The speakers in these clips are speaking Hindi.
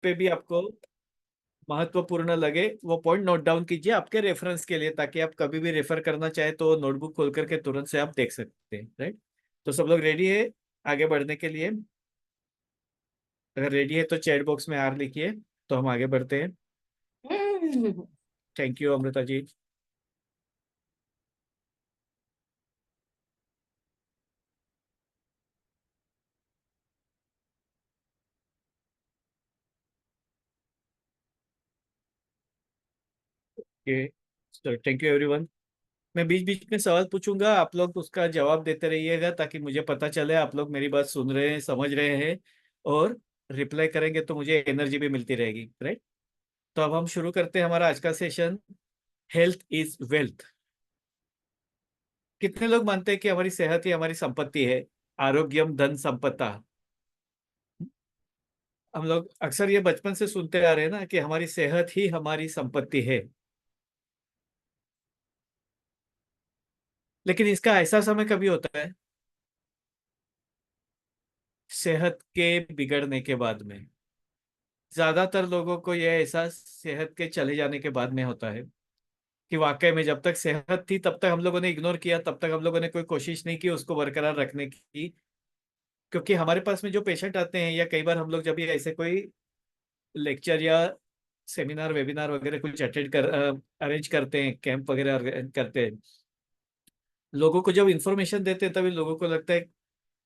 पे भी आपको महत्वपूर्ण लगे वो पॉइंट नोट डाउन कीजिए आपके रेफरेंस के लिए, ताकि आप कभी भी रेफर करना चाहे तो नोटबुक खोल करके तुरंत से आप देख सकते हैं, राइट। तो सब लोग रेडी है आगे बढ़ने के लिए? अगर रेडी है तो चैट बॉक्स में आर लिखिए, तो हम आगे बढ़ते हैं। Thank you Amrita ji. Thank you everyone. मैं बीच बीच में सवाल पूछूंगा, आप लोग उसका जवाब देते रहिएगा ताकि मुझे पता चले आप लोग मेरी बात सुन रहे हैं, समझ रहे हैं। और रिप्लाई करेंगे तो मुझे एनर्जी भी मिलती रहेगी, राइट। तो अब हम शुरू करते हैं हमारा आज का सेशन। Health is wealth. कितने लोग मानते हैं कि हमारी सेहत ही हमारी संपत्ति है? आरोग्यम धन संपदा। हम लोग अक्सर ये बचपन से सुनते आ रहे हैं ना कि हमारी सेहत ही हमारी संपत्ति है। लेकिन इसका एहसास हमें कभी होता है? सेहत के बिगड़ने के बाद में। ज्यादातर लोगों को यह एहसास सेहत के चले जाने के बाद में होता है कि वाकई में जब तक सेहत थी तब तक हम लोगों ने इग्नोर किया, तब तक हम लोगों ने कोई कोशिश नहीं की उसको बरकरार रखने की। क्योंकि हमारे पास में जो पेशेंट आते हैं, या कई बार हम लोग जब ये ऐसे कोई लेक्चर या सेमिनार वेबिनार वगैरह कुछ अटेंड कर अरेंज करते हैं, कैंप वगैरह करते हैं, लोगों को जब इंफॉर्मेशन देते हैं तभी लोगों को लगता है,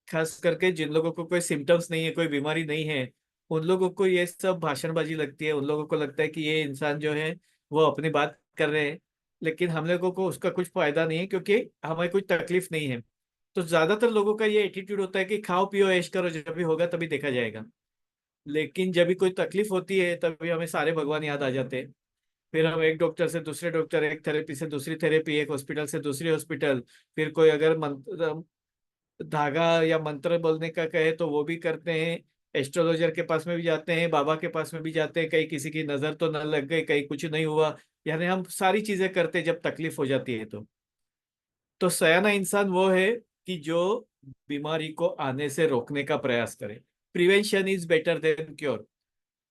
खास करके जिन लोगों को कोई सिम्टम्स नहीं है, कोई बीमारी नहीं है, उन लोगों को ये सब भाषणबाजी लगती है। उन लोगों को लगता है कि ये इंसान जो है वो अपनी बात कर रहे हैं। लेकिन हम लोगों को उसका कुछ फायदा नहीं है, क्योंकि हमें कुछ तकलीफ नहीं है। तो ज्यादातर लोगों का ये एटीट्यूड होता है कि खाओ पियो ऐश करो, जब भी होगा तभी देखा जाएगा। लेकिन जब भी कोई तकलीफ होती है तभी हमें सारे भगवान याद आ जाते हैं। फिर हम एक डॉक्टर से दूसरे डॉक्टर, एक थेरेपी से दूसरी थेरेपी, एक हॉस्पिटल से दूसरी हॉस्पिटल। फिर कोई अगर धागा या मंत्र बोलने का कहे तो वो भी करते हैं। एस्ट्रोलॉजर के पास में भी जाते हैं, बाबा के पास में भी जाते हैं, कहीं किसी की नजर तो न लग गई, कहीं कुछ नहीं हुआ। यानी हम सारी चीजें करते हैं जब तकलीफ हो जाती है तो सयाना इंसान वो है कि जो बीमारी को आने से रोकने का प्रयास करे। Prevention is better than cure.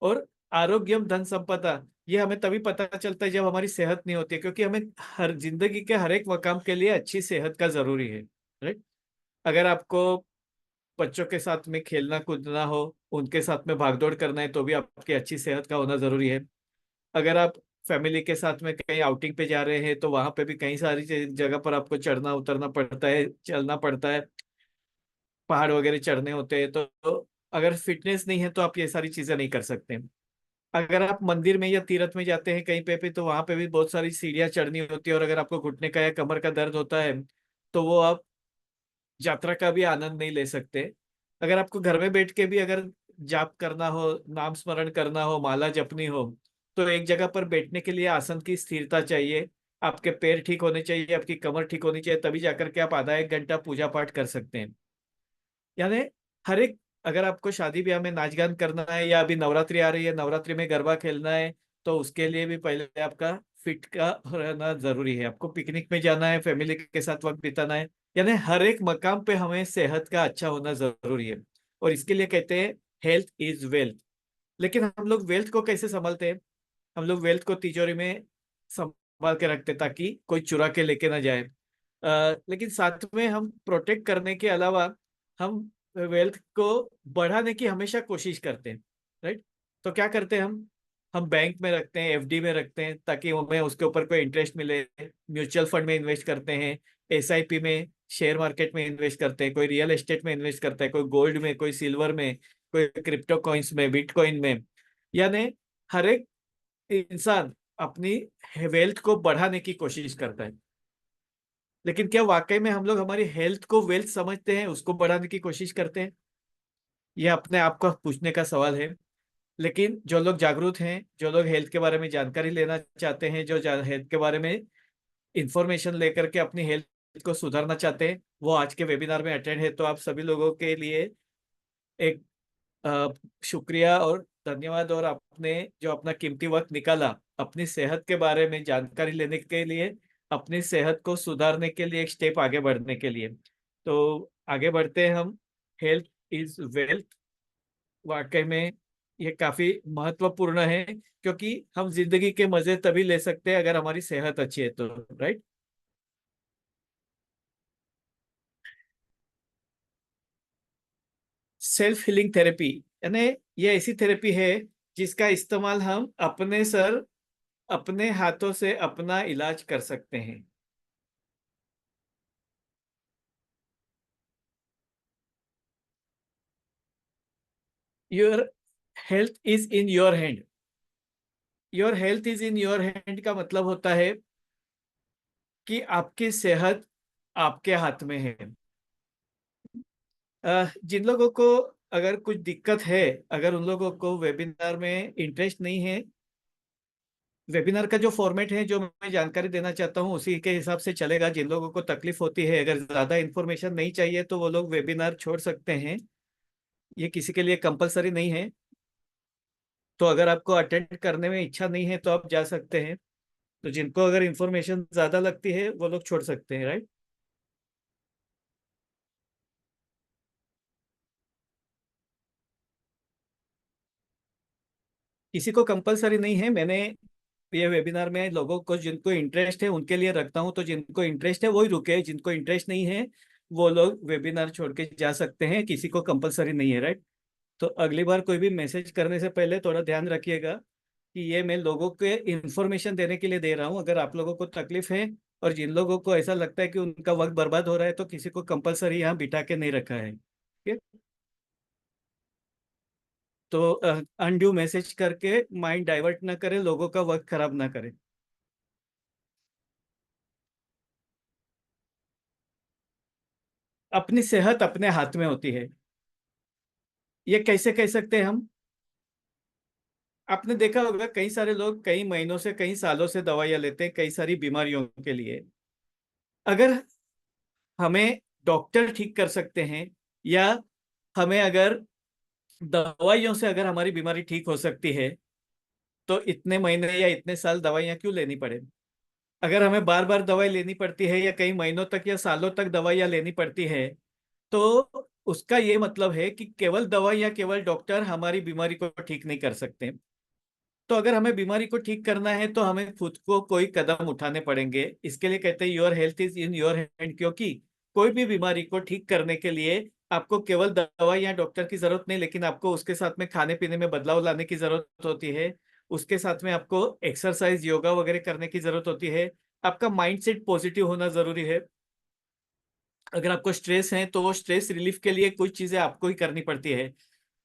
और आरोग्यम धन संपदा, ये हमें तभी पता चलता है जब हमारी सेहत नहीं होती है, क्योंकि हमें हर जिंदगी के हर एक मकाम के लिए अच्छी सेहत का जरूरी है, राइट। अगर आपको बच्चों के साथ में खेलना कूदना हो, उनके साथ में भागदौड़ करना है, तो भी आपकी अच्छी सेहत का होना जरूरी है। अगर आप फैमिली के साथ में कहीं आउटिंग पे जा रहे हैं तो वहां पे भी कई सारी जगह पर आपको चढ़ना उतरना पड़ता है, चलना पड़ता है, पहाड़ वगैरह चढ़ने होते हैं। तो अगर फिटनेस नहीं है तो आप ये सारी चीजें नहीं कर सकते। अगर आप मंदिर में या तीर्थ में जाते हैं कहीं पे तो वहां पे भी बहुत सारी सीढ़ियाँ चढ़नी होती है, और अगर आपको घुटने का या कमर का दर्द होता है तो वो आप यात्रा का भी आनंद नहीं ले सकते। अगर आपको घर में बैठ के भी अगर जाप करना हो, नाम स्मरण करना हो, माला जपनी हो, तो एक जगह पर बैठने के लिए आसन की स्थिरता चाहिए। आपके पैर ठीक होने चाहिए, आपकी कमर ठीक होनी चाहिए, तभी जाकर के आप आधा एक घंटा पूजा पाठ कर सकते हैं। यानी हर एक, अगर आपको शादी ब्याह में नाच गान करना है, या अभी नवरात्रि आ रही है, नवरात्रि में गरबा खेलना है, तो उसके लिए भी पहले आपका फिट का रहना जरूरी है। आपको पिकनिक में जाना है, फैमिली के साथ वक्त बिताना है, यानी हर एक मकाम पे हमें सेहत का अच्छा होना जरूरी है। और इसके लिए कहते हैं हेल्थ इज वेल्थ। लेकिन हम लोग वेल्थ को कैसे संभालते हैं? हम लोग वेल्थ को तिजोरी में संभाल के रखते हैं ताकि कोई चुरा के लेके ना जाए। लेकिन साथ में हम प्रोटेक्ट करने के अलावा हम वेल्थ को बढ़ाने की हमेशा कोशिश करते हैं, राइट। तो क्या करते हैं हम बैंक में रखते हैं, एफडी में रखते हैं, ताकि हमें उसके ऊपर कोई इंटरेस्ट मिले। म्यूचुअल फंड में इन्वेस्ट करते हैं, एसआईपी में, शेयर मार्केट में इन्वेस्ट करते हैं, कोई रियल एस्टेट में इन्वेस्ट करता है, कोई गोल्ड में, कोई सिल्वर में, कोई क्रिप्टो कॉइन्स में, बिटकॉइन में। यानी हर एक इंसान अपनी वेल्थ को बढ़ाने की कोशिश करता है। लेकिन क्या वाकई में हम लोग हमारी हेल्थ को वेल्थ समझते हैं, उसको बढ़ाने की कोशिश करते हैं? यह अपने आप को पूछने का सवाल है। लेकिन जो लोग जागरूक हैं, जो लोग हेल्थ के बारे में जानकारी लेना चाहते हैं, जो हेल्थ के बारे में इंफॉर्मेशन लेकर के अपनी हेल्थ को सुधारना चाहते हैं, वो आज के वेबिनार में अटेंड है। तो आप सभी लोगों के लिए एक अ, शुक्रिया और धन्यवाद। और आपने जो अपना कीमती वक्त निकाला अपनी सेहत के बारे में जानकारी लेने के लिए, अपनी सेहत को सुधारने के लिए, एक स्टेप आगे बढ़ने के लिए, तो आगे बढ़ते हैं हम। Health is wealth. वाकई में ये काफी महत्वपूर्ण है, क्योंकि हम जिंदगी के मजे तभी ले सकते हैं अगर हमारी सेहत अच्छी है तो, राइट। सेल्फ हीलिंग थेरेपी यानी ये ऐसी थेरेपी है जिसका इस्तेमाल हम अपने हाथों से अपना इलाज कर सकते हैं। Your health is in your hand. Your health is in your hand का मतलब होता है कि आपकी सेहत आपके हाथ में है। जिन लोगों को अगर कुछ दिक्कत है, अगर उन लोगों को वेबिनार में इंटरेस्ट नहीं है, वेबिनार का जो फॉर्मेट है जो मैं जानकारी देना चाहता हूँ उसी के हिसाब से चलेगा। जिन लोगों को तकलीफ होती है, अगर ज्यादा इन्फॉर्मेशन नहीं चाहिए तो वो लोग वेबिनार छोड़ सकते हैं। ये किसी के लिए कंपलसरी नहीं है। तो अगर आपको अटेंड करने में इच्छा नहीं है तो आप जा सकते हैं। तो जिनको अगर इन्फॉर्मेशन ज्यादा लगती है वो लोग छोड़ सकते हैं, राइट। किसी को कंपलसरी नहीं है। मैंने ये वेबिनार में लोगों को जिनको इंटरेस्ट है उनके लिए रखता हूँ, तो जिनको इंटरेस्ट है वही रुके, जिनको इंटरेस्ट नहीं है वो लोग वेबिनार छोड़ के जा सकते हैं। किसी को कंपलसरी नहीं है, राइट। तो अगली बार कोई भी मैसेज करने से पहले थोड़ा ध्यान रखिएगा कि ये मैं लोगों के इंफॉर्मेशन देने के लिए दे रहा हूँ। अगर आप लोगों को तकलीफ है और जिन लोगों को ऐसा लगता है कि उनका वक्त बर्बाद हो रहा है तो किसी को कंपलसरी यहाँ बिठा के नहीं रखा है, ठीक है। तो अनड्यू मैसेज करके माइंड डाइवर्ट ना करें, लोगों का वक्त खराब ना करें। अपनी सेहत अपने हाथ में होती है। ये कैसे कह सकते हैं हम? आपने देखा होगा कई सारे लोग कई महीनों से कई सालों से दवाइयां लेते हैं कई सारी बीमारियों के लिए। अगर हमें डॉक्टर ठीक कर सकते हैं, या हमें अगर दवाइयों से अगर हमारी बीमारी ठीक हो सकती है, तो इतने महीने या इतने साल दवाइयां क्यों लेनी पड़े? अगर हमें बार बार दवाई लेनी पड़ती है या कई महीनों तक या सालों तक दवाइयां लेनी पड़ती है, तो उसका ये मतलब है कि केवल दवाई या केवल डॉक्टर हमारी बीमारी को ठीक नहीं कर सकते। तो अगर हमें बीमारी को ठीक करना है तो हमें खुद को कोई कदम उठाने पड़ेंगे। इसके लिए कहते हैं your health is in your hand, क्योंकि कोई भी बीमारी को ठीक करने के लिए आपको केवल दवाई या डॉक्टर की जरूरत नहीं, लेकिन आपको उसके साथ में खाने पीने में बदलाव लाने की जरूरत होती है। उसके साथ में आपको एक्सरसाइज योगा वगैरह करने की जरूरत होती है। आपका माइंडसेट पॉजिटिव होना जरूरी है। अगर आपको स्ट्रेस है तो वो स्ट्रेस रिलीफ के लिए कुछ चीजें आपको ही करनी पड़ती है।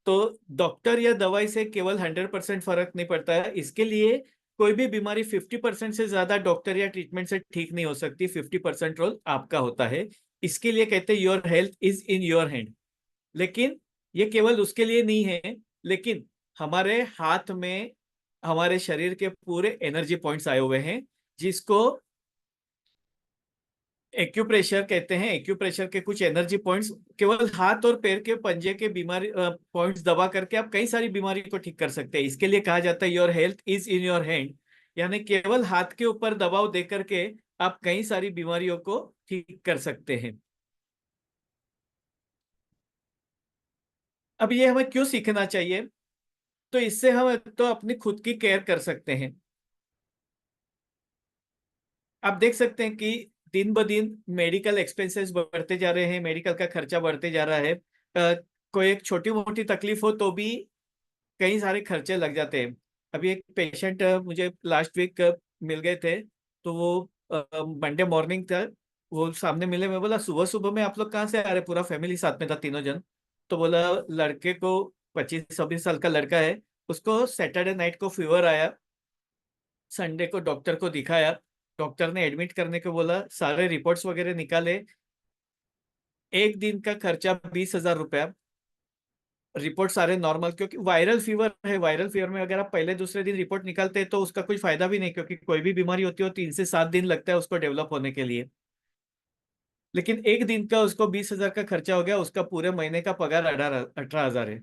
तो डॉक्टर या दवाई से केवल 100% फर्क नहीं पड़ता है। इसके लिए कोई भी बीमारी 50% से ज्यादा डॉक्टर या ट्रीटमेंट से ठीक नहीं हो सकती। 50% रोल आपका होता है। इसके लिए कहते हैं your health is in your hand. लेकिन ये केवल उसके लिए नहीं है, लेकिन हमारे हाथ में हमारे शरीर के पूरे एनर्जी पॉइंट्स आए हुए हैं, जिसको एक्यूप्रेशर कहते हैं। एक्यूप्रेशर के कुछ एनर्जी पॉइंट्स केवल हाथ और पैर के पंजे के बीमारी पॉइंट्स दबा करके आप कई सारी बीमारी को ठीक कर सकते हैं। इसके लिए कहा जाता है your health is in your hand, यानी केवल हाथ के ऊपर दबाव दे करके आप कई सारी बीमारियों को ठीक कर सकते हैं। अब ये हमें क्यों सीखना चाहिए? तो इससे हम तो अपनी खुद की केयर कर सकते हैं। आप देख सकते हैं कि दिन ब दिन मेडिकल एक्सपेंसेस बढ़ते जा रहे हैं, मेडिकल का खर्चा बढ़ते जा रहा है। कोई एक छोटी मोटी तकलीफ हो तो भी कई सारे खर्चे लग जाते हैं। अभी एक पेशेंट मुझे लास्ट वीक मिल गए थे। तो वो मंडे मॉर्निंग था। वो सामने मिले, मैं बोला सुबह सुबह में आप लोग कहाँ से आ रहे? पूरा फैमिली साथ में था, तीनों जन। तो बोला लड़के को 25-26 साल का लड़का है, उसको सैटरडे नाइट को फीवर आया। संडे को डॉक्टर को दिखाया। डॉक्टर ने एडमिट करने को बोला, सारे रिपोर्ट्स वगैरह निकाले। एक दिन का खर्चा 20,000 रुपया। रिपोर्ट सारे नॉर्मल, क्योंकि वायरल फीवर है। वायरल फीवर में अगर आप पहले दूसरे दिन रिपोर्ट निकालते हैं तो उसका कोई फायदा भी नहीं, क्योंकि कोई भी बीमारी होती है 3 से 7 दिन लगता है उसको डेवलप होने के लिए। लेकिन एक दिन का उसको 20,000 का खर्चा हो गया, उसका पूरे महीने का पगार 18,000 है।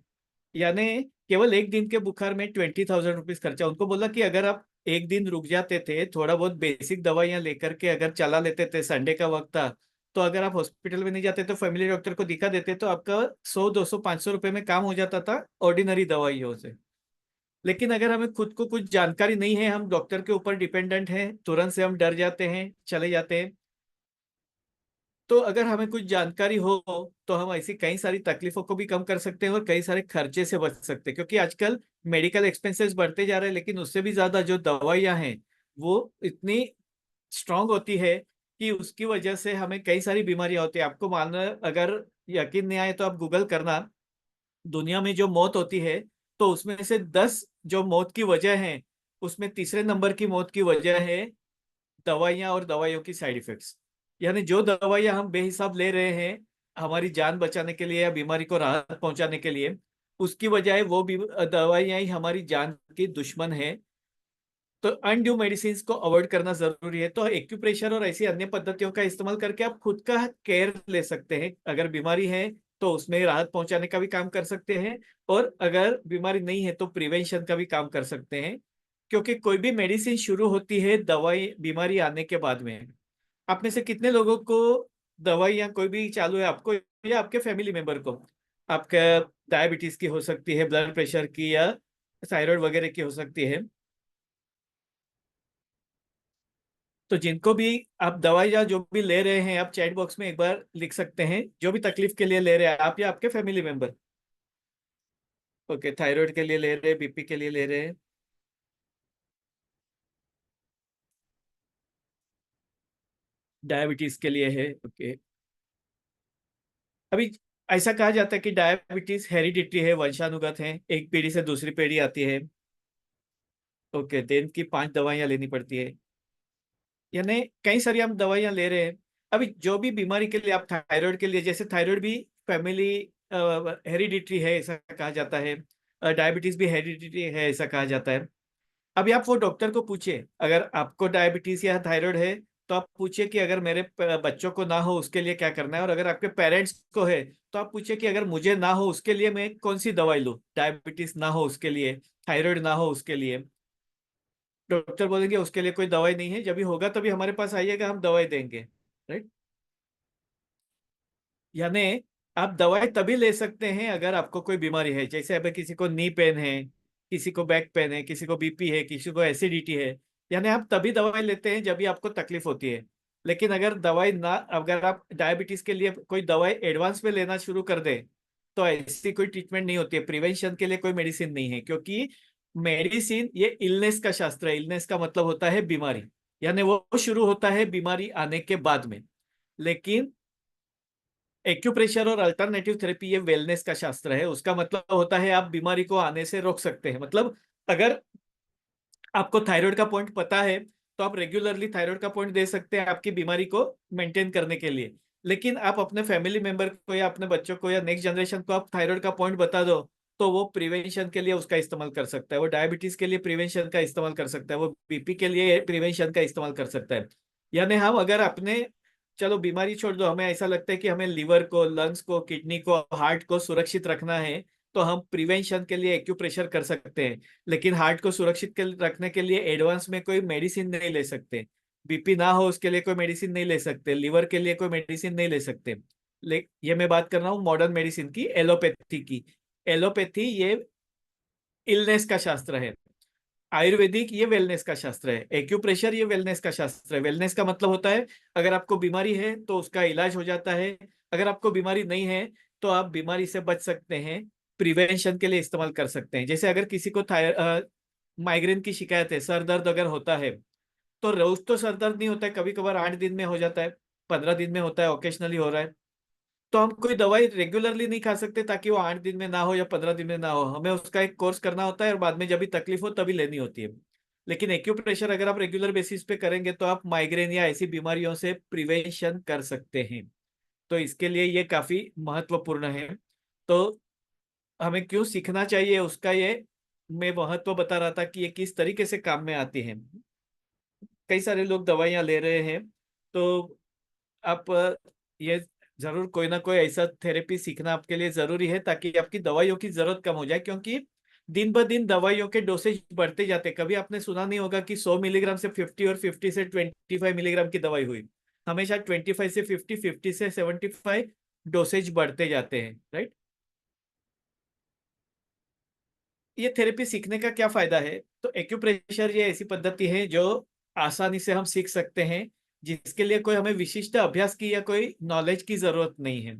यानी केवल एक दिन के बुखार में 20,000 रुपीज खर्चा। उनको बोला कि अगर आप एक दिन रुक जाते थे, थोड़ा बहुत बेसिक दवाइयां लेकर के अगर चला लेते थे, संडे का वक्त था, तो अगर आप हॉस्पिटल में नहीं जाते तो फैमिली डॉक्टर को दिखा देते तो आपका 100, 200, 500 रुपए में काम हो जाता था ऑर्डिनरी दवाइयों से। लेकिन अगर हमें खुद को कुछ जानकारी नहीं है, हम डॉक्टर के ऊपर डिपेंडेंट हैं, तुरंत से हम डर जाते हैं, चले जाते हैं। तो अगर हमें कुछ जानकारी हो तो हम ऐसी कई सारी तकलीफों को भी कम कर सकते हैं और कई सारे खर्चे से बच सकते हैं, क्योंकि आजकल मेडिकल एक्सपेंसेस बढ़ते जा रहे हैं, लेकिन उससे भी ज्यादा जो दवाइयां हैं वो इतनी स्ट्रांग होती है कि उसकी वजह से हमें कई सारी बीमारियां होती है। आपको मानना, अगर यकीन नहीं आए तो आप गूगल करना, दुनिया में जो मौत होती है तो उसमें से 10 जो मौत की वजह है, उसमें तीसरे नंबर की मौत की वजह है दवाइयां और दवाइयों की साइड इफेक्ट्स। यानी जो दवाइयां हम बेहिसाब ले रहे हैं हमारी जान बचाने के लिए या बीमारी को राहत पहुंचाने के लिए, उसकी बजाय वो भी दवाइयां ही हमारी जान की दुश्मन है। तो अनड्यू मेडिसिन को अवॉइड करना जरूरी है। तो एक्यूप्रेशर और ऐसी अन्य पद्धतियों का इस्तेमाल करके आप खुद का केयर ले सकते हैं। अगर बीमारी है तो उसमें राहत पहुंचाने का भी काम कर सकते हैं, और अगर बीमारी नहीं है तो प्रिवेंशन का भी काम कर सकते हैं। क्योंकि कोई भी मेडिसिन शुरू होती है दवाई बीमारी आने के बाद में। आप में से कितने लोगों को दवाई या कोई भी चालू है, आपको या आपके फैमिली मेंबर को? आपका डायबिटीज की हो सकती है, ब्लड प्रेशर की, या थायराइड वगैरह की हो सकती है। तो जिनको भी आप दवाई या जो भी ले रहे हैं, आप चैट बॉक्स में एक बार लिख सकते हैं जो भी तकलीफ के लिए ले रहे हैं आप या आपके फैमिली मेंबर। ओके, थायराइड के लिए ले रहे हैं, बीपी के लिए ले रहे हैं, डायबिटीज के लिए है। ओके। अभी ऐसा कहा जाता है कि डायबिटीज हेरिडिटी है, वंशानुगत है, एक पीढ़ी से दूसरी पीढ़ी आती है। ओके, दिन की 5 दवाइयां लेनी पड़ती है, यानी कई सारी हम दवाइयां ले रहे हैं। अभी जो भी बीमारी के लिए, आप थायराइड के लिए, जैसे थायराइड भी फैमिली हेरिडिटरी है ऐसा कहा जाता है, डायबिटीज भी हेरिडिटरी है ऐसा कहा जाता है। अभी आप वो डॉक्टर को पूछिए, अगर आपको डायबिटीज या थायराइड है तो आप पूछिए कि अगर मेरे बच्चों को ना हो उसके लिए क्या करना है, और अगर आपके पेरेंट्स को है तो आप पूछिए कि अगर मुझे ना हो उसके लिए मैं कौन सी दवाई लूँ, डायबिटीज ना हो उसके लिए, थायराइड ना हो उसके लिए। डॉक्टर बोलेंगे उसके लिए कोई दवाई नहीं है, जब भी होगा तभी हमारे पास आइएगा, हम दवाई देंगे। राइट। यानी आप दवाई तभी ले सकते हैं अगर आपको कोई बीमारी है, जैसे अगर किसी को नी पेन है, किसी को बैक पेन है, किसी को बीपी है, किसी को एसिडिटी है, यानी आप तभी दवाई लेते हैं जब भी आपको तकलीफ होती है। लेकिन अगर दवाई ना, अगर आप डायबिटीज के लिए कोई दवाई एडवांस में लेना शुरू कर दें तो ऐसी कोई ट्रीटमेंट नहीं होती है, प्रिवेंशन के लिए कोई मेडिसिन नहीं है। क्योंकि मेडिसिन ये इलनेस का शास्त्र है, इलनेस का मतलब होता है बीमारी, यानी वो शुरू होता है बीमारी आने के बाद में। लेकिन एक्यूप्रेशर और अल्टरनेटिव थेरेपी ये वेलनेस का शास्त्र है, उसका मतलब होता है आप बीमारी को आने से रोक सकते हैं। मतलब अगर आपको थायराइड का पॉइंट पता है तो आप रेगुलरली थायराइड का पॉइंट दे सकते हैं आपकी बीमारी को मेंटेन करने के लिए। लेकिन आप अपने फैमिली मेंबर को या अपने बच्चों को या नेक्स्ट जनरेशन को आप थायराइड का पॉइंट बता दो तो वो प्रिवेंशन के लिए उसका इस्तेमाल कर सकता है, वो डायबिटीज के लिए प्रिवेंशन का इस्तेमाल कर सकता है, वो बीपी के लिए प्रिवेंशन का इस्तेमाल कर सकता है। यानी हम अगर अपने, चलो बीमारी छोड़ दो, हमें ऐसा लगता है कि हमें लीवर को, लंग्स को, किडनी को, हार्ट को सुरक्षित रखना है तो हम प्रिवेंशन के लिए एक्यूप्रेशर कर सकते हैं। लेकिन हार्ट को सुरक्षित रखने के लिए एडवांस में कोई मेडिसिन नहीं ले सकते। बीपी ना हो उसके लिए कोई मेडिसिन नहीं ले सकते, लिवर के लिए कोई मेडिसिन नहीं ले सकते। ये मैं बात कर रहा हूँ मॉडर्न मेडिसिन की, एलोपैथी की। एलोपैथी ये इलनेस का शास्त्र है, आयुर्वेदिक ये वेलनेस का शास्त्र है, एक्यूप्रेशर ये वेलनेस का शास्त्र है। वेलनेस का मतलब होता है अगर आपको बीमारी है तो उसका इलाज हो जाता है, अगर आपको बीमारी नहीं है तो आप बीमारी से बच सकते हैं, प्रिवेंशन के लिए इस्तेमाल कर सकते हैं। जैसे अगर किसी को माइग्रेन की शिकायत है, सर दर्द अगर होता है, तो रोज तो सर दर्द नहीं होता है, कभी कभार 8 दिन में हो जाता है, 15 दिन में होता है, ओकेशनली हो रहा है। तो हम कोई दवाई रेगुलरली नहीं खा सकते ताकि वो 8 दिन में ना हो या 15 दिन में ना हो, हमें उसका एक कोर्स करना होता है और बाद में जब भी तकलीफ हो तभी लेनी होती है। लेकिन एक्यूप्रेशर अगर आप रेगुलर बेसिस पे करेंगे तो आप माइग्रेन या ऐसी बीमारियों से प्रिवेंशन कर सकते हैं। तो इसके लिए ये काफी महत्वपूर्ण है। तो हमें क्यों सीखना चाहिए उसका ये मैं महत्व बता रहा था कि ये किस तरीके से काम में आती है। कई सारे लोग दवाइयां ले रहे हैं, तो आप ये जरूर कोई ना कोई ऐसा थेरेपी सीखना आपके लिए जरूरी है ताकि आपकी दवाइयों की जरूरत कम हो जाए। क्योंकि दिन ब दिन दवाइयों के डोसेज बढ़ते जाते हैं, कभी आपने सुना नहीं होगा कि 100 मिलीग्राम से 50 और 50 से 25 मिलीग्राम की दवाई हुई। हमेशा 25 से 50, 50 से 75 डोसेज बढ़ते जाते हैं। राइट। ये थेरेपी सीखने का क्या फायदा है? तो एक्यूप्रेशर ये ऐसी पद्धति है जो आसानी से हम सीख सकते हैं, जिसके लिए कोई हमें विशिष्ट अभ्यास की या कोई नॉलेज की जरूरत नहीं है।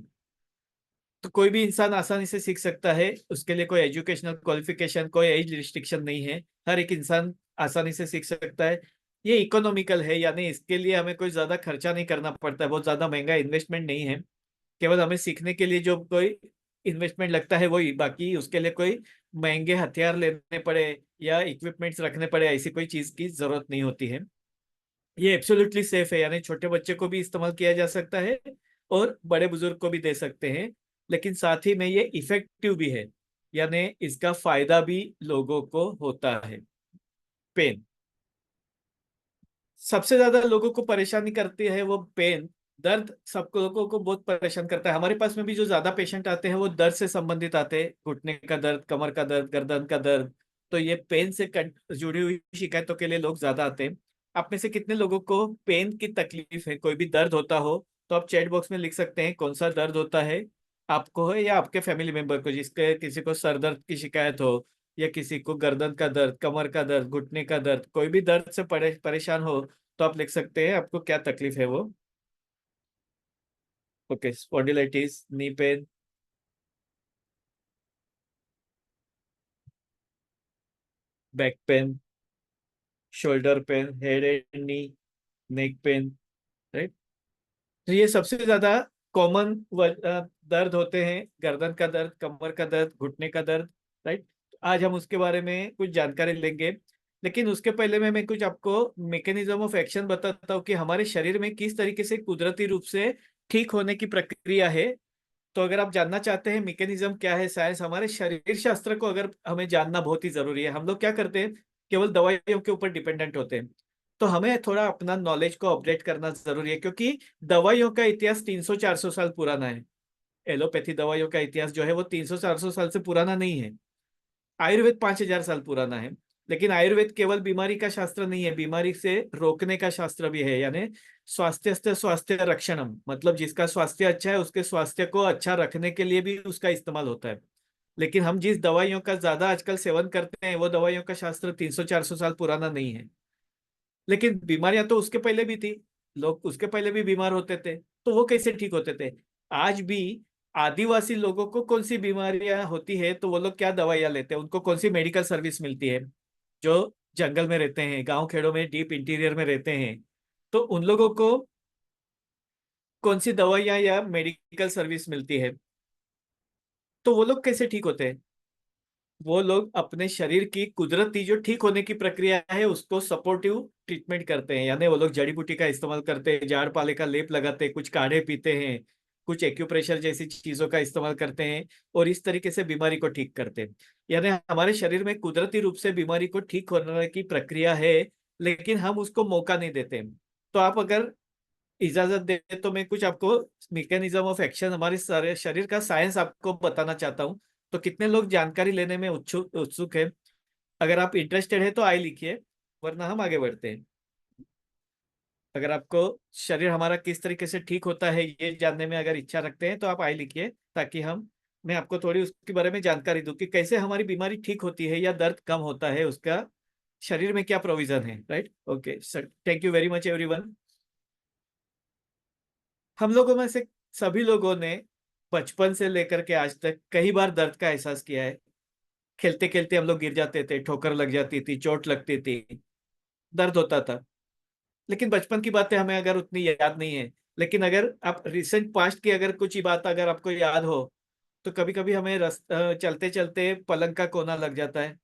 तो कोई भी इंसान आसानी से सीख सकता है, उसके लिए कोई एजुकेशनल क्वालिफिकेशन, कोई एज रिस्ट्रिक्शन नहीं है। हर एक इंसान आसानी से सीख सकता है। ये इकोनॉमिकल है, यानी इसके लिए हमें कोई ज्यादा खर्चा नहीं करना पड़ता है, बहुत ज्यादा महंगा इन्वेस्टमेंट नहीं है। केवल हमें सीखने के लिए जो कोई इन्वेस्टमेंट लगता है वही, बाकी उसके लिए कोई महंगे हथियार लेने पड़े या इक्विपमेंट्स रखने पड़े, ऐसी कोई चीज की जरूरत नहीं होती है। ये एब्सोल्युटली सेफ है, यानी छोटे बच्चे को भी इस्तेमाल किया जा सकता है और बड़े बुजुर्ग को भी दे सकते हैं। लेकिन साथ ही में ये इफेक्टिव भी है, यानी इसका फायदा भी लोगों को होता है। पेन सबसे ज्यादा लोगों को परेशानी करती है, वो पेन, दर्द सबको लोगों को बहुत परेशान करता है। हमारे पास में भी जो ज्यादा पेशेंट आते हैं वो दर्द से संबंधित आते हैं, घुटने का दर्द, कमर का दर्द, गर्दन का दर्द। तो ये पेन से जुड़ी हुई शिकायतों के लिए लोग ज्यादा आते हैं। आप में से कितने लोगों को पेन की तकलीफ है? कोई भी दर्द होता हो तो आप चैट बॉक्स में लिख सकते हैं कौन सा दर्द होता है आपको, है या आपके फैमिली मेंबर को, जिसके किसी को सर दर्द की शिकायत हो, या किसी को गर्दन का दर्द, कमर का दर्द, घुटने का दर्द, कोई भी दर्द से परेशान हो तो आप लिख सकते हैं आपको क्या तकलीफ है वो। Okay, spondylitis, knee pain, back pain, shoulder pain, head and knee, neck pain, right. तो ये सबसे ज्यादा कॉमन दर्द होते हैं, गर्दन का दर्द, कमर का दर्द, घुटने का दर्द, राइट। आज हम उसके बारे में कुछ जानकारी लेंगे, लेकिन उसके पहले मैं कुछ आपको मैकेनिज्म ऑफ एक्शन बताता हूँ कि हमारे शरीर में किस तरीके से कुदरती रूप से ठीक होने की प्रक्रिया है। तो अगर आप जानना चाहते हैं मैकेनिज्म क्या है, साइंस, हमारे शरीर शास्त्र को अगर हमें जानना बहुत ही जरूरी है। हम लोग क्या करते हैं, केवल दवाइयों के ऊपर डिपेंडेंट होते हैं। तो हमें थोड़ा अपना नॉलेज को अपडेट करना जरूरी है, क्योंकि दवाइयों का इतिहास 300-400 साल पुराना है। एलोपैथी दवाइयों का इतिहास जो है वो 300-400 साल से पुराना नहीं है। आयुर्वेद 5,000 साल पुराना है। लेकिन आयुर्वेद केवल बीमारी का शास्त्र नहीं है, बीमारी से रोकने का शास्त्र भी है। यानी स्वास्थ्य स्वास्थ्य रक्षणम, मतलब जिसका स्वास्थ्य अच्छा है उसके स्वास्थ्य को अच्छा रखने के लिए भी उसका इस्तेमाल होता है। लेकिन हम जिस दवाइयों का ज्यादा आजकल सेवन करते हैं वो दवाइयों का शास्त्र 300-400 साल पुराना नहीं है। लेकिन बीमारियां तो उसके पहले भी थी, लोग उसके पहले भी बीमार होते थे, तो वो कैसे ठीक होते थे? आज भी आदिवासी लोगों को कौन सी बीमारियां होती है तो वो लोग क्या दवाइयां लेते हैं, उनको कौन सी मेडिकल सर्विस मिलती है? जो जंगल में रहते हैं, गांव खेड़ों में, डीप इंटीरियर में रहते हैं, तो उन लोगों को कौन सी दवाइयां या मेडिकल सर्विस मिलती है? तो वो लोग कैसे ठीक होते हैं? वो लोग अपने शरीर की कुदरती जो ठीक होने की प्रक्रिया है उसको सपोर्टिव ट्रीटमेंट करते हैं, यानी वो लोग जड़ी बूटी का इस्तेमाल करते हैं, झाड़ पाले का लेप लगाते हैं, कुछ काढ़े पीते हैं, कुछ एक्यूप्रेशर जैसी चीजों का इस्तेमाल करते हैं, और इस तरीके से बीमारी को ठीक करते हैं। यानी हमारे शरीर में कुदरती रूप से बीमारी को ठीक होने की प्रक्रिया है, लेकिन हम उसको मौका नहीं देते। तो आप अगर इजाजत दे तो मैं कुछ आपको मैकेनिज्म ऑफ एक्शन, हमारे सारे शरीर का साइंस आपको बताना चाहता हूँ। तो कितने लोग जानकारी लेने में उत्सुक उत्सुक है? अगर आप इंटरेस्टेड है तो आई लिखिए, वरना हम आगे बढ़ते हैं। अगर आपको शरीर हमारा किस तरीके से ठीक होता है ये जानने में अगर इच्छा रखते हैं तो आप आई लिखिए, ताकि हम मैं आपको थोड़ी उसके बारे में जानकारी दूं कि कैसे हमारी बीमारी ठीक होती है या दर्द कम होता है, उसका शरीर में क्या प्रोविजन है, right. Okay sir, thank you very much everyone. हम लोगों में से सभी लोगों ने बचपन से लेकर के आज तक कई बार दर्द का एहसास किया है। खेलते खेलते हम लोग गिर जाते थे, ठोकर लग जाती थी, चोट लगती थी, दर्द होता था। लेकिन बचपन की बातें हमें अगर उतनी याद नहीं है। लेकिन अगर आप रिसेंट पास्ट की अगर कुछ ही बात अगर आपको याद हो, तो कभी कभी हमें चलते चलते पलंग का कोना लग जाता है,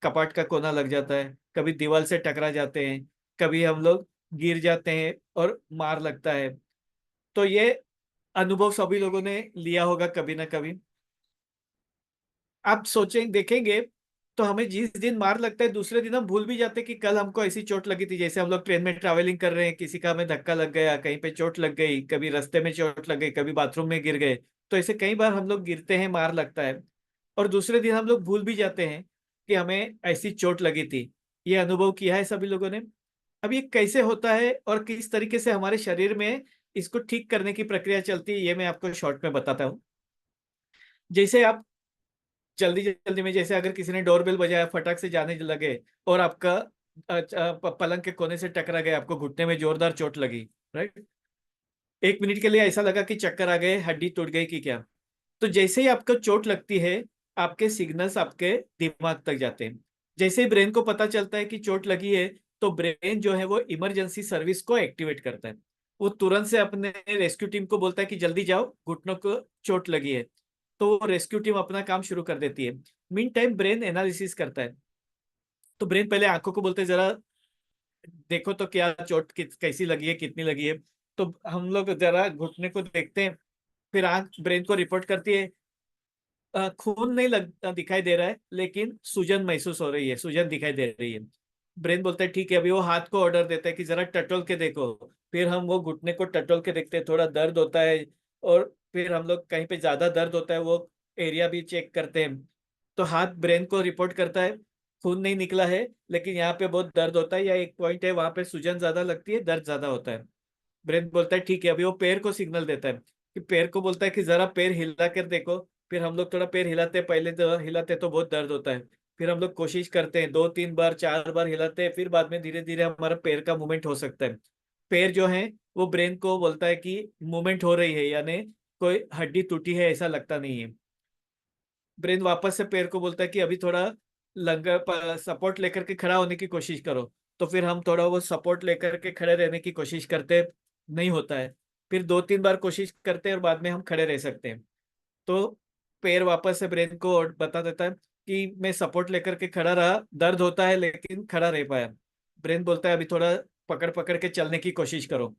कपाट का कोना लग जाता है, कभी दीवार से टकरा जाते हैं, कभी हम लोग गिर जाते हैं और मार लगता है। तो ये अनुभव सभी लोगों ने लिया होगा कभी ना कभी। आप सोचें देखेंगे तो हमें जिस दिन मार लगता है दूसरे दिन हम भूल भी जाते हैं कि कल हमको ऐसी चोट लगी थी। जैसे हम लोग ट्रेन में ट्रैवलिंग कर रहे हैं, किसी का हमें धक्का लग गया, कहीं पे चोट लग गई, कभी रास्ते में चोट लग गई, कभी बाथरूम में गिर गए। तो ऐसे कई बार हम लोग गिरते हैं, मार लगता है, और दूसरे दिन हम लोग भूल भी जाते हैं कि हमें ऐसी चोट लगी थी। ये अनुभव किया है सभी लोगों ने। अब ये कैसे होता है और किस तरीके से हमारे शरीर में इसको ठीक करने की प्रक्रिया चलती है, ये मैं आपको शॉर्ट में बताता हूँ। जैसे आप जल्दी जल्दी में, जैसे अगर किसी ने डोरबेल बजाया, फटाक से जाने लगे और आपका पलंग के कोने से टकरा गया, आपको घुटने में जोरदार चोट लगी, राइट। 1 मिनट के लिए ऐसा लगा कि चक्कर आ गए, हड्डी टूट गई कि क्या। तो जैसे ही आपको चोट लगती है, आपके सिग्नल्स आपके दिमाग तक जाते हैं। जैसे ही ब्रेन को पता चलता है कि चोट लगी है, तो ब्रेन जो है वो इमरजेंसी सर्विस को एक्टिवेट करता है। वो तुरंत से अपने रेस्क्यू टीम को बोलता है कि जल्दी जाओ, घुटनों को चोट लगी है। तो वो रेस्क्यू टीम अपना काम शुरू कर देती है। मीन टाइम ब्रेन एनालिसिस करता है। तो ब्रेन पहले आंखों को बोलते हैं जरा देखो तो क्या चोट कैसी लगी है, कितनी लगी है। तो हम लोग जरा घुटने को देखते हैं। फिर आंख ब्रेन को रिपोर्ट करती है, खून नहीं दिखाई दे रहा है, लेकिन सूजन महसूस हो रही है, सूजन दिखाई दे रही है। ब्रेन बोलता है ठीक है, अभी वो हाथ को ऑर्डर देता है कि जरा टटोल के देखो। फिर हम वो घुटने को टटोल के देखते हैं, थोड़ा दर्द होता है। और फिर हम लोग कहीं पे ज्यादा दर्द होता है वो एरिया भी चेक करते हैं। तो हाथ ब्रेन को रिपोर्ट करता है खून नहीं निकला है, लेकिन यहाँ पे बहुत दर्द होता है, या एक पॉइंट है वहां पे सूजन ज्यादा लगती है, दर्द ज्यादा होता है। ब्रेन बोलता है ठीक है, अभी वो पैर को सिग्नल देता है कि पैर को बोलता है कि जरा पैर हिला कर देखो। फिर हम लोग थोड़ा पैर हिलाते हैं, पहले तो हिलाते तो बहुत दर्द होता है। फिर हम लोग कोशिश करते हैं, 2 3 बार 4 बार हिलाते हैं, फिर बाद में धीरे धीरे हमारा पैर का मूवमेंट हो सकता है। पैर जो है वो ब्रेन को बोलता है कि मूवमेंट हो रही है, यानी कोई हड्डी टूटी है ऐसा लगता नहीं है। ब्रेन वापस से पैर को बोलता है कि अभी थोड़ा लंगर सपोर्ट लेकर के खड़ा होने की कोशिश करो। तो फिर हम थोड़ा वो सपोर्ट लेकर के खड़े रहने की कोशिश करते, नहीं होता है। फिर 2 3 बार कोशिश करते हैं और बाद में हम खड़े रह सकते हैं। तो पैर वापस से ब्रेन को बता देता है कि मैं सपोर्ट लेकर के खड़ा रहा, दर्द होता है लेकिन खड़ा रह पाया। ब्रेन बोलता है अभी थोड़ा पकड़ पकड़ के चलने की कोशिश करो।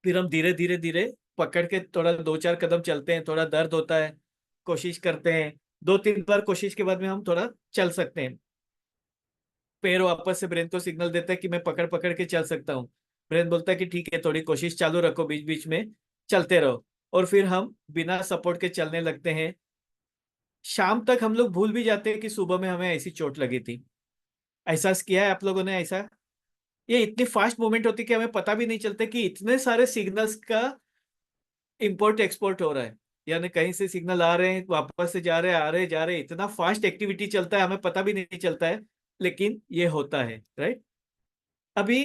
फिर हम धीरे धीरे धीरे पकड़ के थोड़ा 2 4 कदम चलते हैं, थोड़ा दर्द होता है, कोशिश करते हैं। 2 3 बार कोशिश के बाद में हम थोड़ा चल सकते हैं। पैर वापस से ब्रेन को सिग्नल देता है कि मैं पकड़ पकड़ के चल सकता हूँ। ब्रेन बोलता है कि ठीक है, थोड़ी कोशिश चालू रखो, बीच बीच में चलते रहो। और फिर हम बिना सपोर्ट के चलने लगते हैं। शाम तक हम लोग भूल भी जाते हैं कि सुबह में हमें ऐसी चोट लगी थी। एहसास किया है आप लोगों ने ऐसा? ये इतनी फास्ट मूवमेंट होती है कि हमें पता भी नहीं चलता कि इतने सारे सिग्नल्स का इंपोर्ट एक्सपोर्ट हो रहा है। यानी कहीं से सिग्नल आ रहे हैं, वापस से जा रहे हैं, आ रहे जा रहे, इतना फास्ट एक्टिविटी चलता है, हमें पता भी नहीं चलता है। लेकिन ये होता है, राइट। अभी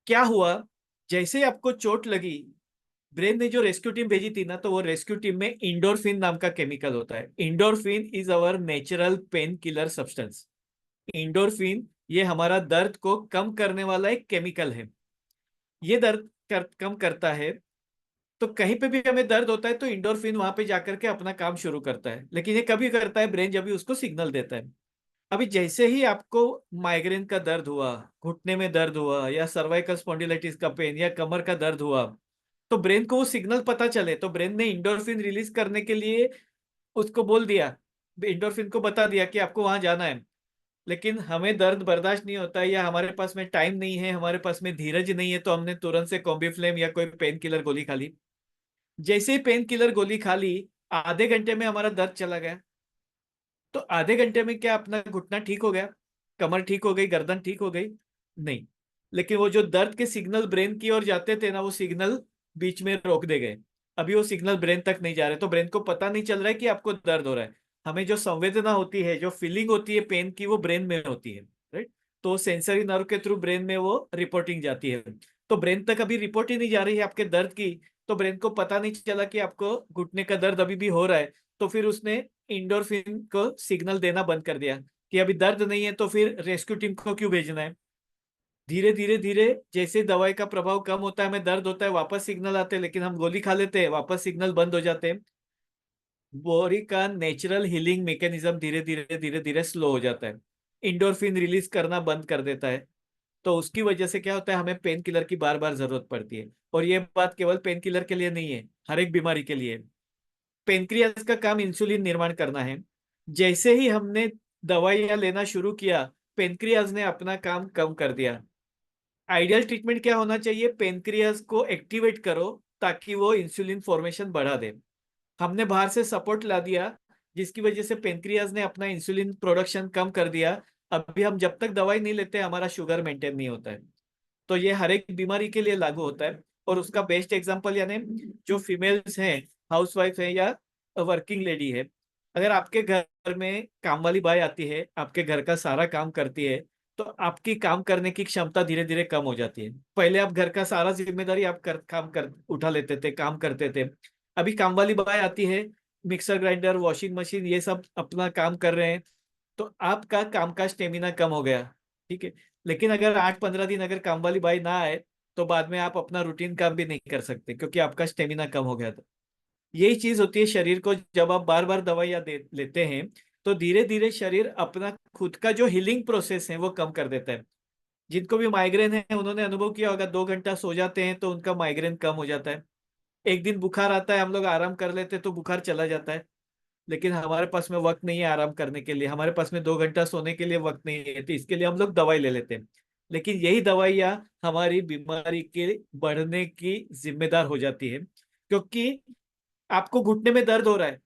क्या हुआ, जैसे ही आपको चोट लगी, ब्रेन ने जो रेस्क्यू टीम भेजी थी ना, तो वो रेस्क्यू टीम में इंडोर्फिन नाम का केमिकल होता है। Endorphin is our natural pain killer substance. Endorphin ये हमारा दर्द को कम करने वाला एक केमिकल है। ये कम करता है। तो कहीं पे भी हमें दर्द होता है तो इंडोर्फिन वहां पे जाकर के अपना काम शुरू करता है, लेकिन ये कभी करता है ब्रेन जब भी उसको सिग्नल देता है। अभी जैसे ही आपको माइग्रेन का दर्द हुआ, घुटने में दर्द हुआ, या सर्वाइकल स्पॉन्डिलाइटिस का पेन, या कमर का दर्द हुआ, तो ब्रेन को वो सिग्नल पता चले, तो ब्रेन ने इंडोर्फिन रिलीज करने के लिए उसको बोल दिया, इंडोर्फिन को बता दिया कि आपको वहां जाना है। लेकिन हमें दर्द बर्दाश्त नहीं होता है, या हमारे पास में टाइम नहीं है, हमारे पास में धीरज नहीं है, तो हमने तुरंत से कॉम्बिफ्लेम या कोई पेन किलर गोली खा ली। जैसे ही पेन किलर गोली खा ली, आधे घंटे में हमारा दर्द चला गया। तो आधे घंटे में क्या अपना घुटना ठीक हो गया, कमर ठीक हो गई, गर्दन ठीक हो गई? नहीं। लेकिन वो जो दर्द के सिग्नल ब्रेन की ओर जाते थे ना, वो सिग्नल बीच में रोक दे गए। अभी वो सिग्नल ब्रेन तक नहीं जा रहे, तो ब्रेन को पता नहीं चल रहा है कि आपको दर्द हो रहा है। हमें जो संवेदना होती है, जो फीलिंग होती है पेन की, वो ब्रेन में होती है, राइट। तो सेंसरी नर्व के थ्रू ब्रेन में वो रिपोर्टिंग जाती है। तो ब्रेन तक अभी रिपोर्ट ही नहीं जा रही है आपके दर्द की। तो ब्रेन को पता नहीं चला कि आपको घुटने का दर्द अभी भी हो रहा है। तो फिर उसने इंडोर्फिन को सिग्नल देना बंद कर दिया कि अभी दर्द नहीं है, तो फिर रेस्क्यू टीम को क्यों भेजना है। धीरे धीरे धीरे जैसे दवाई का प्रभाव कम होता है, हमें दर्द होता है, वापस सिग्नल आते हैं, लेकिन हम गोली खा लेते हैं, वापस सिग्नल बंद हो जाते हैं। बॉडी का नेचुरल हीलिंग मैकेनिज्म धीरे धीरे धीरे धीरे स्लो हो जाता है। इंडोर्फिन रिलीज करना बंद कर देता है। तो उसकी वजह से क्या होता है, हमें पेन किलर की बार बार जरूरत पड़ती है। और ये बात केवल पेन किलर के लिए नहीं है, हर एक बीमारी के लिए। पेनक्रियास का काम इंसुलिन निर्माण करना है। जैसे ही हमने दवाइयां लेना शुरू किया, पेनक्रियास ने अपना काम कम कर दिया। आइडियल ट्रीटमेंट क्या होना चाहिए, पेनक्रियास को एक्टिवेट करो ताकि वो इंसुलिन फॉर्मेशन बढ़ा दे। हमने बाहर से सपोर्ट ला दिया, जिसकी वजह से पेनक्रियास ने अपना इंसुलिन प्रोडक्शन कम कर दिया। अभी हम जब तक दवाई नहीं लेते, हमारा शुगर मेंटेन नहीं होता है। तो ये हर एक बीमारी के लिए लागू होता है। और उसका बेस्ट एग्जांपल यानी जो फीमेल्स हैं, हाउसवाइफ है या वर्किंग लेडी है, अगर आपके घर में काम वाली बाई आती है, आपके घर का सारा काम करती है, तो आपकी काम करने की क्षमता धीरे धीरे कम हो जाती है। पहले आप घर का सारा जिम्मेदारी आप काम कर उठा लेते थे, काम करते थे। अभी काम वाली बाई आती है, मिक्सर ग्राइंडर वॉशिंग मशीन ये सब अपना काम कर रहे हैं, तो आपका काम का स्टेमिना कम हो गया। ठीक है। लेकिन अगर 8-15 दिन अगर काम वाली बाई ना आए, तो बाद में आप अपना रूटीन काम भी नहीं कर सकते, क्योंकि आपका स्टेमिना कम हो गया था। यही चीज होती है शरीर को, जब आप बार बार दवाइयां लेते हैं, तो धीरे धीरे शरीर अपना खुद का जो हीलिंग प्रोसेस है वो कम कर देता है। जिनको भी माइग्रेन है उन्होंने अनुभव किया होगा, 2 घंटा सो जाते हैं तो उनका माइग्रेन कम हो जाता है। एक दिन बुखार आता है, हम लोग आराम कर लेते हैं तो बुखार चला जाता है। लेकिन हमारे पास में वक्त नहीं है आराम करने के लिए, हमारे पास में 2 घंटा सोने के लिए वक्त नहीं है, तो इसके लिए हम लोग दवाई ले लेते हैं। लेकिन यही दवाइयाँ हमारी बीमारी के बढ़ने की जिम्मेदार हो जाती है। क्योंकि आपको घुटने में दर्द हो रहा है,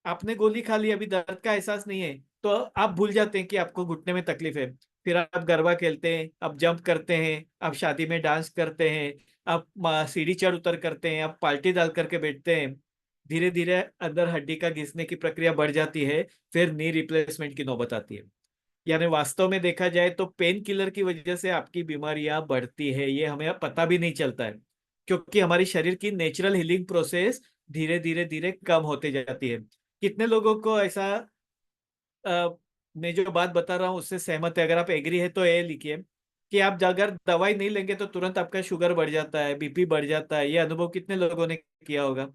आपने गोली खा ली, अभी दर्द का एहसास नहीं है, तो आप भूल जाते हैं कि आपको घुटने में तकलीफ है। फिर आप गरबा खेलते हैं, आप जंप करते हैं, आप शादी में डांस करते हैं, आप सीढ़ी चढ़ उतर करते हैं, आप पाल्टी डाल करके बैठते हैं। धीरे धीरे अंदर हड्डी का घिसने की प्रक्रिया बढ़ जाती है। फिर नी रिप्लेसमेंट की नौबत आती है। यानी वास्तव में देखा जाए तो पेन किलर की वजह से आपकी बीमारियां बढ़ती है, ये हमें पता भी नहीं चलता है। क्योंकि हमारी शरीर की नेचुरल हीलिंग प्रोसेस धीरे धीरे धीरे कम होते जाती है। कितने लोगों को ऐसा मैं जो बात बता रहा हूँ उससे सहमत है? अगर आप एग्री है तो ये लिखिए कि आप अगर दवाई नहीं लेंगे तो तुरंत आपका शुगर बढ़ जाता है, बीपी बढ़ जाता है। ये अनुभव कितने लोगों ने किया होगा?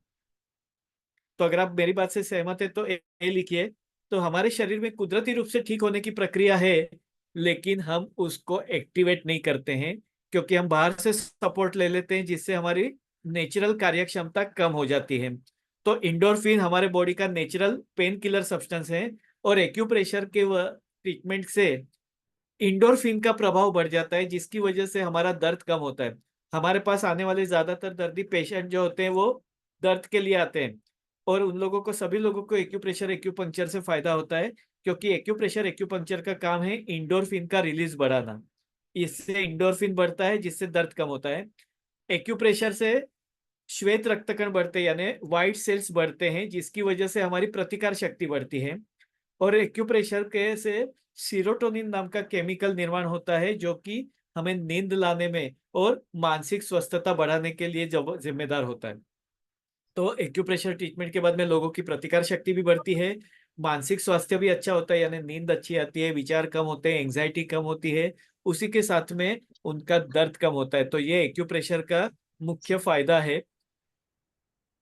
तो अगर आप मेरी बात से सहमत है तो ये लिखिए। तो हमारे शरीर में कुदरती रूप से ठीक होने की प्रक्रिया है, लेकिन हम उसको एक्टिवेट नहीं करते हैं, क्योंकि हम बाहर से सपोर्ट ले लेते हैं, जिससे हमारी नेचुरल कार्य क्षमता कम हो जाती है। तो इंडोर्फिन हमारे बॉडी का नेचुरल पेन किलर सब्सटेंस है, और एक्यूप्रेशर के ट्रीटमेंट से इंडोर्फिन का प्रभाव बढ़ जाता है, जिसकी वजह से हमारा दर्द कम होता है। हमारे पास आने वाले ज्यादातर दर्दी पेशेंट जो होते हैं वो दर्द के लिए आते हैं, और उन लोगों को, सभी लोगों को एक्यूप्रेशर एक्यूपंक्चर से फायदा होता है। क्योंकि एक्यूप्रेशर एक्यूपंक्चर का काम है इंडोर्फिन का रिलीज बढ़ाना। इससे इंडोर्फिन बढ़ता है, जिससे दर्द कम होता है। एक्यूप्रेशर से श्वेत रक्तकण बढ़ते हैं, यानी व्हाइट सेल्स बढ़ते हैं, जिसकी वजह से हमारी प्रतिकार शक्ति बढ़ती है। और एक्यूप्रेशर के से सीरोटोनिन नाम का केमिकल निर्माण होता है, जो कि हमें नींद लाने में और मानसिक स्वस्थता बढ़ाने के लिए जिम्मेदार होता है। तो एक्यूप्रेशर ट्रीटमेंट के बाद में लोगों की प्रतिकार शक्ति भी बढ़ती है, मानसिक स्वास्थ्य भी अच्छा होता है, यानी नींद अच्छी आती है, विचार कम होते हैं, एंग्जाइटी कम होती है। उसी के साथ में उनका दर्द कम होता है। तो ये एक्यूप्रेशर का मुख्य फायदा है।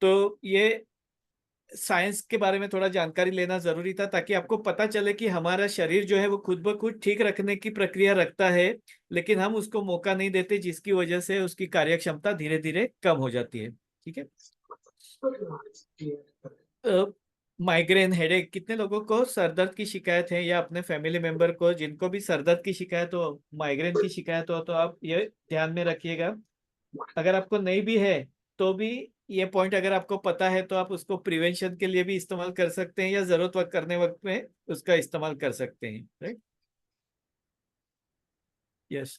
तो ये साइंस के बारे में थोड़ा जानकारी लेना जरूरी था, ताकि आपको पता चले कि हमारा शरीर जो है वो खुद ब खुद ठीक रखने की प्रक्रिया रखता है, लेकिन हम उसको मौका नहीं देते, जिसकी वजह से उसकी कार्य क्षमता धीरे धीरे कम हो जाती है। ठीक है। माइग्रेन हेडेक, कितने लोगों को सर दर्द की शिकायत है, या अपने फैमिली मेंबर को जिनको भी सर दर्द की शिकायत हो, माइग्रेन की शिकायत हो, तो आप ये ध्यान में रखिएगा। अगर आपको नहीं भी है तो भी ये पॉइंट अगर आपको पता है तो आप उसको प्रिवेंशन के लिए भी इस्तेमाल कर सकते हैं, या जरूरत वक्त करने वक्त में उसका इस्तेमाल कर सकते हैं। राइट। यस।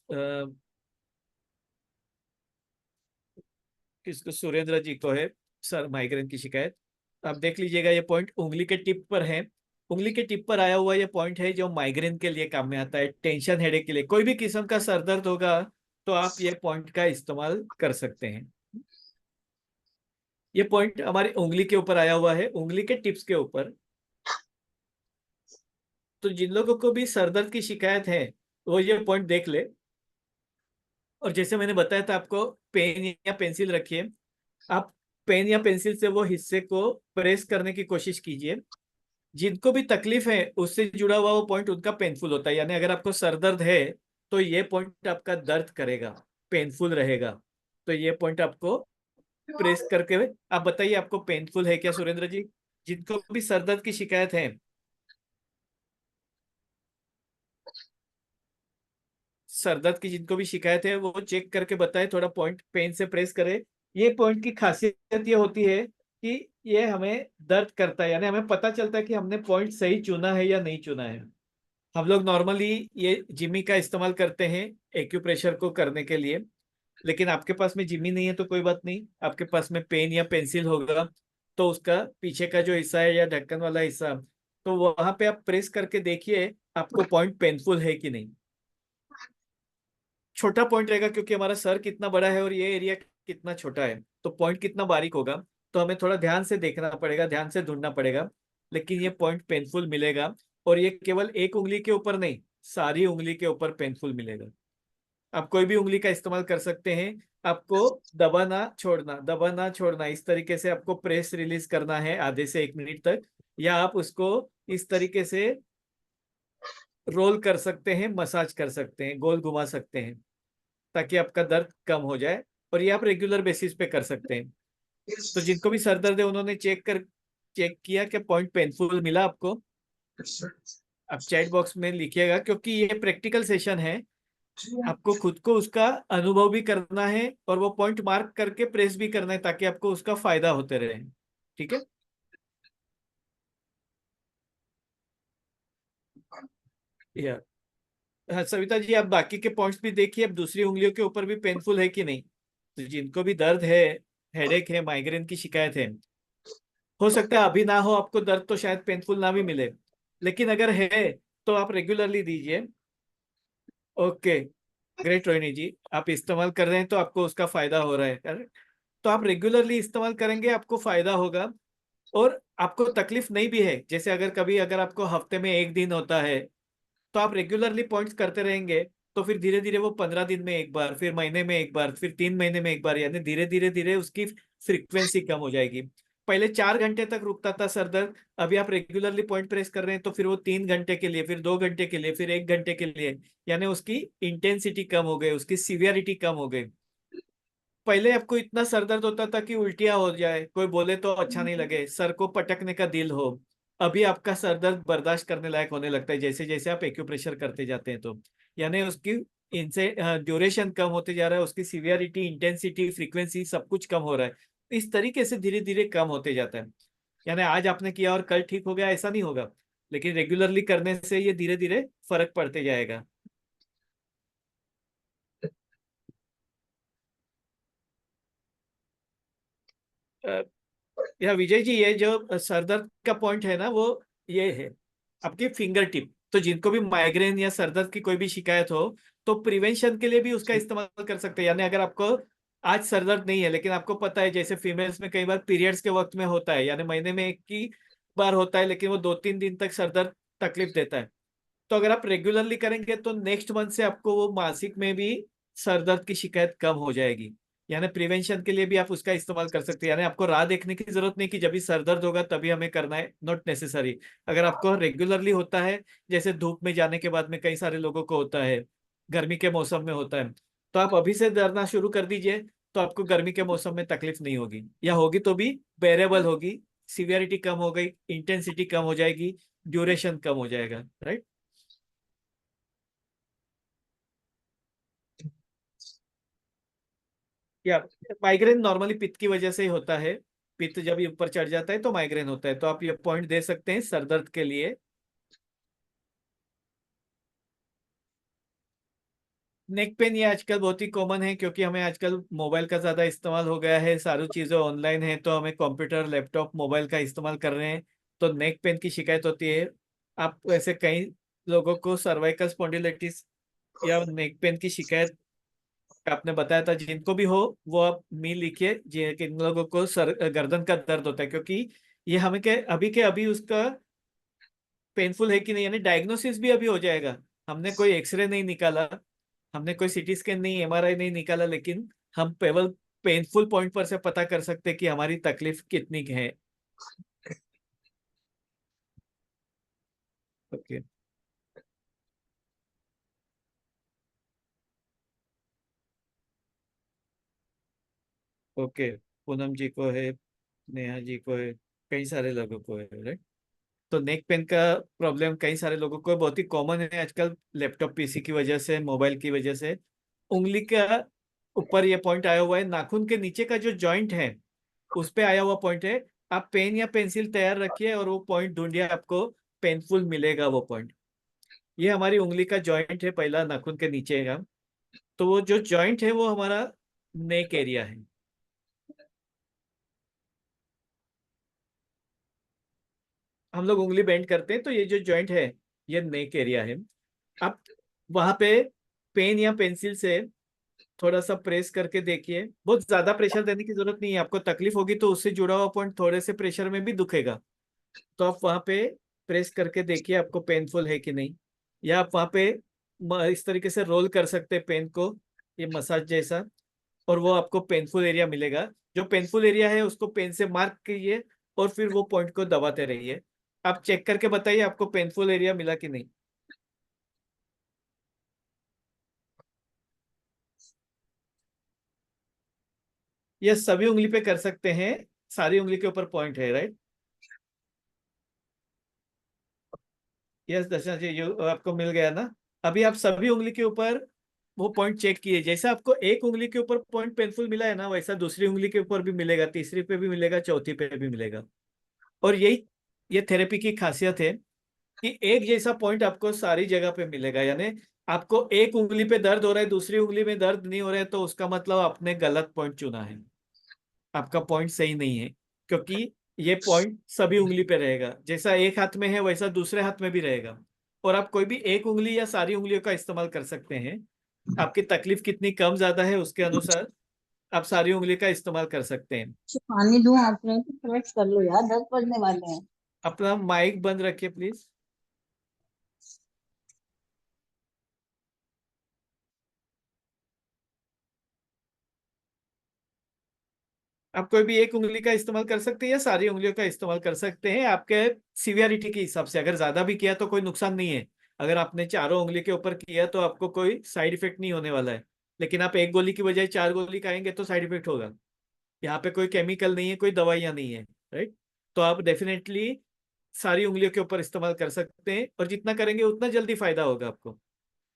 किसको? सुरेंद्र जी को है सर माइग्रेन की शिकायत। आप देख लीजिएगा, ये पॉइंट उंगली के टिप पर है। उंगली के टिप पर आया हुआ ये पॉइंट है, जो माइग्रेन के लिए काम में आता है, टेंशन हेडेक के लिए। कोई भी किस्म का सर दर्द होगा तो आप ये पॉइंट का इस्तेमाल कर सकते हैं। ये पॉइंट हमारी उंगली के ऊपर आया हुआ है, उंगली के टिप्स के ऊपर। तो जिन लोगों को भी सर दर्द की शिकायत है वो ये पॉइंट देख ले। और जैसे मैंने बताया था आपको, पेन या पेंसिल रखिए। आप पेन या पेंसिल से वो हिस्से को प्रेस करने की कोशिश कीजिए। जिनको भी तकलीफ है उससे जुड़ा हुआ वो पॉइंट उनका पेनफुल होता है। यानी अगर आपको सर दर्द है तो ये पॉइंट आपका दर्द करेगा, पेनफुल रहेगा। तो ये पॉइंट आपको प्रेस करके, आप बताइए आपको पेनफुल है क्या सुरेंद्र जी? जिनको भी सर दर्द की शिकायत है, सर दर्द की जिनको भी शिकायत है वो चेक करके बताए, थोड़ा पॉइंट पेन से प्रेस करे। ये पॉइंट की खासियत ये होती है कि ये हमें दर्द करता है, यानी हमें पता चलता है कि हमने पॉइंट सही चुना है या नहीं चुना है। हम लोग नॉर्मली ये जिमी का इस्तेमाल करते हैं एक्यूप्रेशर को करने के लिए। लेकिन आपके पास में जिमी नहीं है तो कोई बात नहीं, आपके पास में पेन या पेंसिल होगा, तो उसका पीछे का जो हिस्सा है या ढक्कन वाला हिस्सा, तो वहां पे आप प्रेस करके देखिए आपको पॉइंट पेनफुल है कि नहीं। छोटा पॉइंट रहेगा क्योंकि हमारा सर कितना बड़ा है और ये एरिया कितना छोटा है, तो पॉइंट कितना बारीक होगा। तो हमें थोड़ा ध्यान से देखना पड़ेगा, ध्यान से ढूंढना पड़ेगा, लेकिन ये पॉइंट पेनफुल मिलेगा। और ये केवल एक उंगली के ऊपर नहीं, सारी उंगली के ऊपर पेनफुल मिलेगा। आप कोई भी उंगली का इस्तेमाल कर सकते हैं। आपको दबाना छोड़ना, दबाना छोड़ना, इस तरीके से आपको प्रेस रिलीज करना है आधे से 1 मिनट तक। या आप उसको इस तरीके से रोल कर सकते हैं, मसाज कर सकते हैं, गोल घुमा सकते हैं, ताकि आपका दर्द कम हो जाए। और ये आप रेगुलर बेसिस पे कर सकते हैं। तो जिनको भी सर दर्द है उन्होंने चेक किया कि पॉइंट पेनफुल मिला आपको। आप चैट बॉक्स में लिखिएगा, क्योंकि ये प्रैक्टिकल सेशन है। आपको खुद को उसका अनुभव भी करना है और वो पॉइंट मार्क करके प्रेस भी करना है, ताकि आपको उसका फायदा होते रहे। ठीक है। या हाँ सविता जी, आप बाकी के पॉइंट्स भी देखिए, अब दूसरी उंगलियों के ऊपर भी पेनफुल है कि नहीं। तो जिनको भी दर्द है, हेडेक है, माइग्रेन की शिकायत है, हो सकता है अभी ना हो आपको दर्द, तो शायद पेनफुल ना भी मिले, लेकिन अगर है तो आप रेगुलरली दीजिए। ओके, ग्रेट रोहिणी जी, आप इस्तेमाल कर रहे हैं तो आपको उसका फायदा हो रहा है, correct? तो आप रेगुलरली इस्तेमाल करेंगे आपको फायदा होगा। और आपको तकलीफ नहीं भी है, जैसे अगर कभी अगर आपको हफ्ते में 1 दिन होता है, तो आप रेगुलरली पॉइंट्स करते रहेंगे, तो फिर धीरे धीरे वो 15 दिन में एक बार, फिर महीने में एक बार, फिर 3 महीने में एक बार, यानी धीरे धीरे धीरे उसकी फ्रीक्वेंसी कम हो जाएगी। पहले 4 घंटे तक रुकता था सर दर्द, अभी आप रेगुलरली पॉइंट प्रेस कर रहे हैं तो फिर वो 3 घंटे के लिए, फिर 2 घंटे के लिए, फिर 1 घंटे के लिए, यानी उसकी इंटेंसिटी कम हो गई, उसकी सीवियरिटी कम हो गई। पहले आपको इतना सर दर्द होता था कि उल्टियां हो जाए, कोई बोले तो अच्छा नहीं लगे, सर को पटकने का दिल हो। अभी आपका सर दर्द बर्दाश्त करने लायक होने लगता है जैसे जैसे आप एक्यूप्रेशर करते जाते हैं, तो यानी उसकी इनसे ड्यूरेशन कम होते जा रहा है, उसकी सीवियरिटी, इंटेंसिटी, फ्रीक्वेंसी सब कुछ कम हो रहा है। इस तरीके से धीरे धीरे कम होते जाता है। यानी आज आपने किया और कल ठीक हो गया ऐसा नहीं होगा, लेकिन रेगुलरली करने से ये धीरे धीरे फर्क पड़ते जाएगा। या विजय जी, ये जो सर दर्द का पॉइंट है ना, वो ये है आपकी फिंगर टिप। तो जिनको भी माइग्रेन या सर दर्द की कोई भी शिकायत हो, तो प्रिवेंशन के लिए भी उसका इस्तेमाल कर सकते हैं। यानी अगर आपको आज सर दर्द नहीं है, लेकिन आपको पता है जैसे फीमेल्स में कई बार पीरियड्स के वक्त में होता है, यानी महीने में एक ही बार होता है, लेकिन वो 2-3 दिन तक सर दर्द तकलीफ देता है। तो अगर आप रेगुलरली करेंगे तो नेक्स्ट मंथ से आपको वो मासिक में भी सर दर्द की शिकायत कम हो जाएगी। यानी प्रिवेंशन के लिए भी आप उसका इस्तेमाल कर सकते हैं। यानी आपको राह देखने की जरूरत नहीं कि जब भी सर दर्द होगा तभी हमें करना है, नॉट नेसेसरी। अगर आपको रेगुलरली होता है, जैसे धूप में जाने के बाद में कई सारे लोगों को होता है, गर्मी के मौसम में होता है, तो आप अभी से डरना शुरू कर दीजिए। तो आपको गर्मी के मौसम में तकलीफ नहीं होगी, या होगी तो भी बेरेबल होगी। सीवियरिटी कम हो गई, इंटेंसिटी कम हो जाएगी, ड्यूरेशन कम हो जाएगा, राइट। या माइग्रेन नॉर्मली पित्त की वजह से ही होता है। पित्त जब ये ऊपर चढ़ जाता है तो माइग्रेन होता है, तो आप ये पॉइंट दे सकते हैं सर दर्द के लिए। नेक पेन ये आजकल बहुत ही कॉमन है, क्योंकि हमें आजकल मोबाइल का ज्यादा इस्तेमाल हो गया है, सारी चीजें ऑनलाइन है, तो हमें कंप्यूटर, लैपटॉप, मोबाइल का इस्तेमाल कर रहे हैं, तो नेक पेन की शिकायत होती है। आप ऐसे कई लोगों को सर्वाइकल स्पॉन्डिलाइटिस या नेक पेन की शिकायत आपने बताया था, जिनको भी हो वो आप मी लिखिए, जिन लोगों को सर गर्दन का दर्द होता है, क्योंकि ये हमें के अभी उसका पेनफुल है कि नहीं, यानी डायग्नोसिस भी अभी हो जाएगा। हमने कोई एक्सरे नहीं निकाला, हमने कोई सीटी स्कैन नहीं, एमआरआई नहीं निकाला, लेकिन हम केवल पेनफुल पॉइंट पर से पता कर सकते हैं कि हमारी तकलीफ कितनी है। ओके। ओके, पूनम जी को है, नेहा जी को है, कई सारे लोगों को है, राइट। तो नेक पेन का प्रॉब्लम कई सारे लोगों को बहुत ही कॉमन है आजकल, लैपटॉप पीसी की वजह से, मोबाइल की वजह से। उंगली का ऊपर ये पॉइंट आया हुआ है, नाखून के नीचे का जो जॉइंट है उस पे आया हुआ पॉइंट है। आप पेन या पेंसिल तैयार रखिए और वो पॉइंट ढूंढिए, आपको पेनफुल मिलेगा वो पॉइंट। ये हमारी उंगली का जॉइंट है, पहला नाखून के नीचे का। तो वो जो जॉइंट है वो हमारा नेक एरिया है। हम लोग उंगली बेंड करते हैं तो ये जो जॉइंट है ये नेक एरिया है। आप वहां पे पेन या पेंसिल से थोड़ा सा प्रेस करके देखिए। बहुत ज्यादा प्रेशर देने की जरूरत नहीं है, आपको तकलीफ होगी तो उससे जुड़ा हुआ पॉइंट थोड़े से प्रेशर में भी दुखेगा। तो आप वहां पे प्रेस करके देखिए आपको पेनफुल है कि नहीं। या आप वहां पे इस तरीके से रोल कर सकते हैं पेन को, ये मसाज जैसा, और वो आपको पेनफुल एरिया मिलेगा। जो पेनफुल एरिया है उसको पेन से मार्क कीजिए और फिर वो पॉइंट को दबाते रहिए। आप चेक करके बताइए आपको पेनफुल एरिया मिला कि नहीं। ये सभी उंगली पे कर सकते हैं, सारी उंगली के ऊपर पॉइंट है, राइट। यस दर्शन जी, आपको मिल गया ना। अभी आप सभी उंगली के ऊपर वो पॉइंट चेक किए, जैसे आपको एक उंगली के ऊपर पॉइंट पेनफुल मिला है ना, वैसा दूसरी उंगली के ऊपर भी मिलेगा, तीसरी पे भी मिलेगा, चौथी पे भी मिलेगा। और यही ये थेरेपी की खासियत है कि एक जैसा पॉइंट आपको सारी जगह पे मिलेगा। यानी आपको एक उंगली पे दर्द हो रहा है, दूसरी उंगली में दर्द नहीं हो रहा है, तो उसका मतलब आपने गलत पॉइंट चुना है, आपका पॉइंट सही नहीं है। क्योंकि ये पॉइंट सभी उंगली पे रहेगा, जैसा एक हाथ में है वैसा दूसरे हाथ में भी रहेगा। और आप कोई भी एक उंगली या सारी उंगलियों का इस्तेमाल कर सकते हैं। आपकी तकलीफ कितनी कम ज्यादा है उसके अनुसार आप सारी उंगली का इस्तेमाल कर सकते हैं। पानी दूं आपने तो फ्लेक्स कर लो यार, 10 बजने वाले हैं। अपना माइक बंद रखिए प्लीज। आप कोई भी एक उंगली का इस्तेमाल कर सकते हैं या सारी उंगलियों का इस्तेमाल कर सकते हैं, आपके सीवियरिटी के हिसाब से। अगर ज्यादा भी किया तो कोई नुकसान नहीं है। अगर आपने चारों उंगली के ऊपर किया तो आपको कोई साइड इफेक्ट नहीं होने वाला है। लेकिन आप एक गोली की बजाय चार गोली खाएंगे तो साइड इफेक्ट होगा। यहाँ पे कोई केमिकल नहीं है, कोई दवाइयाँ नहीं है, राइट। तो आप डेफिनेटली सारी उंगलियों के ऊपर इस्तेमाल कर सकते हैं, और जितना करेंगे उतना जल्दी फायदा होगा आपको।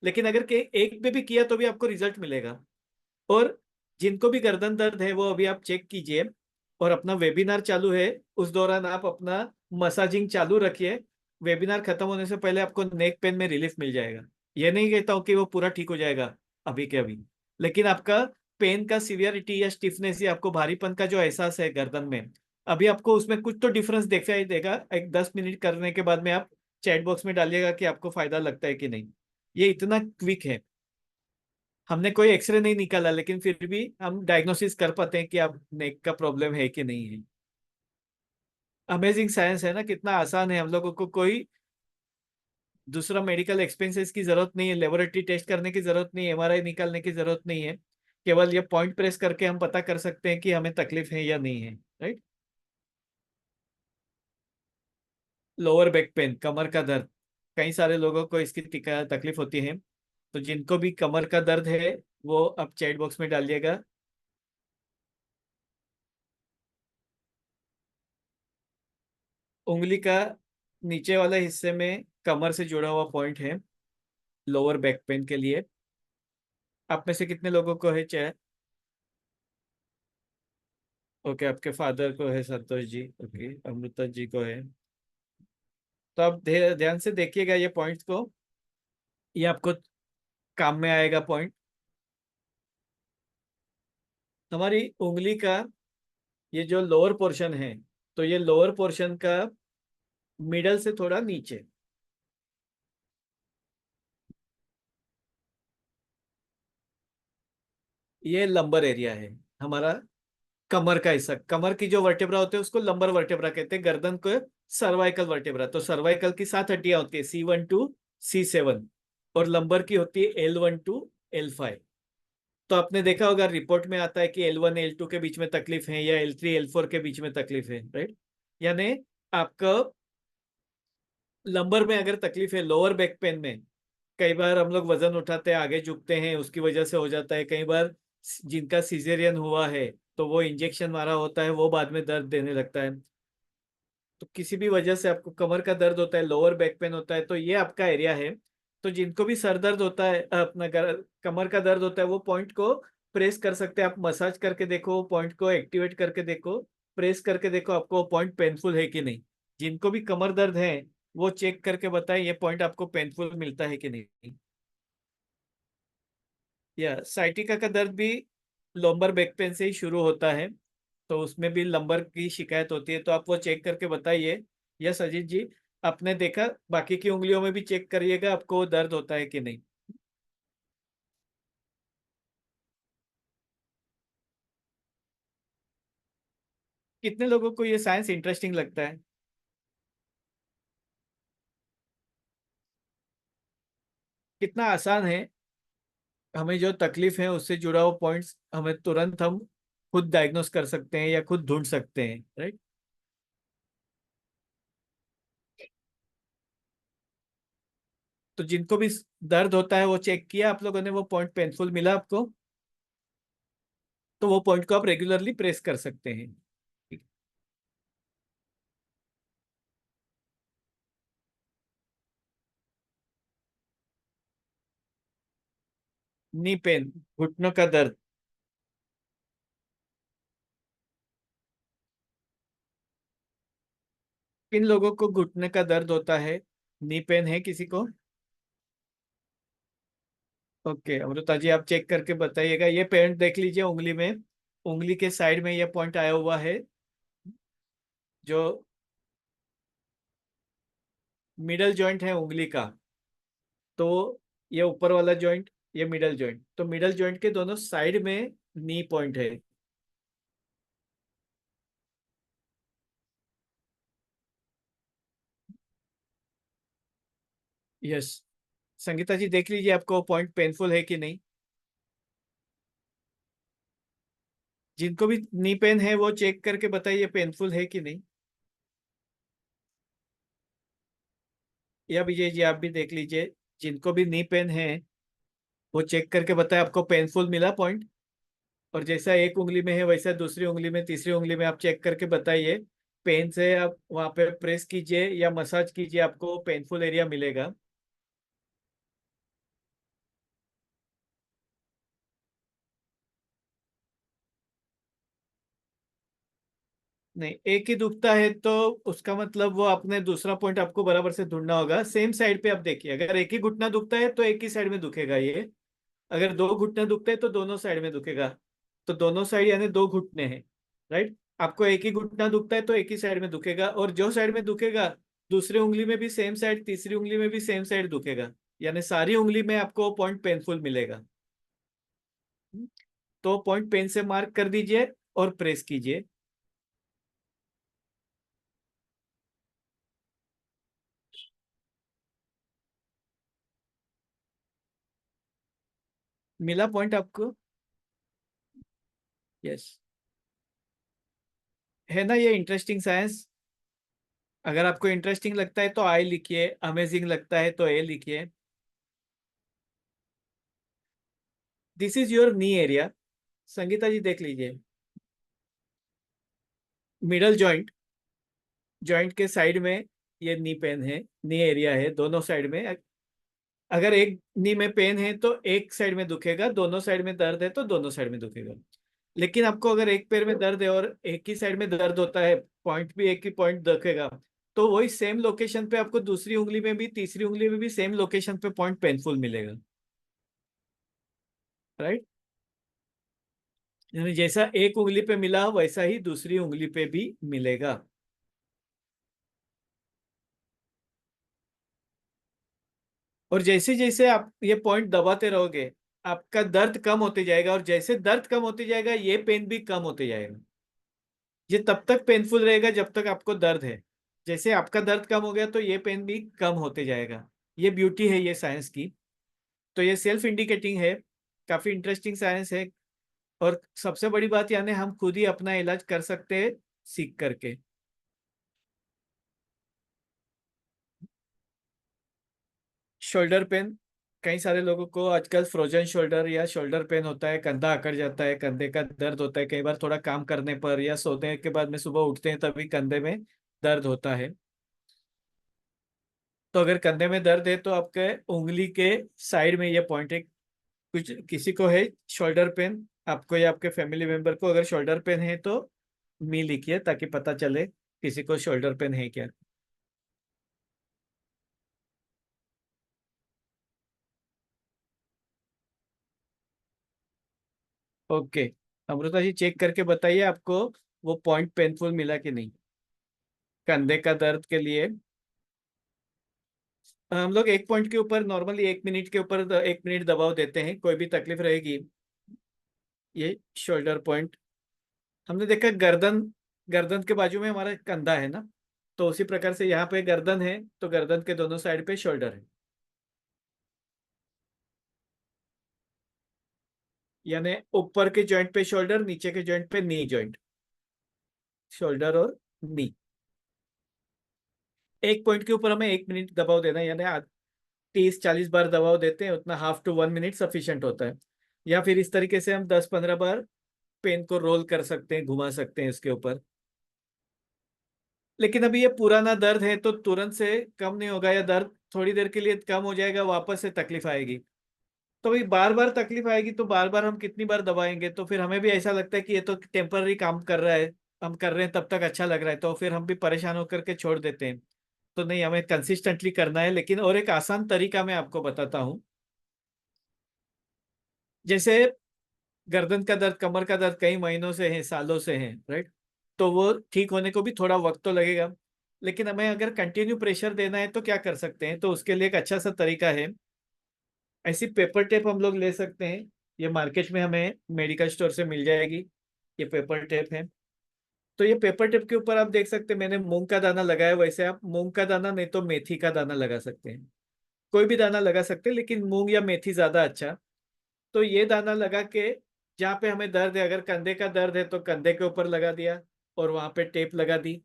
लेकिन अगर के एक पे भी किया तो भी आपको रिजल्ट मिलेगा। और जिनको भी गर्दन दर्द है वो अभी आप चेक कीजिए, और अपना वेबिनार चालू है, उस दौरान आप अपना मसाजिंग चालू रखिए। वेबिनार खत्म होने से पहले आपको नेक पेन में रिलीफ मिल जाएगा। ये नहीं कहता हूँ कि वो पूरा ठीक हो जाएगा अभी के अभी, लेकिन आपका पेन का सीवियरिटी या स्टिफनेस या आपको भारीपन का जो एहसास है गर्दन में, अभी आपको उसमें कुछ तो डिफरेंस देखा ही देगा। एक 10 मिनट करने के बाद में आप चैट बॉक्स में डालिएगा कि आपको फायदा लगता है कि नहीं। ये इतना क्विक है। हमने कोई एक्सरे नहीं निकाला लेकिन फिर भी हम डायग्नोसिस कर पाते हैं कि आप नेक का प्रॉब्लम है कि नहीं है। अमेजिंग साइंस है ना, कितना आसान है। हम लोगों को कोई दूसरा मेडिकल एक्सपेंसेस की जरूरत नहीं है, लेबोरेटरी टेस्ट करने की जरूरत नहीं है, एमआरआई निकालने की जरूरत नहीं है। केवल ये पॉइंट प्रेस करके हम पता कर सकते हैं कि हमें तकलीफ है या नहीं है, राइट। लोअर बैक पेन, कमर का दर्द, कई सारे लोगों को इसकी तकलीफ होती है। तो जिनको भी कमर का दर्द है वो आप चैट बॉक्स में डालिएगा। उंगली का नीचे वाले हिस्से में कमर से जुड़ा हुआ पॉइंट है लोअर बैक पेन के लिए। आप में से कितने लोगों को है चाहे? ओके, आपके फादर को है, संतोष जी, ओके, अमृता जी को है। तो आप ध्यान से देखिएगा ये पॉइंट्स को, ये आपको काम में आएगा पॉइंट। हमारी उंगली का ये जो लोअर पोर्शन है, तो ये लोअर पोर्शन का मिडल से थोड़ा नीचे, ये लंबर एरिया है हमारा। कमर का हिस्सा, कमर की जो वर्टेब्रा होते हैं उसको लंबर वर्टेब्रा कहते हैं, गर्दन को सर्वाइकल वर्टेब्रा। तो सर्वाइकल की 7 हड्डियां होती है, C1 to C7, और लंबर की होती है L1 to L5। तो आपने देखा होगा रिपोर्ट में आता है कि L1 L2 के बीच में तकलीफ है या L3 L4 के बीच में तकलीफ है, राइट। यानी आपका लंबर में अगर तकलीफ है, लोअर बैक पेन में, कई बार हम लोग वजन उठाते हैं आगे झुकते हैं उसकी वजह से हो जाता है। कई बार जिनका सिजेरियन हुआ है तो वो इंजेक्शन मारा होता है, वो बाद में दर्द देने लगता है। तो किसी भी वजह से आपको कमर का दर्द होता है, लोअर बैक पेन होता है, तो ये आपका एरिया है। तो जिनको भी सर दर्द होता है, अपना कमर का दर्द होता है, वो पॉइंट को प्रेस कर सकते हैं। आप मसाज करके देखो, पॉइंट को एक्टिवेट करके देखो, प्रेस करके देखो आपको पॉइंट पेनफुल है कि नहीं। जिनको भी कमर दर्द है वो चेक करके बताए ये पॉइंट आपको पेनफुल मिलता है कि नहीं। या साइटिका का दर्द भी लोम्बर बैक पेन से ही शुरू होता है, तो उसमें भी लंबर की शिकायत होती है। तो आप वो चेक करके बताइए यस अजीत जी, आपने देखा, बाकी की उंगलियों में भी चेक करिएगा आपको दर्द होता है कि नहीं। कितने लोगों को ये साइंस इंटरेस्टिंग लगता है? कितना आसान है। हमें जो तकलीफ है उससे जुड़ा हुआ पॉइंट्स हमें तुरंत हम खुद डायग्नोस कर सकते हैं या खुद ढूंढ सकते हैं, राइट। तो जिनको भी दर्द होता है वो चेक किया आप लोगों ने, वो पॉइंट पेनफुल मिला आपको, तो वो पॉइंट को आप रेगुलरली प्रेस कर सकते हैं। ठीक। नी पेन, घुटनों का दर्द। किन लोगों को घुटने का दर्द होता है? नी पेन है किसी को? ओके अमृता जी, आप चेक करके बताइएगा। ये पॉइंट देख लीजिए उंगली में, उंगली के साइड में ये पॉइंट आया हुआ है, जो मिडल जॉइंट है उंगली का। तो ये ऊपर वाला जॉइंट, ये मिडल जॉइंट, तो मिडल जॉइंट के दोनों साइड में नी पॉइंट है। यस। संगीता जी देख लीजिए आपको पॉइंट पेनफुल है कि नहीं। जिनको भी नी पेन है वो चेक करके बताइए पेनफुल है कि नहीं। या विजय जी आप भी देख लीजिए, जिनको भी नी पेन है वो चेक करके बताए आपको पेनफुल मिला पॉइंट। और जैसा एक उंगली में है वैसा दूसरी उंगली में, तीसरी उंगली में आप चेक करके बताइए। पेन से आप वहां पे प्रेस कीजिए या मसाज कीजिए, आपको पेनफुल एरिया मिलेगा। नहीं, एक ही दुखता है तो उसका मतलब वो आपने दूसरा पॉइंट आपको बराबर से ढूंढना होगा। सेम साइड पे आप देखिए, अगर एक ही घुटना दुखता है तो एक ही साइड में दुखेगा ये। अगर दो घुटने दुखते हैं तो दोनों साइड में दुखेगा। तो दोनों साइड यानी दो घुटने हैं, राइट। आपको एक ही घुटना दुखता है तो एक ही साइड में दुखेगा, और जो साइड में दुखेगा दूसरी उंगली में भी सेम साइड, तीसरी उंगली में भी सेम साइड दुखेगा। यानी सारी उंगली में आपको पॉइंट पेनफुल मिलेगा। तो पॉइंट पेन से मार्क कर दीजिए और प्रेस कीजिए। मिला पॉइंट आपको? यस। है ना ये इंटरेस्टिंग साइंस। अगर आपको इंटरेस्टिंग लगता है तो आई लिखिए, अमेजिंग लगता है तो ए लिखिए। This is your knee area. Sangeeta ji देख लीजिए, मिडल जॉइंट, जॉइंट के साइड में ये नी पेन है, नी एरिया है दोनों साइड में। अगर एक नी में पेन है तो एक साइड में दुखेगा, दोनों साइड में दर्द है तो दोनों साइड में दुखेगा। लेकिन आपको अगर एक पैर में दर्द है और एक ही साइड में दर्द होता है, पॉइंट भी एक ही पॉइंट दुखेगा, तो वही सेम लोकेशन पे आपको दूसरी उंगली में भी तीसरी उंगली में भी सेम लोकेशन पे पॉइंट पेनफुल मिलेगा, राइट। यानी जैसा एक उंगली पे मिला वैसा ही दूसरी उंगली पे भी मिलेगा। और जैसे जैसे आप ये पॉइंट दबाते रहोगे आपका दर्द कम होते जाएगा, और जैसे दर्द कम होते जाएगा ये पेन भी कम होते जाएगा। ये तब तक पेनफुल रहेगा जब तक आपको दर्द है। जैसे आपका दर्द कम हो गया तो ये पेन भी कम होते जाएगा। ये ब्यूटी है ये साइंस की। तो ये सेल्फ इंडिकेटिंग है, काफी इंटरेस्टिंग साइंस है। और सबसे बड़ी बात यानी हम खुद ही अपना इलाज कर सकते हैं सीख करके। शोल्डर पेन, कई सारे लोगों को आजकल फ्रोजन शोल्डर या शोल्डर पेन होता है, कंधा अकड़ जाता है, कंधे का दर्द होता है, कई बार थोड़ा काम करने पर या सोने के बाद में सुबह उठते हैं तभी कंधे में दर्द होता है। तो अगर कंधे में दर्द है तो आपके उंगली के साइड में ये पॉइंट है। कुछ किसी को है शोल्डर पेन, आपको या आपके फैमिली मेंबर को अगर शोल्डर पेन है तो मी लिखिए ताकि पता चले किसी को शोल्डर पेन है क्या। ओके। अमृता जी चेक करके बताइए आपको वो पॉइंट पेनफुल मिला कि नहीं। कंधे का दर्द के लिए हम लोग 1 पॉइंट के ऊपर नॉर्मली 1 मिनट के ऊपर 1 मिनट दबाव देते हैं, कोई भी तकलीफ रहेगी। ये शोल्डर पॉइंट हमने देखा, गर्दन, गर्दन के बाजू में हमारा कंधा है ना, तो उसी प्रकार से यहाँ पे गर्दन है, तो गर्दन के दोनों साइड पे शोल्डर है। यानी ऊपर के जॉइंट पे शोल्डर, नीचे के जॉइंट पे नी जॉइंट, शोल्डर और नी। 1 पॉइंट के ऊपर हमें 1 मिनट दबाव देना है, यानी 30-40 बार दबाव देते हैं, उतना हाफ टू 1 मिनट सफिशिएंट होता है। या फिर इस तरीके से हम 10-15 बार पेन को रोल कर सकते हैं, घुमा सकते हैं इसके ऊपर। लेकिन अभी ये पुराना दर्द है तो तुरंत से कम नहीं होगा, या दर्द थोड़ी देर के लिए कम हो जाएगा, वापस से तकलीफ आएगी। तो भाई बार बार तकलीफ आएगी तो बार बार हम कितनी बार दबाएंगे, तो फिर हमें भी ऐसा लगता है कि ये तो टेम्पररी काम कर रहा है, हम कर रहे हैं तब तक अच्छा लग रहा है, तो फिर हम भी परेशान होकर के छोड़ देते हैं। तो नहीं, हमें कंसिस्टेंटली करना है। लेकिन और एक आसान तरीका मैं आपको बताता हूँ। जैसे गर्दन का दर्द, कमर का दर्द कई महीनों से है, सालों से है, राइट, तो वो ठीक होने को भी थोड़ा वक्त तो लगेगा। लेकिन हमें अगर कंटिन्यू प्रेशर देना है तो क्या कर सकते हैं, तो उसके लिए एक अच्छा सा तरीका है। ऐसी पेपर टेप हम लोग ले सकते हैं, ये मार्केट में हमें मेडिकल स्टोर से मिल जाएगी। ये पेपर टेप है। तो ये पेपर टेप के ऊपर आप देख सकते हैं मैंने मूंग का दाना लगाया, वैसे आप मूंग का दाना नहीं तो मेथी का दाना लगा सकते हैं। कोई भी दाना लगा सकते हैं, लेकिन मूंग या मेथी ज्यादा अच्छा। तो ये दाना लगा के, जहाँ पे हमें दर्द है, अगर कंधे का दर्द है तो कंधे के ऊपर लगा दिया और वहां पे टेप लगा दी।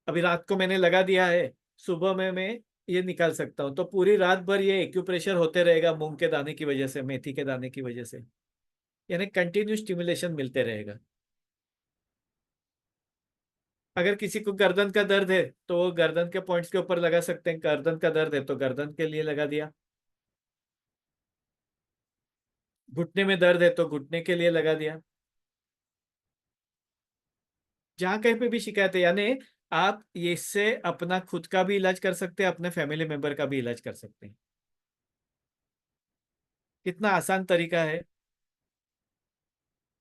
अभी रात को मैंने लगा दिया है, सुबह में मैं ये निकाल सकता हूँ, तो पूरी रात भर ये एक्यूप्रेशर होते रहेगा मूंग के दाने की वजह से, मेथी के दाने की वजह से। यानी कंटिन्यू स्टिमुलेशन मिलते रहेगा। अगर किसी को गर्दन का दर्द है तो वो गर्दन के पॉइंट्स के ऊपर लगा सकते हैं, गर्दन का दर्द है तो गर्दन के लिए लगा दिया। घुटने में दर्द है तो घुटने के लिए लगा दिया। जहाँ कहीं पे भी शिकायत है, यानी आप इससे अपना खुद का भी इलाज कर सकते हैं, अपने फैमिली मेंबर का भी इलाज कर सकते हैं। कितना आसान तरीका है।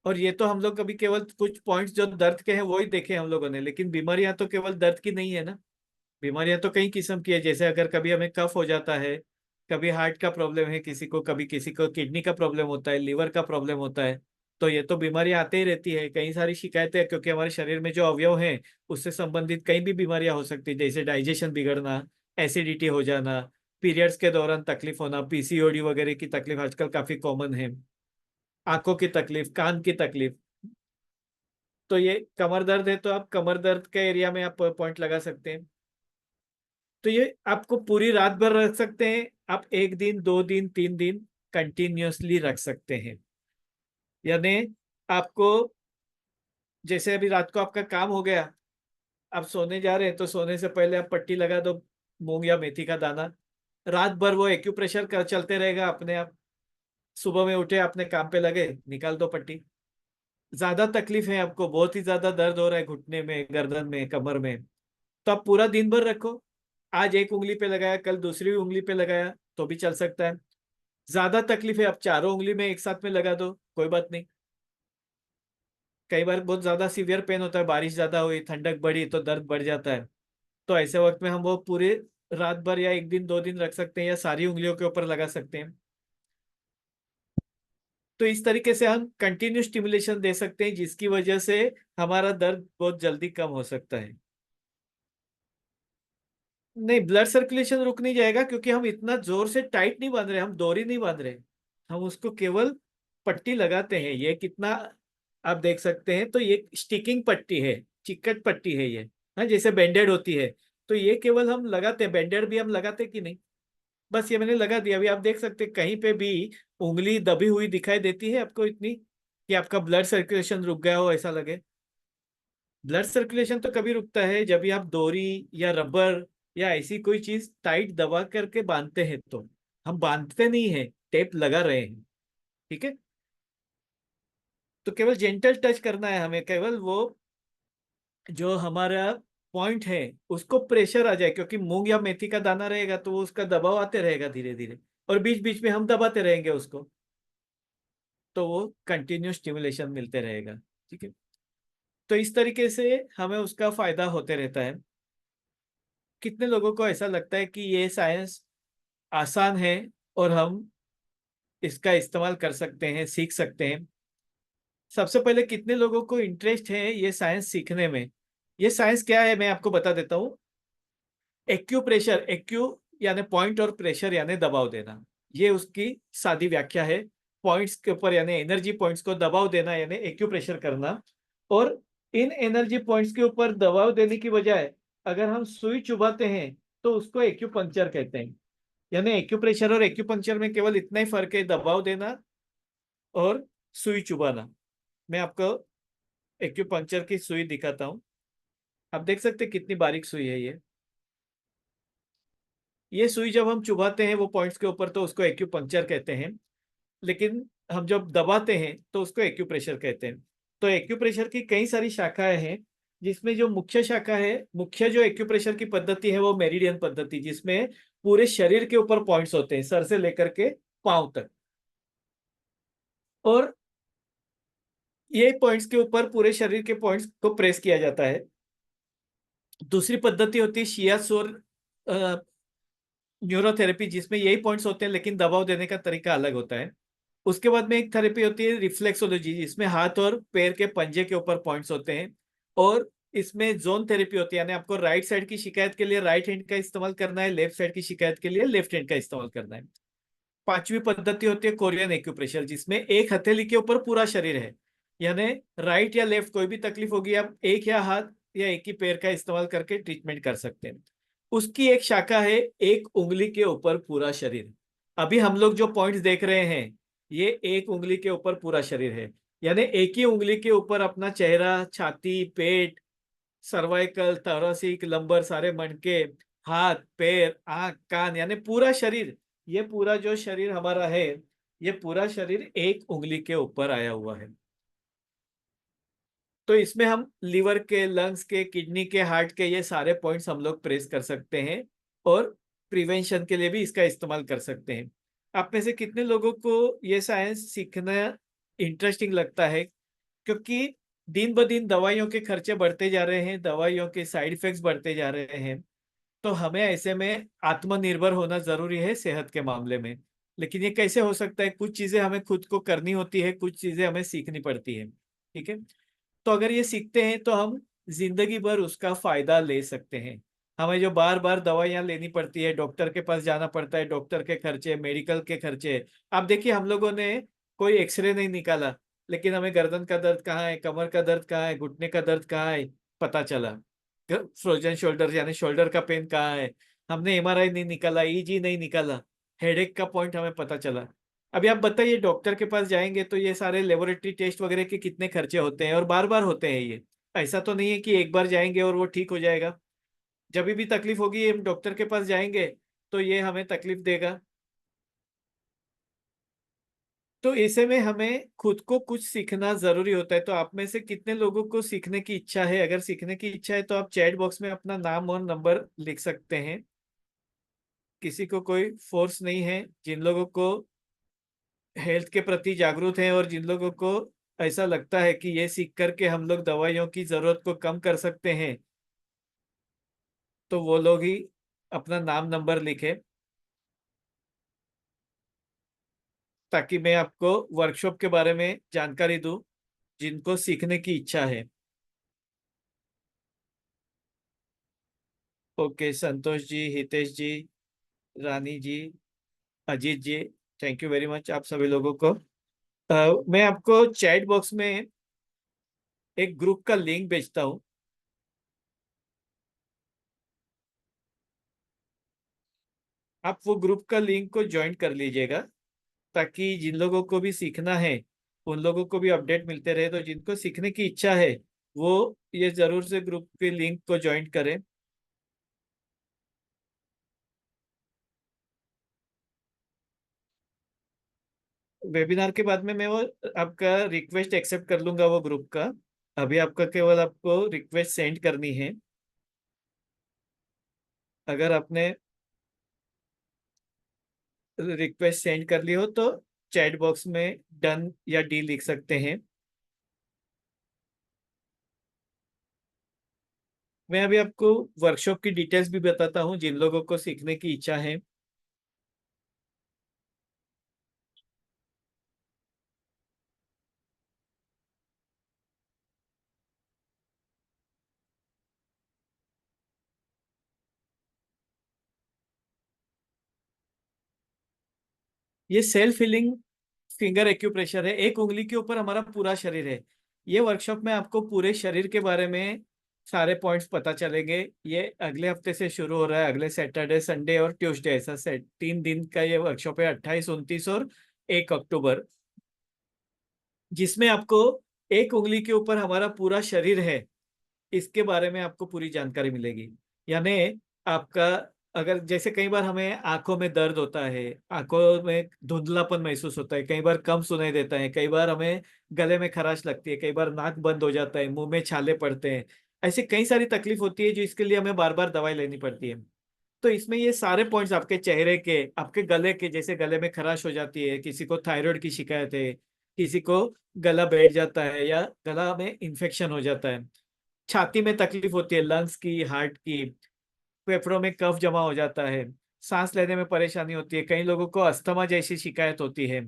और ये तो हम लोग कभी केवल कुछ पॉइंट्स जो दर्द के हैं वो ही देखे हम लोगों ने, लेकिन बीमारियां तो केवल दर्द की नहीं है ना। बीमारियां तो कई किस्म की है। जैसे अगर कभी हमें कफ हो जाता है, कभी हार्ट का प्रॉब्लम है किसी को, कभी किसी को किडनी का प्रॉब्लम होता है, लिवर का प्रॉब्लम होता है। तो ये तो बीमारियां आते ही रहती है, कई सारी शिकायतें हैं, क्योंकि हमारे शरीर में जो अवयव हैं उससे संबंधित कई भी बीमारियां हो सकती है, जैसे डाइजेशन बिगड़ना, एसिडिटी हो जाना, पीरियड्स के दौरान तकलीफ होना, पीसीओडी वगैरह की तकलीफ आजकल काफी कॉमन है, आंखों की तकलीफ, कान की तकलीफ। तो ये कमर दर्द है तो आप कमर दर्द के एरिया में आप पॉइंट लगा सकते हैं। तो ये आपको पूरी रात भर रख सकते हैं, आप 1 दिन, 2 दिन, 3 दिन कंटिन्यूअसली रख सकते हैं। यानी आपको, जैसे अभी रात को आपका काम हो गया, आप सोने जा रहे हैं तो सोने से पहले आप पट्टी लगा दो, मूंग या मेथी का दाना। रात भर वो एक्यूप्रेशर कर चलते रहेगा अपने आप। सुबह में उठे, अपने काम पे लगे, निकाल दो पट्टी। ज्यादा तकलीफ है आपको, बहुत ही ज्यादा दर्द हो रहा है घुटने में, गर्दन में, कमर में, तो आप पूरा दिन भर रखो। आज एक उंगली पे लगाया, कल दूसरी उंगली पे लगाया, तो भी चल सकता है। ज्यादा तकलीफ है, आप चारों उंगली में एक साथ में लगा दो, कोई बात नहीं। कई बार बहुत ज्यादा सीवियर पेन होता है, बारिश ज्यादा हुई, ठंडक बढ़ी तो दर्द बढ़ जाता है। तो ऐसे वक्त में हम वो पूरे रात भर या 1 दिन, 2 दिन रख सकते हैं, या सारी उंगलियों के ऊपर लगा सकते हैं। तो इस तरीके से हम कंटिन्यू स्टिमुलेशन दे सकते हैं, जिसकी वजह से हमारा दर्द बहुत जल्दी कम हो सकता है। नहीं, ब्लड सर्कुलेशन रुक नहीं जाएगा, क्योंकि हम इतना जोर से टाइट नहीं बांध रहे, हम डोरी नहीं बांध रहे, हम उसको केवल पट्टी लगाते हैं। ये कितना आप देख सकते हैं, तो ये स्टिकिंग पट्टी है, चिकट पट्टी है ये। हाँ, जैसे बैंडेड होती है, तो ये केवल हम लगाते हैं। बैंडेड भी हम लगाते कि नहीं, बस ये मैंने लगा दिया। अभी आप देख सकते हैं कहीं पे भी उंगली दबी हुई दिखाई देती है आपको इतनी, कि आपका ब्लड सर्कुलेशन रुक गया हो ऐसा लगे। ब्लड सर्कुलेशन तो कभी रुकता है जब भी आप डोरी या रबर या ऐसी कोई चीज टाइट दबा करके बांधते हैं, तो हम बांधते नहीं है, टेप लगा रहे हैं। ठीक है, तो केवल जेंटल टच करना है हमें, केवल वो जो हमारा पॉइंट है उसको प्रेशर आ जाए, क्योंकि मूंग या मेथी का दाना रहेगा तो वो उसका दबाव आते रहेगा धीरे धीरे, और बीच बीच में हम दबाते रहेंगे उसको, तो वो कंटिन्यू स्टिमुलेशन मिलते रहेगा। ठीक है। तो इस तरीके से हमें उसका फायदा होते रहता है। कितने लोगों को ऐसा लगता है कि ये साइंस आसान है और हम इसका इस्तेमाल कर सकते हैं, सीख सकते हैं। सबसे पहले कितने लोगों को इंटरेस्ट है ये साइंस सीखने में? ये साइंस क्या है मैं आपको बता देता हूँ। एक्यूप्रेशर, एक्यू यानी पॉइंट और प्रेशर यानी दबाव देना, ये उसकी सादी व्याख्या है। पॉइंट्स के ऊपर यानी एनर्जी पॉइंट्स को दबाव देना यानी एक्यूप्रेशर करना। और इन एनर्जी पॉइंट्स के ऊपर दबाव देने की बजाय अगर हम सुई चुभाते हैं तो उसको एक्यूपंक्चर कहते हैं। यानी एक्यूप्रेशर और एक्यूपंक्चर में केवल इतना ही फर्क है, दबाव देना और सुई चुभाना। मैं आपको एक्यूपंक्चर की सुई दिखाता हूँ। आप देख सकते हैं कितनी बारीक सुई है ये सुई जब हम चुभाते हैं वो पॉइंट्स के ऊपर तो उसको एक्यूपंक्चर कहते हैं। लेकिन हम जब दबाते हैं तो उसको एक्यूप्रेशर कहते हैं। तो एक्यूप्रेशर की कई सारी शाखाएं हैं, जिसमें जो मुख्य शाखा है, मुख्य जो एक्यूप्रेशर की पद्धति है वो मेरिडियन पद्धति, जिसमें पूरे शरीर के ऊपर पॉइंट्स होते हैं, सर से लेकर के पांव तक। और ये पॉइंट्स के ऊपर पूरे शरीर के पॉइंट्स को प्रेस किया जाता है। दूसरी पद्धति होती है शियासोर न्यूरोथेरेपी, जिसमें यही पॉइंट्स होते हैं लेकिन दबाव देने का तरीका अलग होता है। उसके बाद में एक थेरेपी होती है रिफ्लेक्सोलॉजी, जिसमें हाथ और पैर के पंजे के ऊपर पॉइंट्स होते हैं। और इसमें जोन थेरेपी होती है, यानी आपको राइट साइड की शिकायत के लिए राइट हैंड का इस्तेमाल करना है, लेफ्ट साइड की शिकायत के लिए लेफ्ट हैंड का इस्तेमाल करना है। पांचवी पद्धति होती है कोरियन एक्यूप्रेशर, जिसमें एक हथेली के ऊपर पूरा शरीर है। यानी राइट या लेफ्ट कोई भी तकलीफ होगी, आप एक या हाथ या एक ही पैर का इस्तेमाल करके ट्रीटमेंट कर सकते हैं। उसकी एक शाखा है एक उंगली के ऊपर पूरा शरीर। अभी हम लोग जो पॉइंट्स देख रहे हैं ये एक उंगली के ऊपर पूरा शरीर है। यानी एक ही उंगली के ऊपर अपना चेहरा, छाती, पेट, सर्वाइकल, थोरैसिक, लंबर, सारे मणके, हाथ, पैर, आंख, कान, यानी पूरा शरीर। ये पूरा जो शरीर हमारा है, ये पूरा शरीर एक उंगली के ऊपर आया हुआ है। तो इसमें हम लीवर के, लंग्स के, किडनी के, हार्ट के, ये सारे पॉइंट्स हम लोग प्रेस कर सकते हैं। और प्रिवेंशन के लिए भी इसका इस्तेमाल कर सकते हैं। आप में से कितने लोगों को ये साइंस सीखना इंटरेस्टिंग लगता है? क्योंकि दिन ब दिन दवाइयों के खर्चे बढ़ते जा रहे हैं, दवाइयों के साइड इफेक्ट्स बढ़ते जा रहे हैं। तो हमें ऐसे में आत्मनिर्भर होना जरूरी है सेहत के मामले में। लेकिन ये कैसे हो सकता है? कुछ चीजें हमें खुद को करनी होती है, कुछ चीजें हमें सीखनी पड़ती है। ठीक है। तो अगर ये सीखते हैं तो हम जिंदगी भर उसका फायदा ले सकते हैं। हमें जो बार बार दवाइयाँ लेनी पड़ती है, डॉक्टर के पास जाना पड़ता है, डॉक्टर के खर्चे, मेडिकल के खर्चे। आप देखिए हम लोगों ने कोई एक्सरे नहीं निकाला, लेकिन हमें गर्दन का दर्द कहाँ है, कमर का दर्द कहाँ है, घुटने का दर्द कहाँ है, पता चला। फ्रोजन शोल्डर यानी शोल्डर का पेन कहाँ है, हमने एमआरआई नहीं निकाला, ईजी नहीं निकाला, हेडेक का पॉइंट हमें पता चला। अभी आप बताइए, डॉक्टर के पास जाएंगे तो ये सारे लेबोरेटरी टेस्ट वगैरह के कितने खर्चे होते हैं, और बार बार होते हैं ये। ऐसा तो नहीं है कि एक बार जाएंगे और वो ठीक हो जाएगा। जब भी तकलीफ होगी हम डॉक्टर के पास जाएंगे तो ये हमें तकलीफ देगा। तो ऐसे में हमें खुद को कुछ सीखना जरूरी होता है। तो आप में से कितने लोगों को सीखने की इच्छा है? अगर सीखने की इच्छा है तो आप चैट बॉक्स में अपना नाम और नंबर लिख सकते हैं। किसी को कोई फोर्स नहीं है। जिन लोगों को हेल्थ के प्रति जागरूक हैं और जिन लोगों को ऐसा लगता है कि ये सीख करके हम लोग दवाइयों की जरूरत को कम कर सकते हैं, तो वो लोग ही अपना नाम नंबर लिखे, ताकि मैं आपको वर्कशॉप के बारे में जानकारी दूं जिनको सीखने की इच्छा है। Okay, Santosh ji, Hitesh ji, Rani ji, Ajit ji, thank you very much आप सभी लोगों को। मैं आपको चैट बॉक्स में एक ग्रुप का लिंक भेजता हूँ। आप वो ग्रुप का लिंक को ज्वाइन कर लीजिएगा, ताकि जिन लोगों को भी सीखना है उन लोगों को भी अपडेट मिलते रहे। तो जिनको सीखने की इच्छा है वो ये जरूर से ग्रुप के लिंक को ज्वाइन करें। वेबिनार के बाद में मैं वो आपका रिक्वेस्ट एक्सेप्ट कर लूंगा वो ग्रुप का। अभी आपका केवल आपको रिक्वेस्ट सेंड करनी है। अगर आपने रिक्वेस्ट सेंड कर ली हो तो चैट बॉक्स में डन या डी लिख सकते हैं। मैं अभी आपको वर्कशॉप की डिटेल्स भी बताता हूँ जिन लोगों को सीखने की इच्छा है। ये सेल्फ हीलिंग फिंगर एक्यूप्रेशर है, एक उंगली के ऊपर हमारा पूरा शरीर है। ये वर्कशॉप में आपको पूरे शरीर के बारे में सारे पॉइंट्स पता चलेंगे। ये अगले हफ्ते से शुरू हो रहा है, अगले सैटरडे संडे और ट्यूसडे, ऐसा सेट 3 दिन का ये वर्कशॉप है, 28, 29 और 1 अक्टूबर। जिसमें आपको एक उंगली के ऊपर हमारा पूरा शरीर है, इसके बारे में आपको पूरी जानकारी मिलेगी। यानी आपका, अगर जैसे कई बार हमें आंखों में दर्द होता है, आंखों में धुंधलापन महसूस होता है, कई बार कम सुनाई देता है, कई बार हमें गले में खराश लगती है, कई बार नाक बंद हो जाता है, मुंह में छाले पड़ते हैं, ऐसी कई सारी तकलीफ होती है जो इसके लिए हमें बार बार दवाई लेनी पड़ती है। तो इसमें ये सारे पॉइंट्स आपके चेहरे के, आपके गले के, जैसे गले में खराश हो जाती है, किसी को थायराइड की शिकायत है, किसी को गला बैठ जाता है या गला में इन्फेक्शन हो जाता है, छाती में तकलीफ होती है, लंग्स की, हार्ट की, फेफड़ों में कफ जमा हो जाता है, सांस लेने में परेशानी होती है, कई लोगों को अस्थमा जैसी शिकायत होती है,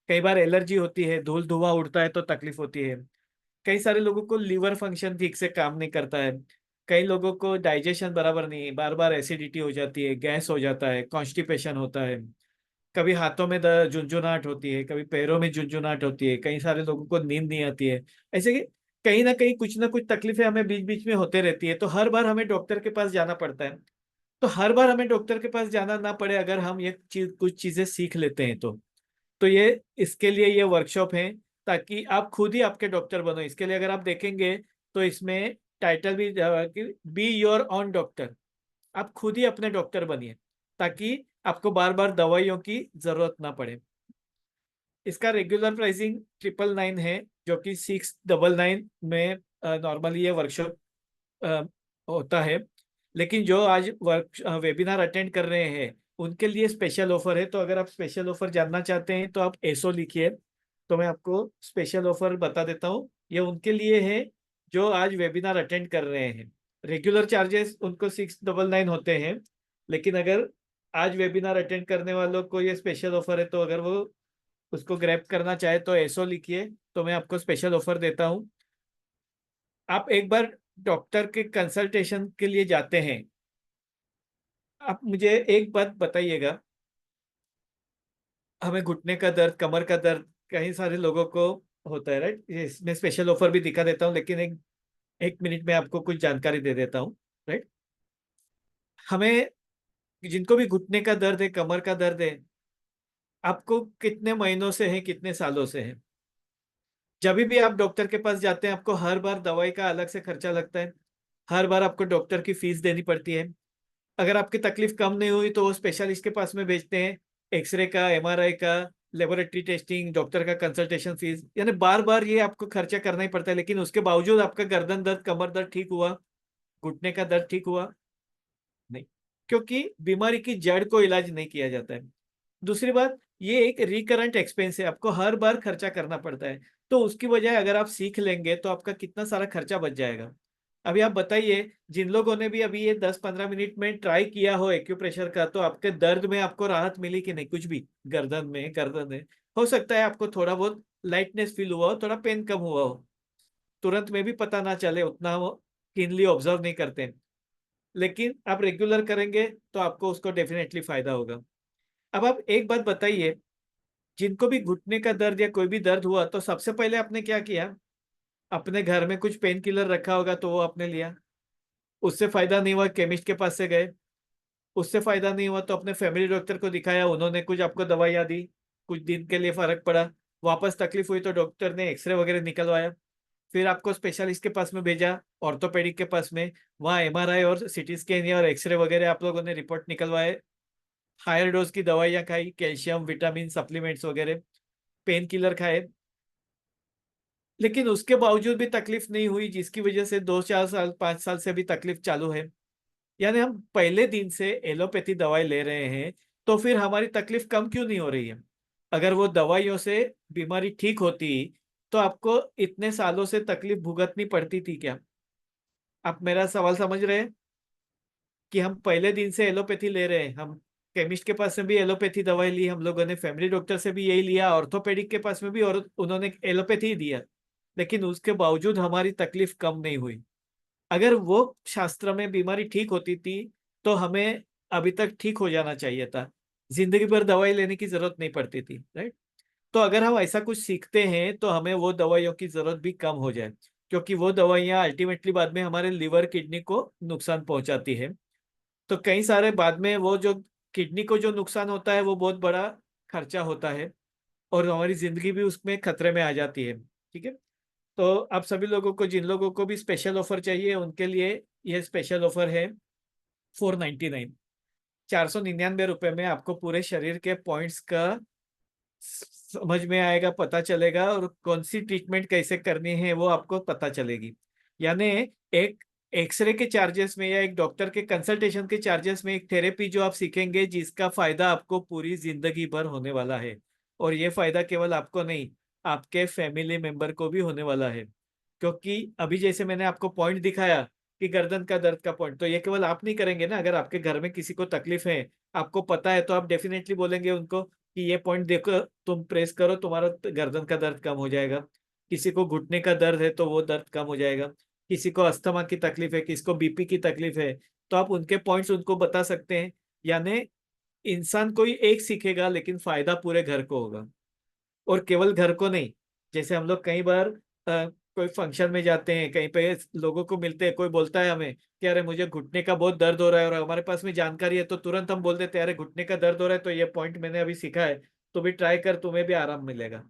कई बार एलर्जी होती है, धूल धुआं उड़ता है तो तकलीफ होती है, कई सारे लोगों को लीवर फंक्शन ठीक से काम नहीं करता है, कई लोगों को डाइजेशन बराबर नहीं, बार बार एसिडिटी हो जाती है, गैस हो जाता है, कॉन्स्टिपेशन होता है, कभी हाथों में झुंझुनाहट होती है, कभी पैरों में झुंझुनाहट होती है, कई सारे लोगों को नींद नहीं आती है। ऐसे कि कहीं ना कुछ तकलीफें हमें बीच बीच में होते रहती है, तो हर बार हमें डॉक्टर के पास जाना पड़ता है। तो हर बार हमें डॉक्टर के पास जाना ना पड़े अगर हम ये चीज, कुछ चीजें सीख लेते हैं तो ये, इसके लिए ये वर्कशॉप है, ताकि आप खुद ही आपके डॉक्टर बनो। इसके लिए अगर आप देखेंगे तो इसमें टाइटल भी, बी योर ऑन डॉक्टर, आप खुद ही अपने डॉक्टर बनिए, ताकि आपको बार बार दवाइयों की जरूरत ना पड़े। इसका रेगुलर प्राइसिंग 999 है, जो कि 699 में नॉर्मली ये वर्कशॉप होता है। लेकिन जो आज वर्क वेबिनार अटेंड कर रहे हैं उनके लिए स्पेशल ऑफर है, तो अगर आप स्पेशल ऑफर जानना चाहते हैं तो आप एसओ लिखिए, तो मैं आपको स्पेशल ऑफर बता देता हूँ। ये उनके लिए है जो आज वेबिनार अटेंड कर रहे हैं। रेगुलर चार्जेस उनको 699 होते हैं, लेकिन अगर आज वेबिनार अटेंड करने वालों को ये स्पेशल ऑफर है, तो अगर वो उसको ग्रैब करना चाहे तो एसओ लिखिए, तो मैं आपको स्पेशल ऑफर देता हूँ। आप एक बार डॉक्टर के कंसल्टेशन के लिए जाते हैं, आप मुझे एक बात बताइएगा, हमें घुटने का दर्द, कमर का दर्द कई सारे लोगों को होता है, राइट? इसमें स्पेशल ऑफर भी दिखा देता हूँ, लेकिन एक एक मिनट में आपको कुछ जानकारी दे देता हूँ, राइट? हमें, जिनको भी घुटने का दर्द है, कमर का दर्द है, आपको कितने महीनों से है, कितने सालों से है? जब भी आप डॉक्टर के पास जाते हैं आपको हर बार दवाई का अलग से खर्चा लगता है, हर बार आपको डॉक्टर की फीस देनी पड़ती है। अगर आपकी तकलीफ कम नहीं हुई तो वो स्पेशलिस्ट के पास में भेजते हैं, एक्सरे का, एमआरआई का, लेबोरेटरी टेस्टिंग, डॉक्टर का कंसल्टेशन फीस, यानी बार बार ये आपको खर्चा करना ही पड़ता है। लेकिन उसके बावजूद आपका गर्दन दर्द, कमर दर्द ठीक हुआ, घुटने का दर्द ठीक हुआ नहीं, क्योंकि बीमारी की जड़ को इलाज नहीं किया जाता है। दूसरी बात, ये एक रिकरेंट एक्सपेंस है, आपको हर बार खर्चा करना पड़ता है। तो उसकी बजाय अगर आप सीख लेंगे तो आपका कितना सारा खर्चा बच जाएगा। अभी आप बताइए, जिन लोगों ने भी अभी ये 10-15 मिनट में ट्राई किया हो एक्यूप्रेशर का, तो आपके दर्द में आपको राहत मिली कि नहीं? कुछ भी, गर्दन में हो सकता है आपको थोड़ा बहुत लाइटनेस फील हुआ हो, थोड़ा पेन कम हुआ हो, तुरंत में भी पता ना चले, उतना वो कीनली ऑब्जर्व नहीं करते, लेकिन आप रेगुलर करेंगे तो आपको उसको डेफिनेटली फायदा होगा। अब आप एक बात बताइए, जिनको भी घुटने का दर्द या कोई भी दर्द हुआ तो सबसे पहले आपने क्या किया? अपने घर में कुछ पेन किलर रखा होगा तो वो आपने लिया, उससे फायदा नहीं हुआ केमिस्ट के पास से गए, उससे फायदा नहीं हुआ तो अपने फैमिली डॉक्टर को दिखाया, उन्होंने कुछ आपको दवाइयाँ दी, कुछ दिन के लिए फर्क पड़ा, वापस तकलीफ हुई तो डॉक्टर ने एक्सरे वगैरह निकलवाया, फिर आपको स्पेशलिस्ट के पास में भेजा, ऑर्थोपेडिक के पास में, वहाँ एमआरआई और सीटी स्कैन या और एक्सरे वगैरह आप लोगों ने रिपोर्ट निकलवाए, हायर डोज की दवाइयाँ खाई, कैल्शियम विटामिन सप्लीमेंट्स वगैरह, पेन किलर खाए, लेकिन उसके बावजूद भी तकलीफ नहीं हुई, जिसकी वजह से 2-4 साल, 5 साल से भी तकलीफ चालू है। यानी हम पहले दिन से एलोपैथी दवाई ले रहे हैं, तो फिर हमारी तकलीफ कम क्यों नहीं हो रही है? अगर वो दवाइयों से बीमारी ठीक होती तो आपको इतने सालों से तकलीफ भुगतनी पड़ती थी क्या? आप मेरा सवाल समझ रहे हैं कि हम पहले दिन से एलोपैथी ले रहे हैं। हम केमिस्ट के पास में भी एलोपैथी दवाई ली हम लोगों ने, फैमिली डॉक्टर से भी यही लिया, ऑर्थोपेडिक के पास में भी, और उन्होंने एलोपैथी ही दिया। लेकिन उसके बावजूद हमारी तकलीफ कम नहीं हुई। अगर वो शास्त्र में बीमारी ठीक होती थी तो हमें अभी तक ठीक हो जाना चाहिए था, जिंदगी भर दवाई लेने की जरूरत नहीं पड़ती थी, राइट। तो अगर हम ऐसा कुछ सीखते हैं तो हमें वो दवाइयों की जरूरत भी कम हो जाए, क्योंकि वो दवाइयाँ अल्टीमेटली बाद में हमारे लिवर किडनी को नुकसान पहुंचाती है। तो कई सारे बाद में वो जो किडनी को जो नुकसान होता है वो बहुत बड़ा खर्चा होता है, और हमारी जिंदगी भी उसमें खतरे में आ जाती है। ठीक है। तो आप सभी लोगों को, जिन लोगों को भी स्पेशल ऑफर चाहिए उनके लिए ये स्पेशल ऑफर है। 499, 499 रुपये में आपको पूरे शरीर के पॉइंट्स का समझ में आएगा, पता चलेगा, और कौन सी ट्रीटमेंट कैसे करनी है वो आपको पता चलेगी। यानी एक एक्सरे के चार्जेस में या एक डॉक्टर के कंसल्टेशन के चार्जेस में एक थेरेपी जो आप सीखेंगे जिसका फायदा आपको पूरी जिंदगी भर होने वाला है। और ये फायदा केवल आपको नहीं, आपके फैमिली मेंबर को भी होने वाला है। क्योंकि अभी जैसे मैंने आपको पॉइंट दिखाया कि गर्दन का दर्द का पॉइंट, तो ये केवल आप नहीं करेंगे ना। अगर आपके घर में किसी को तकलीफ है, आपको पता है, तो आप डेफिनेटली बोलेंगे उनको कि ये पॉइंट देखो, तुम प्रेस करो, तुम्हारा गर्दन का दर्द कम हो जाएगा। किसी को घुटने का दर्द है तो वो दर्द कम हो जाएगा। किसी को अस्थमा की तकलीफ है, किसी को बीपी की तकलीफ है, तो आप उनके पॉइंट्स उनको बता सकते हैं। यानी इंसान कोई एक सीखेगा लेकिन फायदा पूरे घर को होगा। और केवल घर को नहीं, जैसे हम लोग कई बार कोई फंक्शन में जाते हैं, कहीं पे लोगों को मिलते हैं, कोई बोलता है हमें कि अरे मुझे घुटने का बहुत दर्द हो रहा है, और हमारे पास में जानकारी है तो तुरंत हम बोल देते हैं अरे घुटने का दर्द हो रहा है तो ये पॉइंट मैंने अभी सीखा है, तो भी ट्राई कर, तुम्हें भी आराम मिलेगा।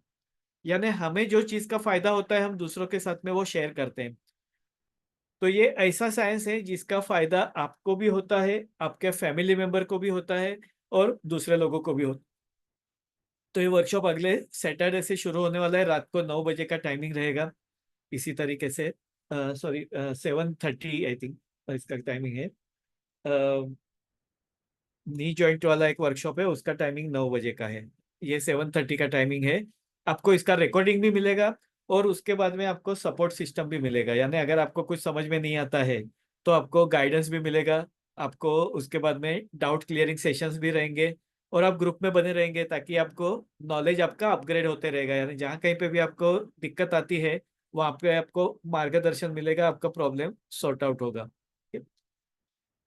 यानी हमें जो चीज का फायदा होता है हम दूसरों के साथ में वो शेयर करते हैं। तो ये ऐसा साइंस है जिसका फायदा आपको भी होता है, आपके फैमिली मेंबर को भी होता है, और दूसरे लोगों को भी होता है। तो ये वर्कशॉप अगले सैटरडे से शुरू होने वाला है, रात को 9 बजे का टाइमिंग रहेगा। इसी तरीके से, सॉरी, 7:30 आई थिंक इसका टाइमिंग है। नी जॉइंट वाला एक वर्कशॉप है, उसका टाइमिंग 9 बजे का है। ये 7:30 का टाइमिंग है। आपको इसका रिकॉर्डिंग भी मिलेगा, और उसके बाद में आपको सपोर्ट सिस्टम भी मिलेगा। यानी अगर आपको कुछ समझ में नहीं आता है तो आपको गाइडेंस भी मिलेगा। आपको उसके बाद में डाउट क्लियरिंग सेशंस भी रहेंगे, और आप ग्रुप में बने रहेंगे ताकि आपको नॉलेज आपका अपग्रेड होते रहेगा। यानी जहाँ कहीं पे भी आपको दिक्कत आती है वहाँ पे आपको मार्गदर्शन मिलेगा, आपका प्रॉब्लम सॉर्ट आउट होगा।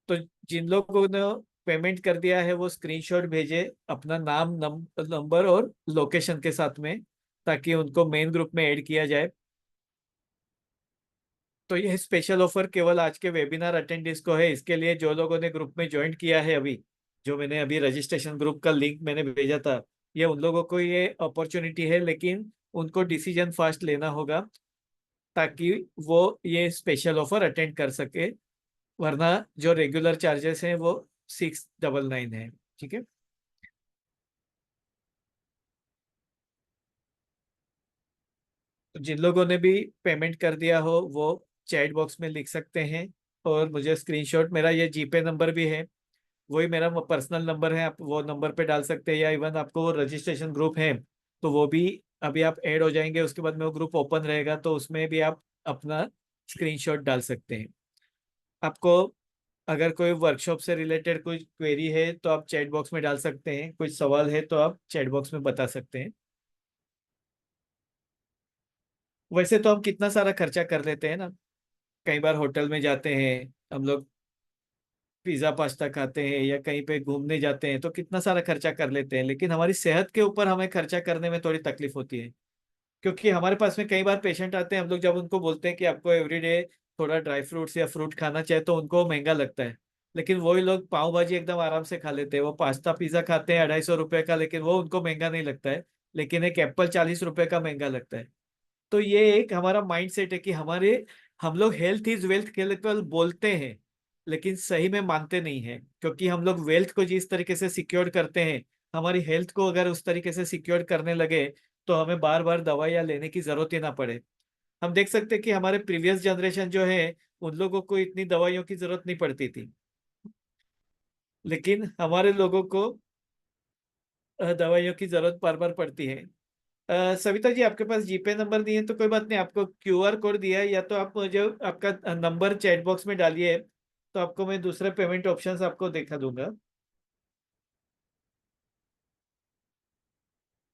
तो जिन लोगों ने पेमेंट कर दिया है वो स्क्रीनशॉट भेजे अपना नाम, नंबर और लोकेशन के साथ में, ताकि उनको मेन ग्रुप में ऐड किया जाए। तो यह स्पेशल ऑफर केवल आज के वेबिनार अटेंडेंस को है। इसके लिए जो लोगों ने ग्रुप में ज्वाइन किया है अभी, जो मैंने अभी रजिस्ट्रेशन ग्रुप का लिंक मैंने भेजा था, ये उन लोगों को ये अपॉर्चुनिटी है, लेकिन उनको डिसीजन फास्ट लेना होगा ताकि वो ये स्पेशल ऑफर अटेंड कर सके। वरना जो रेगुलर चार्जेस हैं वो 699 है। ठीक है। तो जिन लोगों ने भी पेमेंट कर दिया हो वो चैट बॉक्स में लिख सकते हैं, और मुझे स्क्रीनशॉट, मेरा ये जीपे नंबर भी है, वही मेरा पर्सनल नंबर है, आप वो नंबर पे डाल सकते हैं। या इवन आपको वो रजिस्ट्रेशन ग्रुप है तो वो भी अभी आप ऐड हो जाएंगे, उसके बाद में वो ग्रुप ओपन रहेगा तो उसमें भी आप अपना स्क्रीनशॉट डाल सकते हैं। आपको अगर कोई वर्कशॉप से रिलेटेड कोई क्वेरी है तो आप चैट बॉक्स में डाल सकते हैं, कोई सवाल है तो आप चैट बॉक्स में बता सकते हैं। वैसे तो हम कितना सारा खर्चा कर लेते हैं ना। कई बार होटल में जाते हैं हम लोग, पिज्ज़ा पास्ता खाते हैं या कहीं पे घूमने जाते हैं तो कितना सारा खर्चा कर लेते हैं, लेकिन हमारी सेहत के ऊपर हमें खर्चा करने में थोड़ी तकलीफ होती है। क्योंकि हमारे पास में कई बार पेशेंट आते हैं, हम लोग जब उनको बोलते हैं कि आपको एवरीडे थोड़ा ड्राई फ्रूट्स या फ्रूट खाना चाहिए तो उनको महंगा लगता है। लेकिन वही लोग पाव भाजी एकदम आराम से खा लेते हैं, वो पास्ता पिज्जा खाते हैं 250 रुपए का, लेकिन वो उनको महंगा नहीं लगता है। लेकिन एक एप्पल 40 रुपए का महंगा लगता है। तो ये एक हमारा माइंड सेट है कि हमारे, हम लोग हेल्थ इज वेल्थ केवल बोलते हैं लेकिन सही में मानते नहीं हैं। क्योंकि हम लोग वेल्थ को जिस तरीके से सिक्योर करते हैं, हमारी हेल्थ को अगर उस तरीके से सिक्योर करने लगे तो हमें बार बार दवाइयाँ लेने की जरूरत ही ना पड़े। हम देख सकते हैं कि हमारे प्रीवियस जनरेशन जो है उन लोगों को इतनी दवाइयों की जरूरत नहीं पड़ती थी, लेकिन हमारे लोगों को दवाइयों की जरूरत बार बार पड़ती है। सविता जी, आपके पास जीपे नंबर नहीं है तो कोई बात नहीं, आपको क्यूआर कोड दिया है, या तो आप मुझे आपका नंबर चैट बॉक्स में डालिए, तो आपको मैं दूसरे पेमेंट ऑप्शंस आपको दिखा दूंगा।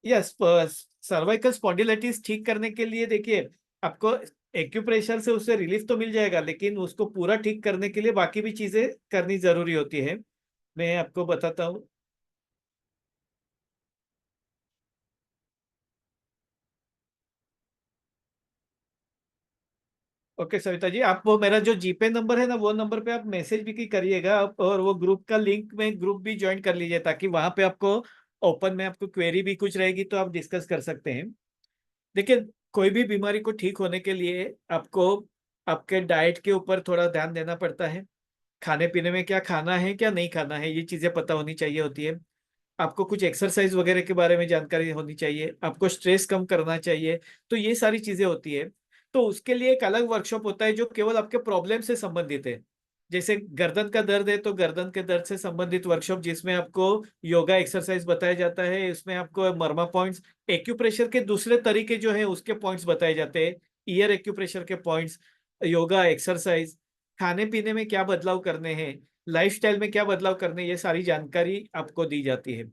यस, सर्वाइकल स्पॉन्डिलाइटिस ठीक करने के लिए देखिए, आपको एक्यूप्रेशर से उससे रिलीफ तो मिल जाएगा, लेकिन उसको पूरा ठीक करने के लिए बाकी भी चीजें करनी जरूरी होती है। मैं आपको बताता हूँ। ओके सविता जी, आप वो मेरा जो जीपे नंबर है ना, वो नंबर पे आप मैसेज भी करिएगा और वो ग्रुप का लिंक में ग्रुप भी ज्वाइन कर लीजिए, ताकि वहां पे आपको ओपन में आपको क्वेरी भी कुछ रहेगी तो आप डिस्कस कर सकते हैं। देखिए, कोई भी बीमारी को ठीक होने के लिए आपको आपके डाइट के ऊपर थोड़ा ध्यान देना पड़ता है। खाने पीने में क्या खाना है क्या नहीं खाना है, ये चीजें पता होनी चाहिए होती है। आपको कुछ एक्सरसाइज वगैरह के बारे में जानकारी होनी चाहिए, आपको स्ट्रेस कम करना चाहिए। तो ये सारी चीजें होती है। तो उसके लिए एक अलग वर्कशॉप होता है जो केवल आपके प्रॉब्लम से संबंधित है। जैसे गर्दन का दर्द है तो गर्दन के दर्द से संबंधित वर्कशॉप, जिसमें आपको योगा एक्सरसाइज बताया जाता है, इसमें आपको मर्मा पॉइंट्स, एक्यूप्रेशर के दूसरे तरीके जो है उसके पॉइंट्स बताए जाते हैं, ईयर एक्यूप्रेशर के पॉइंट्स, योगा एक्सरसाइज, खाने पीने में क्या बदलाव करने हैं, लाइफस्टाइल में क्या बदलाव करने हैं, ये सारी जानकारी आपको दी जाती है।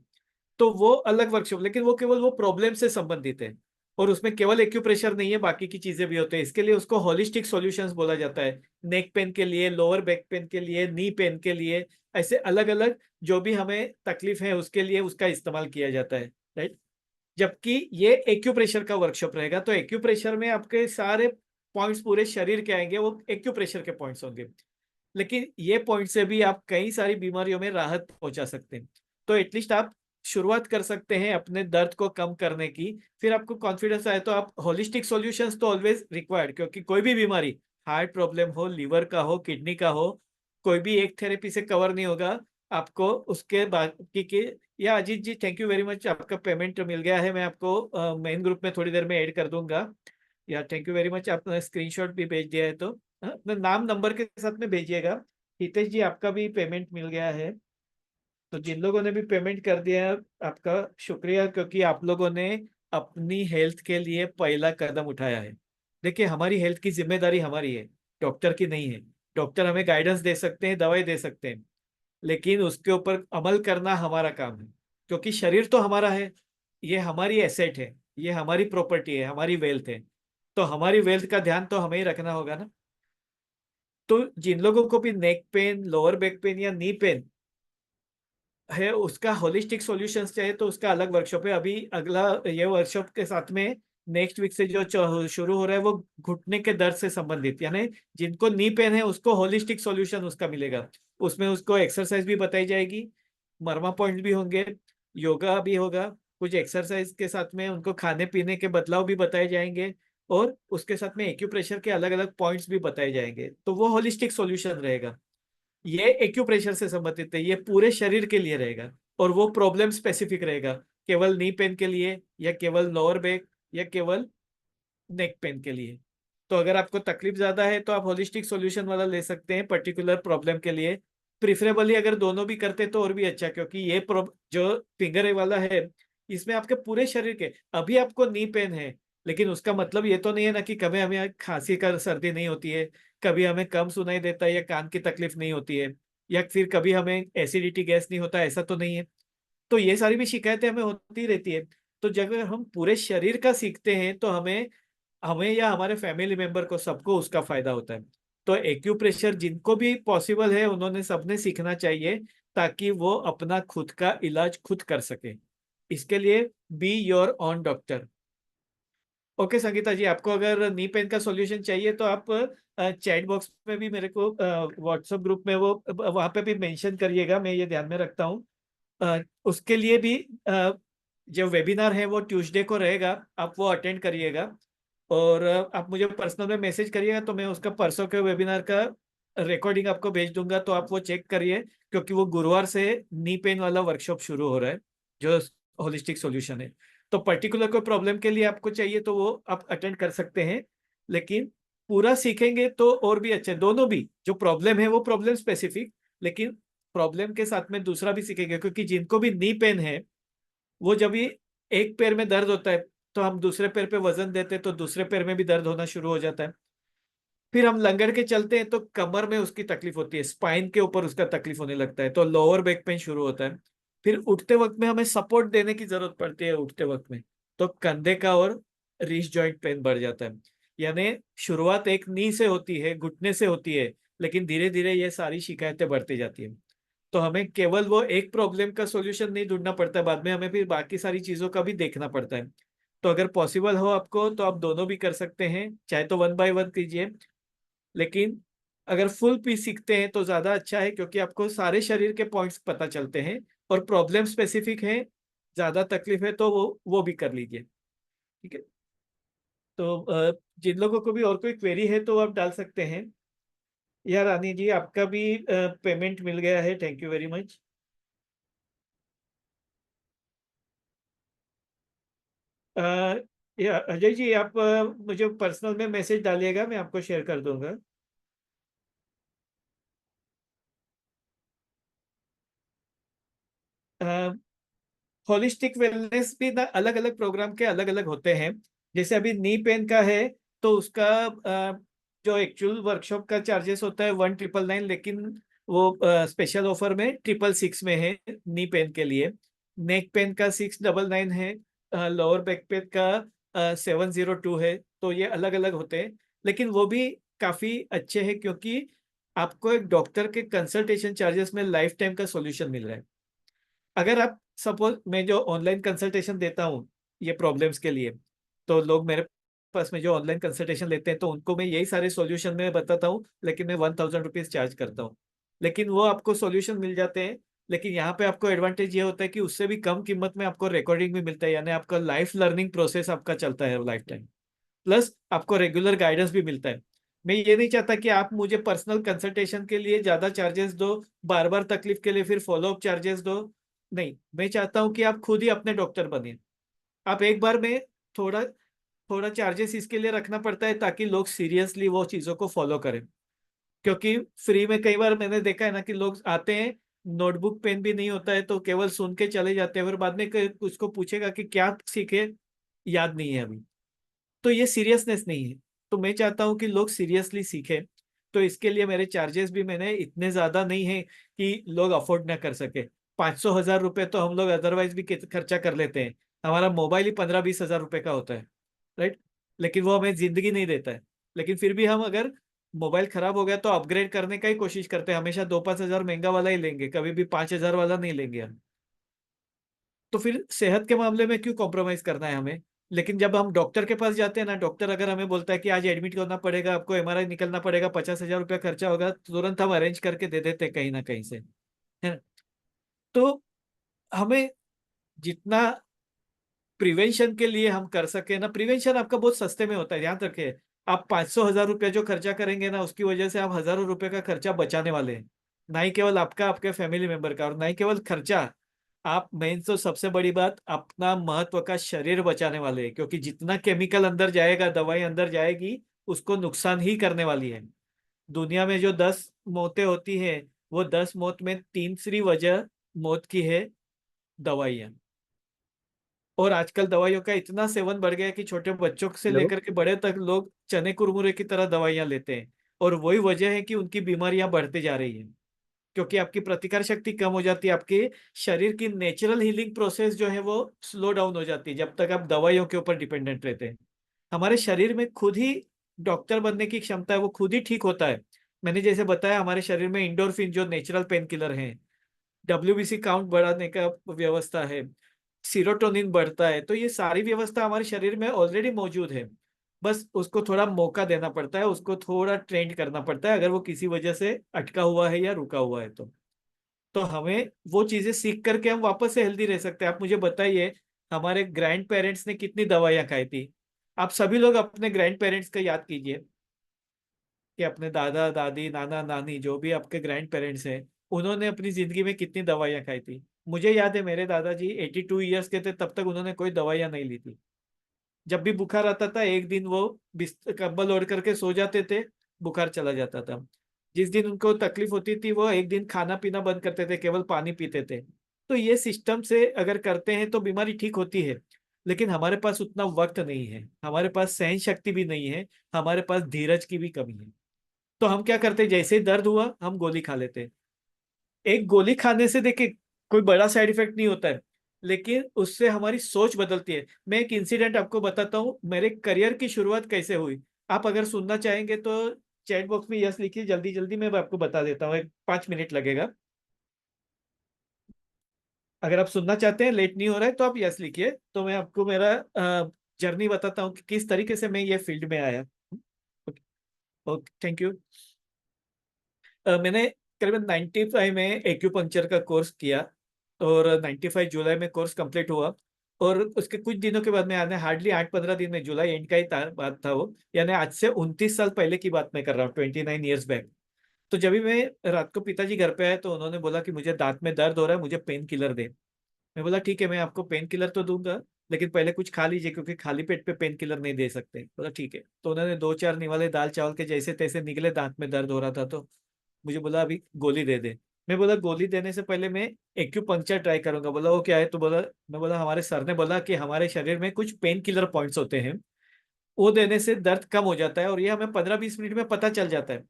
तो वो अलग वर्कशॉप, लेकिन वो केवल वो प्रॉब्लम से संबंधित है। और उसमें केवल एक्यूप्रेशर नहीं है, बाकी की चीजें भी होते हैं, इसके लिए उसको होलिस्टिक सॉल्यूशंस बोला जाता है। नेक पेन के लिए, लोअर बैक पेन के लिए, नी पेन के लिए, ऐसे अलग अलग जो भी हमें तकलीफ है उसके लिए उसका इस्तेमाल किया जाता है। राइट। जबकि ये एक्यूप्रेशर का वर्कशॉप रहेगा, तो एक्यूप्रेशर में आपके सारे पॉइंट्स पूरे शरीर के आएंगे, वो एक्यूप्रेशर के पॉइंट्स होंगे। लेकिन ये पॉइंट से भी आप कई सारी बीमारियों में राहत पहुंचा सकते हैं। तो एटलीस्ट आप शुरुआत कर सकते हैं अपने दर्द को कम करने की। फिर आपको कॉन्फिडेंस आए तो आप होलिस्टिक सॉल्यूशंस तो ऑलवेज रिक्वायर्ड, क्योंकि कोई भी बीमारी, हार्ट प्रॉब्लम हो, लीवर का हो, किडनी का हो, कोई भी एक थेरेपी से कवर नहीं होगा। आपको उसके बाकी के, या Ajit ji, thank you very much, आपका पेमेंट मिल गया है, मैं आपको मेन ग्रुप में थोड़ी देर में ऐड कर दूंगा। या थैंक यू वेरी मच, आपने स्क्रीनशॉट भी भेज दिया है तो अपना नाम नंबर के साथ में भेजिएगा। हितेश जी, आपका भी पेमेंट मिल गया है। तो जिन लोगों ने भी पेमेंट कर दिया है, आपका शुक्रिया, क्योंकि आप लोगों ने अपनी हेल्थ के लिए पहला कदम उठाया है। देखिए, हमारी हेल्थ की जिम्मेदारी हमारी है, डॉक्टर की नहीं है। डॉक्टर हमें गाइडेंस दे सकते हैं, दवाई दे सकते हैं, लेकिन उसके ऊपर अमल करना हमारा काम है। क्योंकि शरीर तो हमारा है, ये हमारी एसेट है, ये हमारी प्रॉपर्टी है, हमारी वेल्थ है। तो हमारी वेल्थ का ध्यान तो हमें ही रखना होगा ना। तो जिन लोगों को भी neck pain, lower back pain या नी पेन है, उसका होलिस्टिक सॉल्यूशंस चाहिए, तो उसका अलग वर्कशॉप है। अभी अगला ये वर्कशॉप के साथ में नेक्स्ट वीक से जो शुरू हो रहा है, वो घुटने के दर्द से संबंधित, यानी जिनको नी पेन है उसको होलिस्टिक सॉल्यूशन उसका मिलेगा। उसमें उसको एक्सरसाइज भी बताई जाएगी, मर्मा पॉइंट भी होंगे, योगा भी होगा, कुछ एक्सरसाइज के साथ में उनको खाने पीने के बदलाव भी बताए जाएंगे, और उसके साथ में एक्यूप्रेशर के अलग अलग पॉइंट्स भी बताए जाएंगे। तो वो होलिस्टिक सॉल्यूशन रहेगा। ये एक्यूप्रेशर से संबंधित है, ये पूरे शरीर के लिए रहेगा, और वो प्रॉब्लम स्पेसिफिक रहेगा, केवल नी पेन के लिए, या केवल लोअर बैक, या केवल नेक पेन के लिए। तो अगर आपको तकलीफ ज्यादा है तो आप होलिस्टिक सॉल्यूशन वाला ले सकते हैं पर्टिकुलर प्रॉब्लम के लिए। प्रिफरेबली अगर दोनों भी करते तो और भी अच्छा, क्योंकि ये जो फिंगर वाला है, इसमें आपके पूरे शरीर के, अभी आपको नी पेन है, लेकिन उसका मतलब ये तो नहीं है ना कि कभी हमें खांसी का सर्दी नहीं होती है, कभी हमें कम सुनाई देता है या कान की तकलीफ नहीं होती है, या फिर कभी हमें एसिडिटी गैस नहीं होता, ऐसा तो नहीं है। तो ये सारी भी शिकायतें हमें होती रहती है। तो जब हम पूरे शरीर का सीखते हैं तो हमें हमें या हमारे फैमिली मेंबर को, सबको उसका फायदा होता है। तो एक्यूप्रेशर जिनको भी पॉसिबल है उन्होंने सबने सीखना चाहिए, ताकि वो अपना खुद का इलाज खुद कर सके। इसके लिए be your own doctor. Okay Sangeeta ji, आपको अगर नी पेन का सॉल्यूशन चाहिए तो आप चैट बॉक्स में भी मेरे को, व्हाट्सएप ग्रुप में वो वहां पे भी मेंशन करिएगा, मैं ये ध्यान में रखता हूँ। उसके लिए भी जो वेबिनार है वो ट्यूसडे को रहेगा, आप वो अटेंड करिएगा। और आप मुझे पर्सनल में मैसेज करिएगा, तो मैं उसका परसों के वेबिनार का रिकॉर्डिंग आपको भेज दूंगा, तो आप वो चेक करिए। क्योंकि वो गुरुवार से नी पेन वाला वर्कशॉप शुरू हो रहा है, जो होलिस्टिक सॉल्यूशन है। तो पर्टिकुलर कोई प्रॉब्लम के लिए आपको चाहिए तो वो आप अटेंड कर सकते हैं। लेकिन पूरा सीखेंगे तो और भी अच्छे, दोनों भी, जो प्रॉब्लम है वो प्रॉब्लम स्पेसिफिक, लेकिन प्रॉब्लम के साथ में दूसरा भी सीखेंगे। क्योंकि जिनको भी नी पेन है, वो जब भी एक पैर में दर्द होता है, तो हम दूसरे पैर पे वजन देते तो दूसरे पैर में भी दर्द होना शुरू हो जाता है। फिर हम लंगड़ के चलते हैं तो कमर में उसकी तकलीफ होती है, स्पाइन के ऊपर उसका तकलीफ होने लगता है, तो लोअर बैक पेन शुरू होता है। फिर उठते वक्त में हमें सपोर्ट देने की जरूरत पड़ती है उठते वक्त में, तो कंधे का और रिस्ट जॉइंट पेन बढ़ जाता है। यानी शुरुआत एक नी से होती है, घुटने से होती है, लेकिन धीरे धीरे ये सारी शिकायतें बढ़ती जाती है। तो हमें केवल वो एक प्रॉब्लम का सॉल्यूशन नहीं ढूंढना पड़ता है, बाद में हमें फिर बाकी सारी चीजों का भी देखना पड़ता है। तो अगर पॉसिबल हो आपको तो आप दोनों भी कर सकते हैं, चाहे तो वन बाय वन कीजिए, लेकिन अगर फुल पीस सीखते हैं तो ज्यादा अच्छा है, क्योंकि आपको सारे शरीर के पॉइंट्स पता चलते हैं और प्रॉब्लम स्पेसिफिक है, ज्यादा तकलीफ है तो वो भी कर लीजिए। ठीक है। तो जिन लोगों को भी और कोई क्वेरी है तो आप डाल सकते हैं। यार रानी जी, आपका भी पेमेंट मिल गया है, थैंक यू वेरी मच। या अजय जी, आप मुझे पर्सनल में मैसेज डालिएगा, मैं आपको शेयर कर दूंगा। होलिस्टिक वेलनेस भी ना अलग अलग प्रोग्राम के अलग अलग होते हैं। जैसे अभी नी पेन का है, तो उसका जो एक्चुअल वर्कशॉप का चार्जेस होता है 1999, लेकिन वो स्पेशल ऑफर में 666 में है नी पेन के लिए। नेक पेन का 699 है, लोअर बैक पेन का 702 है। तो ये अलग अलग होते हैं, लेकिन वो भी काफी अच्छे हैं, क्योंकि आपको एक डॉक्टर के कंसल्टेशन चार्जेस में लाइफ टाइम का सॉल्यूशन मिल रहा है। अगर आप सपोज, मैं जो ऑनलाइन कंसल्टेशन देता हूँ ये प्रॉब्लम्स के लिए, तो लोग मेरे पास में जो ऑनलाइन कंसल्टेशन लेते हैं तो उनको मैं यही सारे सॉल्यूशन में बताता हूँ, लेकिन मैं 1000 रुपीज चार्ज करता हूँ। लेकिन वो आपको सॉल्यूशन मिल जाते हैं। लेकिन यहाँ पे आपको एडवांटेज ये होता है कि उससे भी कम कीमत में आपको रिकॉर्डिंग भी मिलता है, यानी आपका लाइफ लर्निंग प्रोसेस आपका चलता है लाइफ टाइम। प्लस आपको रेगुलर गाइडेंस भी मिलता है। मैं ये नहीं चाहता कि आप मुझे पर्सनल कंसल्टेशन के लिए ज्यादा चार्जेस दो, बार बार तकलीफ के लिए फिर फॉलोअप चार्जेस दो। नहीं, मैं चाहता हूँ कि आप खुद ही अपने डॉक्टर बने। आप एक बार में थोड़ा थोड़ा चार्जेस इसके लिए रखना पड़ता है ताकि लोग सीरियसली वो चीजों को फॉलो करें। क्योंकि फ्री में कई बार मैंने देखा है ना कि लोग आते हैं, नोटबुक पेन भी नहीं होता है, तो केवल सुन के चले जाते हैं, फिर बाद में उसको पूछेगा कि क्या सीखे, याद नहीं है अभी। तो ये सीरियसनेस नहीं है। तो मैं चाहता हूँ कि लोग सीरियसली सीखें। तो इसके लिए मेरे चार्जेस भी मैंने इतने ज्यादा नहीं है कि लोग अफोर्ड ना कर सके। 500 1000 रुपए तो हम लोग अदरवाइज भी खर्चा कर लेते हैं। हमारा मोबाइल ही 15 20 हजार रुपए का होता है, राइट। लेकिन वो हमें जिंदगी नहीं देता है। लेकिन फिर भी हम अगर मोबाइल खराब हो गया तो अपग्रेड करने का ही कोशिश करते हैं, हमेशा 2 5 हजार महंगा वाला ही लेंगे, कभी भी 5 हजार वाला नहीं लेंगे हम। तो फिर सेहत के मामले में क्यों कॉम्प्रोमाइज करना है हमें। लेकिन जब हम डॉक्टर के पास जाते हैं ना, डॉक्टर अगर हमें बोलता है कि आज एडमिट करना पड़ेगा, आपको एमआरआई निकलना पड़ेगा, 50 हजार रुपया खर्चा होगा, तो तुरंत हम अरेंज करके दे देते हैं कहीं ना कहीं से, है ना। तो हमें जितना प्रिवेंशन के लिए हम कर सके ना, प्रिवेंशन आपका बहुत सस्ते में होता है, ध्यान रखिए। आप 500 1000 रुपया जो खर्चा करेंगे ना, उसकी वजह से आप हजारों रुपए का खर्चा बचाने वाले हैं। ना ही केवल आपका, आपके फैमिली मेंबर का, और ना ही केवल खर्चा, आप मेन तो सबसे बड़ी बात अपना महत्व का शरीर बचाने वाले हैं, क्योंकि जितना केमिकल अंदर जाएगा, दवाई अंदर जाएगी, उसको नुकसान ही करने वाली है। दुनिया में जो 10 मौतें होती है, वो 10 मौत में तीसरी वजह मौत की है दवाइयाँ। और आजकल दवाइयों का इतना सेवन बढ़ गया है कि छोटे बच्चों से हेलो। लेकर के बड़े तक लोग चने कुरमुरे की तरह दवाइयां लेते हैं। और वही वजह है कि उनकी बीमारियां बढ़ती जा रही हैं, क्योंकि आपकी प्रतिकार शक्ति कम हो जाती है, आपके शरीर की नेचुरल हीलिंग प्रोसेस जो है वो स्लो डाउन हो जाती है जब तक आप दवाइयों के ऊपर डिपेंडेंट रहते हैं। हमारे शरीर में खुद ही डॉक्टर बनने की क्षमता है, वो खुद ही ठीक होता है। मैंने जैसे बताया, हमारे शरीर में इंडोर्फिन जो नेचुरल पेन किलर है, डब्ल्यूबीसी काउंट बढ़ाने का व्यवस्था है, सीरोटोनिन बढ़ता है, तो ये सारी व्यवस्था हमारे शरीर में ऑलरेडी मौजूद है। बस उसको थोड़ा मौका देना पड़ता है, उसको थोड़ा ट्रेंड करना पड़ता है, अगर वो किसी वजह से अटका हुआ है या रुका हुआ है तो हमें वो चीजें सीख करके हम वापस से हेल्दी रह सकते हैं। आप मुझे बताइए, हमारे ग्रैंड पेरेंट्स ने कितनी दवाइयाँ खाई थी। आप सभी लोग अपने ग्रैंड पेरेंट्स का याद कीजिए, कि अपने दादा दादी नाना नानी जो भी आपके ग्रैंड पेरेंट्स हैं, उन्होंने अपनी जिंदगी में कितनी दवाइयाँ खाई थी। मुझे याद है मेरे दादाजी 82 ईयर्स के थे तब तक उन्होंने कोई दवाइयाँ नहीं ली थी। जब भी बुखार आता था, एक दिन वो कंबल ओढ़ करके सो जाते थे, बुखार चला जाता था। जिस दिन उनको तकलीफ होती थी, वो एक दिन खाना पीना बंद करते थे, केवल पानी पीते थे। तो ये सिस्टम से अगर करते हैं तो बीमारी ठीक होती है। लेकिन हमारे पास उतना वक्त नहीं है, हमारे पास सहन शक्ति भी नहीं है, हमारे पास धीरज की भी कमी है। तो हम क्या करते हैं, जैसे ही दर्द हुआ हम गोली खा लेते हैं। एक गोली खाने से देखिए कोई बड़ा साइड इफेक्ट नहीं होता है, लेकिन उससे हमारी सोच बदलती है। मैं एक इंसिडेंट आपको बताता हूँ, मेरे करियर की शुरुआत कैसे हुई। आप अगर सुनना चाहेंगे तो चैट बॉक्स में यस लिखिए, जल्दी जल्दी मैं आपको बता देता हूँ, एक 5 मिनट लगेगा। अगर आप सुनना चाहते हैं, लेट नहीं हो रहा है, तो आप यस लिखिए, तो मैं आपको मेरा जर्नी बताता हूँ कि किस तरीके से मैं ये फील्ड में आया। Okay, thank you. मैंने करीबन 95 में एक्यूपंक्चर का कोर्स किया, और 95 जुलाई में कोर्स कंप्लीट हुआ। और उसके कुछ दिनों के बाद में आने हार्डली 8-15 दिन में, जुलाई एंड का ही बात था वो, यानी आज से 29 साल पहले की बात मैं कर रहा हूँ, 29 ईयर्स बैक। तो जब भी मैं रात को पिताजी घर पे आए तो उन्होंने बोला कि मुझे दांत में दर्द हो रहा है, मुझे पेन किलर दे। मैं बोला ठीक है, मैं आपको पेन किलर तो दूंगा, लेकिन पहले कुछ खा लीजिए, क्योंकि खाली पेट पे पेन किलर नहीं दे सकते। बोला ठीक है। तो उन्होंने 2-4 निवाले दाल चावल के जैसे तैसे निकले, दांत में दर्द हो रहा था तो मुझे बोला अभी गोली दे दे। मैं बोला गोली देने से पहले मैं एक्यूपंक्चर ट्राई करूंगा। बोला वो क्या है, तो बोला, मैं बोला हमारे सर ने बोला कि हमारे शरीर में कुछ पेन किलर पॉइंट्स होते हैं, वो देने से दर्द कम हो जाता है, और ये हमें 15-20 मिनट में पता चल जाता है।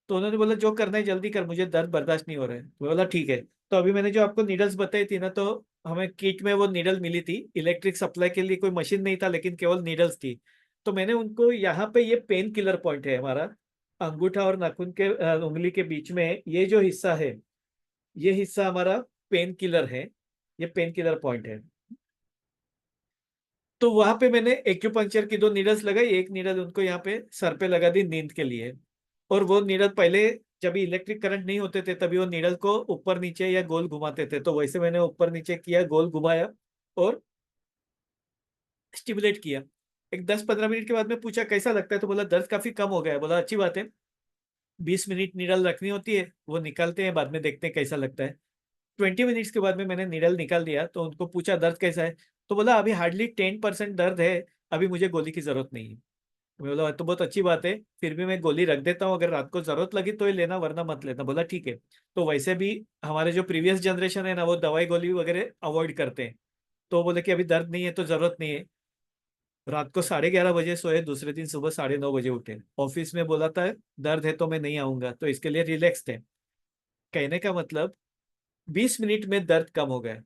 तो उन्होंने बोला जो करना है जल्दी कर, मुझे दर्द बर्दाश्त नहीं हो रहा है। मैं बोला ठीक है। तो अभी मैंने जो आपको नीडल्स बताई थी ना, तो हमें किट में वो नीडल मिली थी, इलेक्ट्रिक सप्लाई के लिए कोई मशीन नहीं था, लेकिन केवल नीडल्स थी। तो मैंने उनको, यहाँ पे ये पेन किलर पॉइंट है हमारा, अंगूठा और नाखून के उंगली के बीच में ये जो हिस्सा है, ये हिस्सा हमारा पेन किलर है, ये पेन किलर पॉइंट है। तो वहां पे मैंने एक्यूपंक्चर की 2 नीडल्स लगाई, एक नीडल उनको यहाँ पे सर पे लगा दी नींद के लिए। और वो नीडल पहले, जब इलेक्ट्रिक करंट नहीं होते थे तभी वो नीडल को ऊपर नीचे या गोल घुमाते थे, तो वैसे मैंने ऊपर नीचे किया, गोल घुमाया और स्टिमुलेट किया। एक 10-15 मिनट के बाद में पूछा कैसा लगता है, तो बोला दर्द काफी कम हो गया है। बोला अच्छी बात है, 20 मिनट नीडल रखनी होती है, वो निकालते हैं, बाद में देखते हैं कैसा लगता है। 20 मिनट्स के बाद में मैंने निडल निकाल दिया, तो उनको पूछा दर्द कैसा है, तो बोला अभी हार्डली 10% दर्द है, अभी मुझे गोली की जरूरत नहीं है। मैं बोला तो बहुत अच्छी बात है, फिर भी मैं गोली रख देता हूँ, अगर रात को जरूरत लगी तो ये लेना, वरना मत लेना। बोला ठीक है। तो वैसे भी हमारे जो प्रीवियस जनरेशन है ना, वो दवाई गोली वगैरह अवॉइड करते हैं। तो बोले कि अभी दर्द नहीं है तो जरूरत नहीं है। रात को 11:30 बजे सोए, दूसरे दिन सुबह 9:30 बजे उठे, ऑफिस में बोला था दर्द है तो मैं नहीं आऊंगा, तो इसके लिए रिलैक्स थे। कहने का मतलब 20 मिनट में दर्द कम हो गया।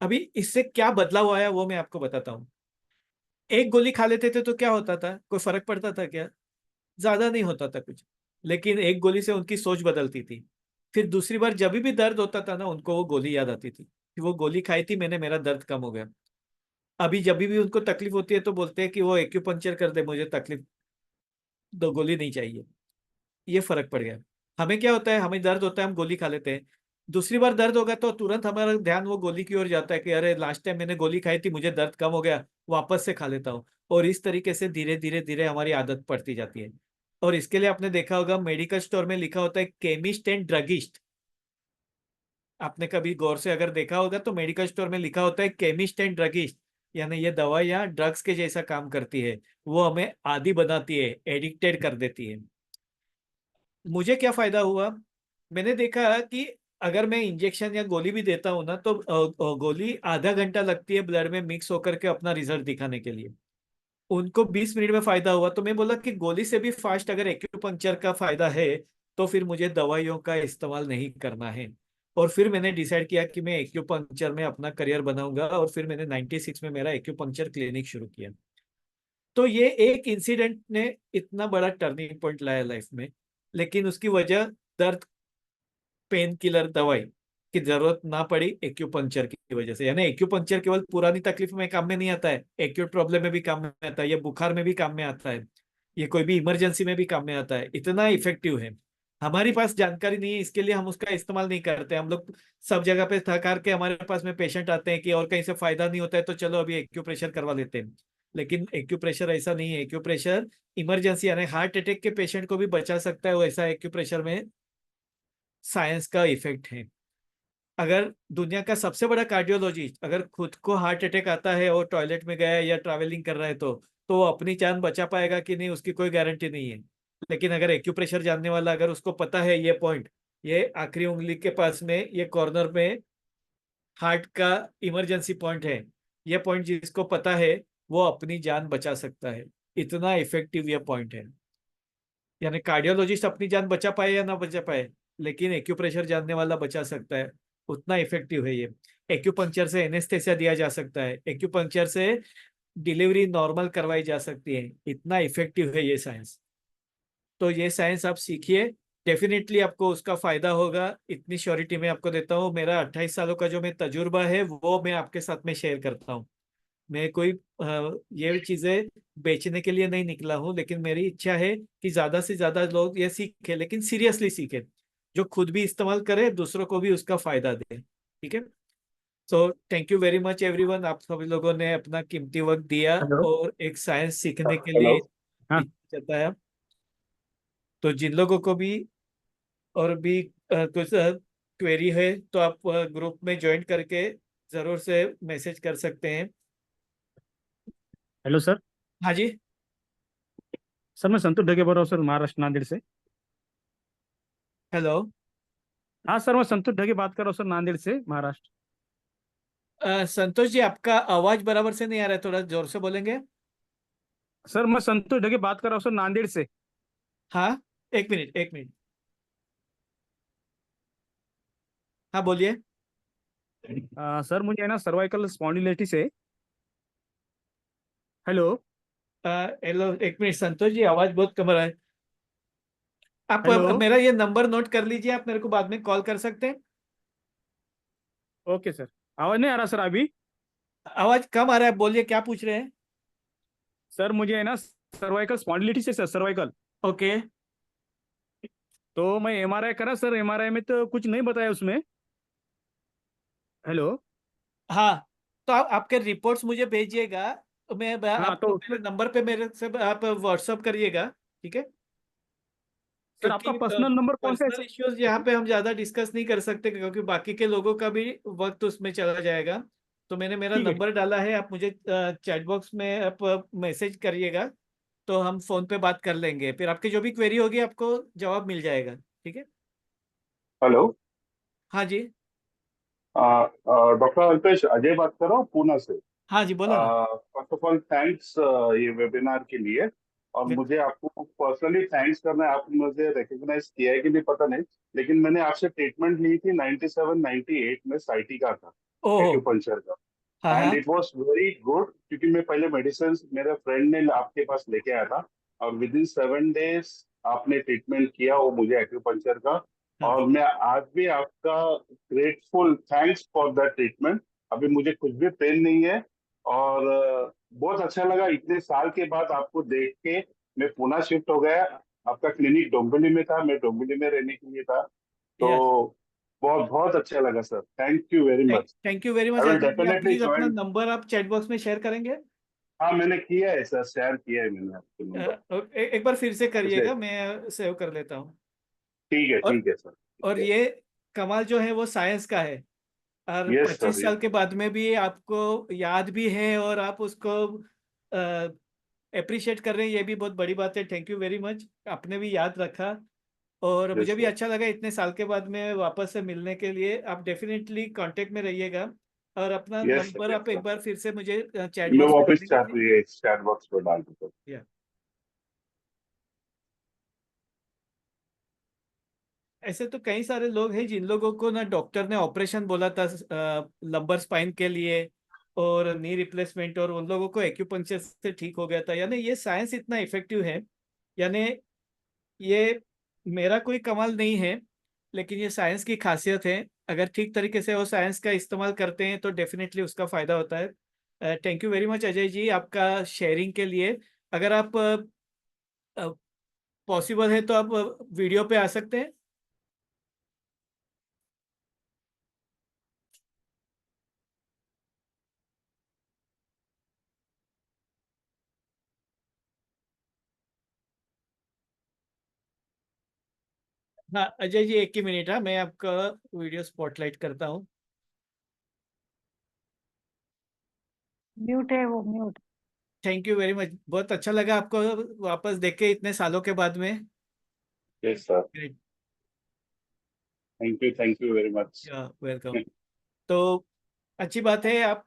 अभी इससे क्या बदलाव आया वो मैं आपको बताता हूँ। एक गोली खा लेते थे तो क्या होता था, कोई फर्क पड़ता था क्या? ज्यादा नहीं होता था कुछ। लेकिन एक गोली से उनकी सोच बदलती थी। फिर दूसरी बार जब भी दर्द होता था ना, उनको वो गोली याद आती थी कि वो गोली खाई थी मैंने, मेरा दर्द कम हो गया। अभी जब भी उनको तकलीफ होती है तो बोलते हैं कि वो एक्यूपंक्चर कर दे, मुझे तकलीफ, दो गोली नहीं चाहिए। ये फर्क पड़ गया। हमें क्या होता है, हमें दर्द होता है हम गोली खा लेते हैं, दूसरी बार दर्द होगा तो तुरंत हमारा ध्यान वो गोली की ओर जाता है कि अरे लास्ट टाइम मैंने गोली खाई थी, मुझे दर्द कम हो गया, वापस से खा लेता हूँ। और इस तरीके से धीरे धीरे धीरे हमारी आदत पड़ती जाती है। और इसके लिए आपने देखा होगा मेडिकल स्टोर में लिखा होता है केमिस्ट एंड ड्रगिस्ट। आपने कभी गौर से अगर देखा होगा तो मेडिकल स्टोर में लिखा होता है केमिस्ट एंड ड्रगिस्ट, यानी ये दवाइयाँ ड्रग्स के जैसा काम करती है, वो हमें आदी बनाती है, एडिक्टेड कर देती है। मुझे क्या फायदा हुआ, मैंने देखा कि अगर मैं इंजेक्शन या गोली भी देता हूँ ना, तो गोली आधा घंटा लगती है ब्लड में मिक्स होकर के अपना रिजल्ट दिखाने के लिए। उनको 20 मिनट में फायदा हुआ, तो मैं बोला कि गोली से भी फास्ट अगर एक्यूपंक्चर का फायदा है, तो फिर मुझे दवाइयों का इस्तेमाल नहीं करना है। और फिर मैंने डिसाइड किया कि मैं एक्यूपंक्चर में अपना करियर बनाऊंगा, और फिर मैंने 96 में मेरा एक्यूपंक्चर क्लिनिक शुरू किया। तो ये एक इंसिडेंट ने इतना बड़ा टर्निंग पॉइंट लाया लाइफ में। लेकिन उसकी वजह दर्द, पेन किलर दवाई की जरूरत ना पड़ी एक्यूपंक्चर की वजह से। यानी एक्यूपंक्चर केवल पुरानी तकलीफ में काम में नहीं आता है, एक्यूट प्रॉब्लम में भी काम में आता है, ये बुखार में भी काम में आता है, ये कोई भी इमरजेंसी में भी काम में आता है, इतना इफेक्टिव है। हमारे पास जानकारी नहीं है, इसके लिए हम उसका इस्तेमाल नहीं करते। हम लोग सब जगह पे थक हार के हमारे पास में पेशेंट आते हैं कि और कहीं से फायदा नहीं होता है, तो चलो अभी एक्यूप्रेशर करवा लेते हैं। लेकिन एक्यूप्रेशर ऐसा नहीं है। एक्यूप्रेशर इमरजेंसी यानी हार्ट अटैक के पेशेंट को भी बचा सकता है, वैसा एक्यूप्रेशर में साइंस का इफेक्ट है। अगर दुनिया का सबसे बड़ा कार्डियोलॉजिस्ट अगर खुद को हार्ट अटैक आता है और टॉयलेट में गया है या ट्रैवलिंग कर रहा है, तो वो अपनी जान बचा पाएगा कि नहीं, उसकी कोई गारंटी नहीं है। लेकिन अगर एक्यूप्रेशर जानने वाला, अगर उसको पता है ये पॉइंट, ये आखिरी उंगली के पास में, ये कॉर्नर में हार्ट का इमरजेंसी पॉइंट है, ये पॉइंट जिसको पता है वो अपनी जान बचा सकता है। इतना इफेक्टिव ये पॉइंट है। यानी कार्डियोलॉजिस्ट अपनी जान बचा पाए या ना बचा पाए, लेकिन एक्यूप्रेशर जानने वाला बचा सकता है। उतना इफेक्टिव है ये। एक्यूपंक्चर से एनेस्थेसिया दिया जा सकता है, एक्यूपंक्चर से डिलीवरी नॉर्मल करवाई जा सकती है। इतना इफेक्टिव है ये साइंस। तो ये साइंस आप सीखिए, डेफिनेटली आपको उसका फायदा होगा। इतनी श्योरिटी मैं आपको देता हूँ। मेरा 28 सालों का जो मैं तजुर्बा है वो मैं आपके साथ में शेयर करता हूँ। मैं कोई ये चीजें बेचने के लिए नहीं निकला हूँ, लेकिन मेरी इच्छा है कि ज्यादा से ज्यादा लोग ये सीखे, लेकिन सीरियसली सीखे, जो खुद भी इस्तेमाल करे, दूसरों को भी उसका फायदा दे। ठीक है। So thank you very much everyone, आप सभी लोगों ने अपना कीमती वक्त दिया हेलो। और एक साइंस सीखने के हेलो। लिए हाँ। इच्छा जताया। तो जिन लोगों को भी और भी कुछ क्वेरी है तो आप ग्रुप में ज्वाइन करके जरूर से मैसेज कर सकते हैं। Hello sir. हाँ जी। सर मैं संतोष ढगे बोल रहा हूँ सर, महाराष्ट्र नांदेड़ से। हेलो। हाँ सर, मैं संतोष ढगे बात कर रहा हूँ सर, नांदेड़ से, महाराष्ट्र। संतोष जी, आपका आवाज बराबर से नहीं आ रहा है, थोड़ा जोर से बोलेंगे। सर मैं संतोष ढगे बात कर रहा हूँ सर, नांदेड़ से। हाँ, एक मिनट एक मिनट। हाँ बोलिए। सर मुझे है ना सर्वाइकल स्पॉन्डिलाइटिस है। हेलो। हेलो, एक मिनट संतोष जी, आवाज बहुत कम आ रहा है। आप हेलो। मेरा ये नंबर नोट कर लीजिए, आप मेरे को बाद में कॉल कर सकते हैं। Okay sir. आवाज नहीं आ रहा सर अभी? आवाज कम आ रहा है, बोलिए क्या पूछ रहे हैं। सर मुझे है ना सर्वाइकल स्पॉन्डिलाइटिस है सर, सर्वाइकल। ओके। तो मैं एमआरआई करा सर, एमआरआई में तो कुछ नहीं बताया उसमें। हेलो। हाँ, तो आप आपके रिपोर्ट्स मुझे भेजिएगा। तो मैं हाँ आपको तो मेरे नंबर पे मेरे से आप व्हाट्सअप करिएगा। ठीक है। सर आपका क्योंकि पर्सनल नंबर कौन सा है पर्सनल सर? इश्यूज यहाँ पे हम ज्यादा डिस्कस नहीं कर सकते, क्योंकि बाकी के लोगों का भी वक्त उसमें चला जाएगा। तो मैंने मेरा ठीक है। नंबर डाला है, आप मुझे चैट बॉक्स में आप मैसेज करिएगा। तो हम फोन पे बात कर लेंगे, फिर आपकी जो भी क्वेरी होगी आपको जवाब मिल जाएगा। ठीक है। हेलो। हाँ जी। डॉक्टर अल्पेश अजय बात कर रहा हूँ पूना से। हाँ जी, बोलो ना। फर्स्ट ऑफ ऑल थैंक्स ये वेबिनार के लिए। और वेल- मुझे आपको पर्सनली थैंक्स करना है, आपने मुझे रिकग्नाइज किया है कि नहीं पता नहीं, लेकिन मैंने आपसे ट्रीटमेंट ली थी 97 98 में साइटी का था, ओहो। एक्यूपंक्चर का। हाँ एंड हाँ। इट वाज वेरी गुड, क्योंकि मैं पहले मेडिसिन मेरे फ्रेंड ने आपके पास लेके आया था, और विद इन 7 डेज आपने ट्रीटमेंट किया वो मुझे एक्यूपंक्चर का। हाँ। और मैं आज भी आपका grateful, thanks for that treatment. अभी मुझे कुछ भी पेन नहीं है। और बहुत अच्छा लगा इतने साल के बाद आपको देख के। मैं पुणे शिफ्ट हो गया, आपका क्लिनिक डोंबिवली में था, मैं डोंबिवली में रहने के लिए था। तो यस। बहुत बहुत अच्छा लगा sir, thank you very much. Thank you very much I will Ajay ji, आप डेफिनेटली प्लीज अपना ज्वाइन। नंबर आप चैट बॉक्स में शेयर करेंगे। हाँ मैंने किया है सर, शेयर किया है मैंने आपके नंबर। एक बार फिर से जैसे करिएगा, मैं सेव कर लेता हूँ। और ठीक है सर, और ठीक है। ये कमाल जो है वो साइंस का है। और यस सर, 25 साल के बाद में भी आपको याद भी है और आप उसको अप्रिशिएट कर रहे हैं, ये भी बहुत बड़ी बात है। थैंक यू वेरी मच, आपने भी याद रखा। और यस मुझे भी सर। अच्छा लगा इतने साल के बाद में वापस से मिलने के लिए। आप डेफिनेटली कांटेक्ट में रहिएगा। और अपना यस सर, नंबर यस आप एक सर। बार फिर से मुझे चैट मैं बॉक्स में वापस डालेंगे चाहती प्लीज। हूँ चैट बॉक्स पर डाल दूँ। या ऐसे तो कई सारे लोग हैं जिन लोगों को ना डॉक्टर ने ऑपरेशन बोला था लंबर स्पाइन के लिए और नी रिप्लेसमेंट, और उन लोगों को एक्यूपंक्चर से ठीक हो गया था। यानी ये साइंस इतना इफेक्टिव है। यानी ये मेरा कोई कमाल नहीं है, लेकिन ये साइंस की खासियत है। अगर ठीक तरीके से वो साइंस का इस्तेमाल करते हैं तो डेफिनेटली उसका फायदा होता है। Thank you very much Ajay ji, आपका शेयरिंग के लिए। अगर आप पॉसिबल है तो आप वीडियो पे आ सकते हैं। हाँ अजय जी, एक ही मिनट, हाँ मैं आपका वीडियो स्पॉटलाइट करता हूँ। म्यूट है वो, mute. Thank you very much, बहुत अच्छा लगा आपको वापस देख के इतने सालों के बाद में। Yes sir, great. Thank you very much. या वेलकम। तो अच्छी बात है, आप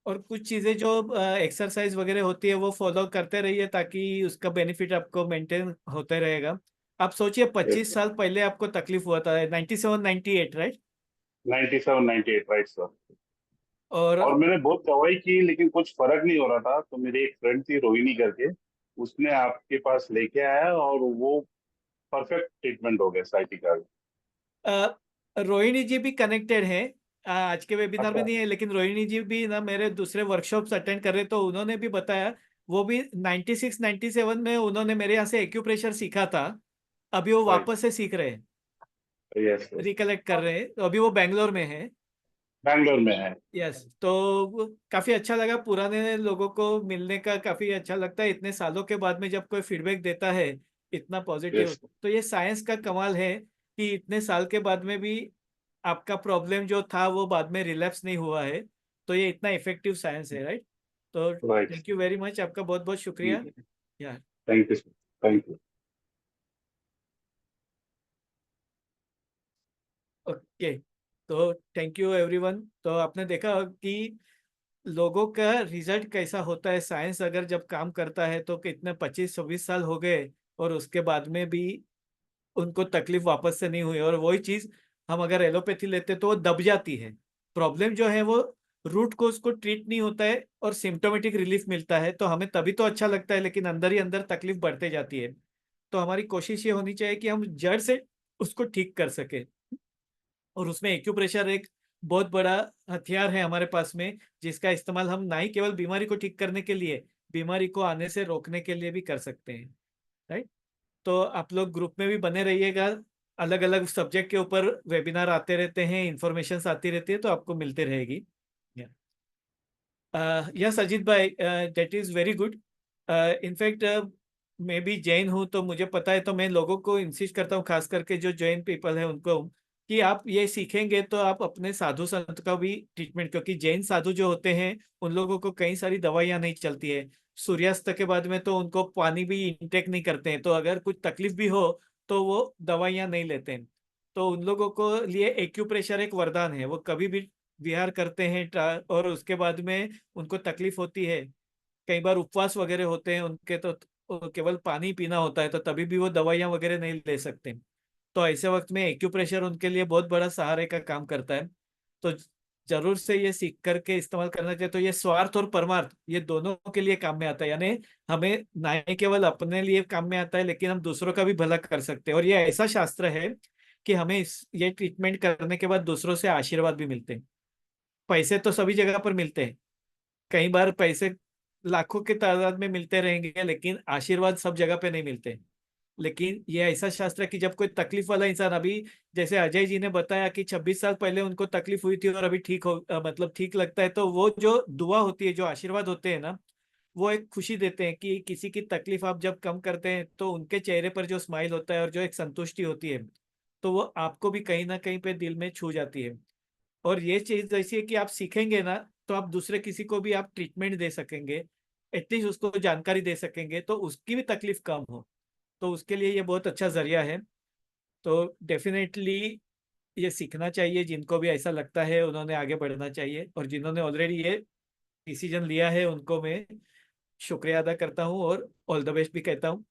और कुछ चीजें जो एक्सरसाइज वगैरह होती है वो फॉलो करते रहिए, ताकि उसका बेनिफिट आपको मेंटेन होते रहेगा। आप सोचिए 25 साल पहले आपको तकलीफ हुआ था, 97 98, राइट? 97 98 right sir. और और मैंने बहुत दवाई की लेकिन कुछ फर्क नहीं हो रहा था, तो मेरी एक फ्रेंड थी रोहिणी करके, उसने आपके पास लेके आया और वो परफेक्ट ट्रीटमेंट हो गया साइटिका का। रोहिणी जी भी कनेक्टेड है, आज के वेबिनार में अच्छा। नहीं है, लेकिन रोहिणी जी भी ना मेरे दूसरे वर्कशॉप्स अटेंड कर रहे, तो उन्होंने भी बताया। वो भी 96 97 में उन्होंने मेरे यहाँ से एक्यूप्रेशर सीखा था। अभी वो राइट। वापस से सीख रहे हैं, यस यस। रिकलेक्ट कर रहे हैं, तो अभी वो बैंगलोर में है। बैंगलोर में है। यस, तो वो काफी अच्छा लगा, पुराने लोगों को मिलने का काफी अच्छा लगता है इतने सालों के बाद में, जब कोई फीडबैक देता है इतना पॉजिटिव। यस। तो ये साइंस का कमाल है कि इतने साल के बाद में भी आपका प्रॉब्लम जो था वो बाद में रिलैप्स नहीं हुआ है। तो ये इतना इफेक्टिव साइंस है, राइट? तो right. Thank you very much, आपका बहुत बहुत शुक्रिया यार। Thank you sir. Thank you. Okay, तो थैंक यू एवरीवन। तो आपने देखा कि लोगों का रिजल्ट कैसा होता है, साइंस अगर जब काम करता है तो कितने 25 26 साल हो गए और उसके बाद में भी उनको तकलीफ वापस से नहीं हुई। और वही चीज हम अगर एलोपैथी लेते तो वो दब जाती है। प्रॉब्लम जो है वो रूट को उसको ट्रीट नहीं होता है और सिम्टोमेटिक रिलीफ मिलता है, तो हमें तभी तो अच्छा लगता है, लेकिन अंदर ही अंदर तकलीफ बढ़ते जाती है। तो हमारी कोशिश ये होनी चाहिए कि हम जड़ से उसको ठीक कर सके। और उसमें एक्यूप्रेशर एक बहुत बड़ा हथियार है हमारे पास में, जिसका इस्तेमाल हम ना ही केवल बीमारी को ठीक करने के लिए, बीमारी को आने से रोकने के लिए भी कर सकते हैं, राइट? तो आप लोग ग्रुप में भी बने रहिएगा, अलग अलग सब्जेक्ट के ऊपर वेबिनार आते रहते हैं, इंफॉर्मेशन आती रहती है, तो आपको मिलते रहेगी। यस अजीत भाई, that is very good. In fact मैं भी जैन हूँ, तो मुझे पता है, तो मैं लोगों को इंसिस्ट करता हूँ, खास करके जो जैन पीपल है उनको, कि आप ये सीखेंगे तो आप अपने साधु संत का भी ट्रीटमेंट, क्योंकि जैन साधु जो होते हैं उन लोगों को कई सारी दवाइयाँ नहीं चलती है। सूर्यास्त के बाद में तो उनको पानी भी इंटेक नहीं करते हैं, तो अगर कुछ तकलीफ भी हो तो वो दवाइयाँ नहीं लेते हैं। तो उन लोगों को लिए एक्यूप्रेशर एक वरदान है, वो कभी भी विहार करते हैं और उसके बाद में उनको तकलीफ होती है, कई बार उपवास वगैरह होते हैं उनके, तो केवल पानी पीना होता है, तो तभी भी वो दवाइयाँ वगैरह नहीं ले सकते। तो ऐसे वक्त में एक्यूप्रेशर उनके लिए बहुत बड़ा सहारे का काम करता है। तो जरूर से ये सीख करके इस्तेमाल करना चाहिए। तो ये स्वार्थ और परमार्थ ये दोनों के लिए काम में आता है, यानी हमें ना ही केवल अपने लिए काम में आता है, लेकिन हम दूसरों का भी भला कर सकते हैं। और ये ऐसा शास्त्र है कि हमें ये ट्रीटमेंट करने के बाद दूसरों से आशीर्वाद भी मिलते हैं। पैसे तो सभी जगह पर मिलते हैं, कई बार पैसे लाखों के तादाद में मिलते रहेंगे, लेकिन आशीर्वाद सब जगह पे नहीं मिलते। लेकिन ये ऐसा शास्त्र है कि जब कोई तकलीफ वाला इंसान, अभी जैसे अजय जी ने बताया कि 26 साल पहले उनको तकलीफ हुई थी और अभी ठीक हो, मतलब ठीक लगता है, तो वो जो दुआ होती है, जो आशीर्वाद होते हैं ना, वो एक खुशी देते हैं कि किसी की तकलीफ आप जब कम करते हैं तो उनके चेहरे पर जो स्माइल होता है और जो एक संतुष्टि होती है, तो वो आपको भी कहीं ना कहीं पे दिल में छू जाती है। और ये चीज ऐसी है कि आप सीखेंगे ना, तो आप दूसरे किसी को भी आप ट्रीटमेंट दे सकेंगे, एटलीस्ट उसको जानकारी दे सकेंगे, तो उसकी भी तकलीफ कम हो। तो उसके लिए ये बहुत अच्छा जरिया है। तो डेफिनेटली ये सीखना चाहिए, जिनको भी ऐसा लगता है उन्होंने आगे बढ़ना चाहिए, और जिन्होंने ऑलरेडी ये डिसीजन लिया है उनको मैं शुक्रिया अदा करता हूँ और ऑल द बेस्ट भी कहता हूँ।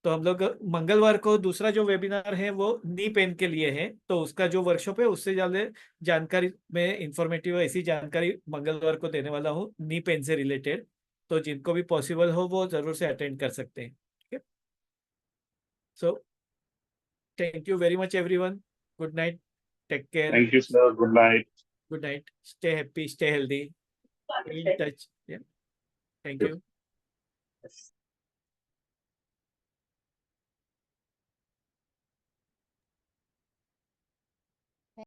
तो हम लोग मंगलवार को दूसरा जो वेबिनार है वो नी पेन के लिए है, तो उसका जो वर्कशॉप है उससे ज्यादा जानकारी में इंफॉर्मेटिव ऐसी जानकारी मंगलवार को देने वाला हूँ नी पेन से रिलेटेड। तो जिनको भी पॉसिबल हो वो जरूर से अटेंड कर सकते हैं, ठीक है? So thank you very much everyone, good night, take care, thank you sir. Good night. Good night, stay happy, stay healthy, in touch, thank you.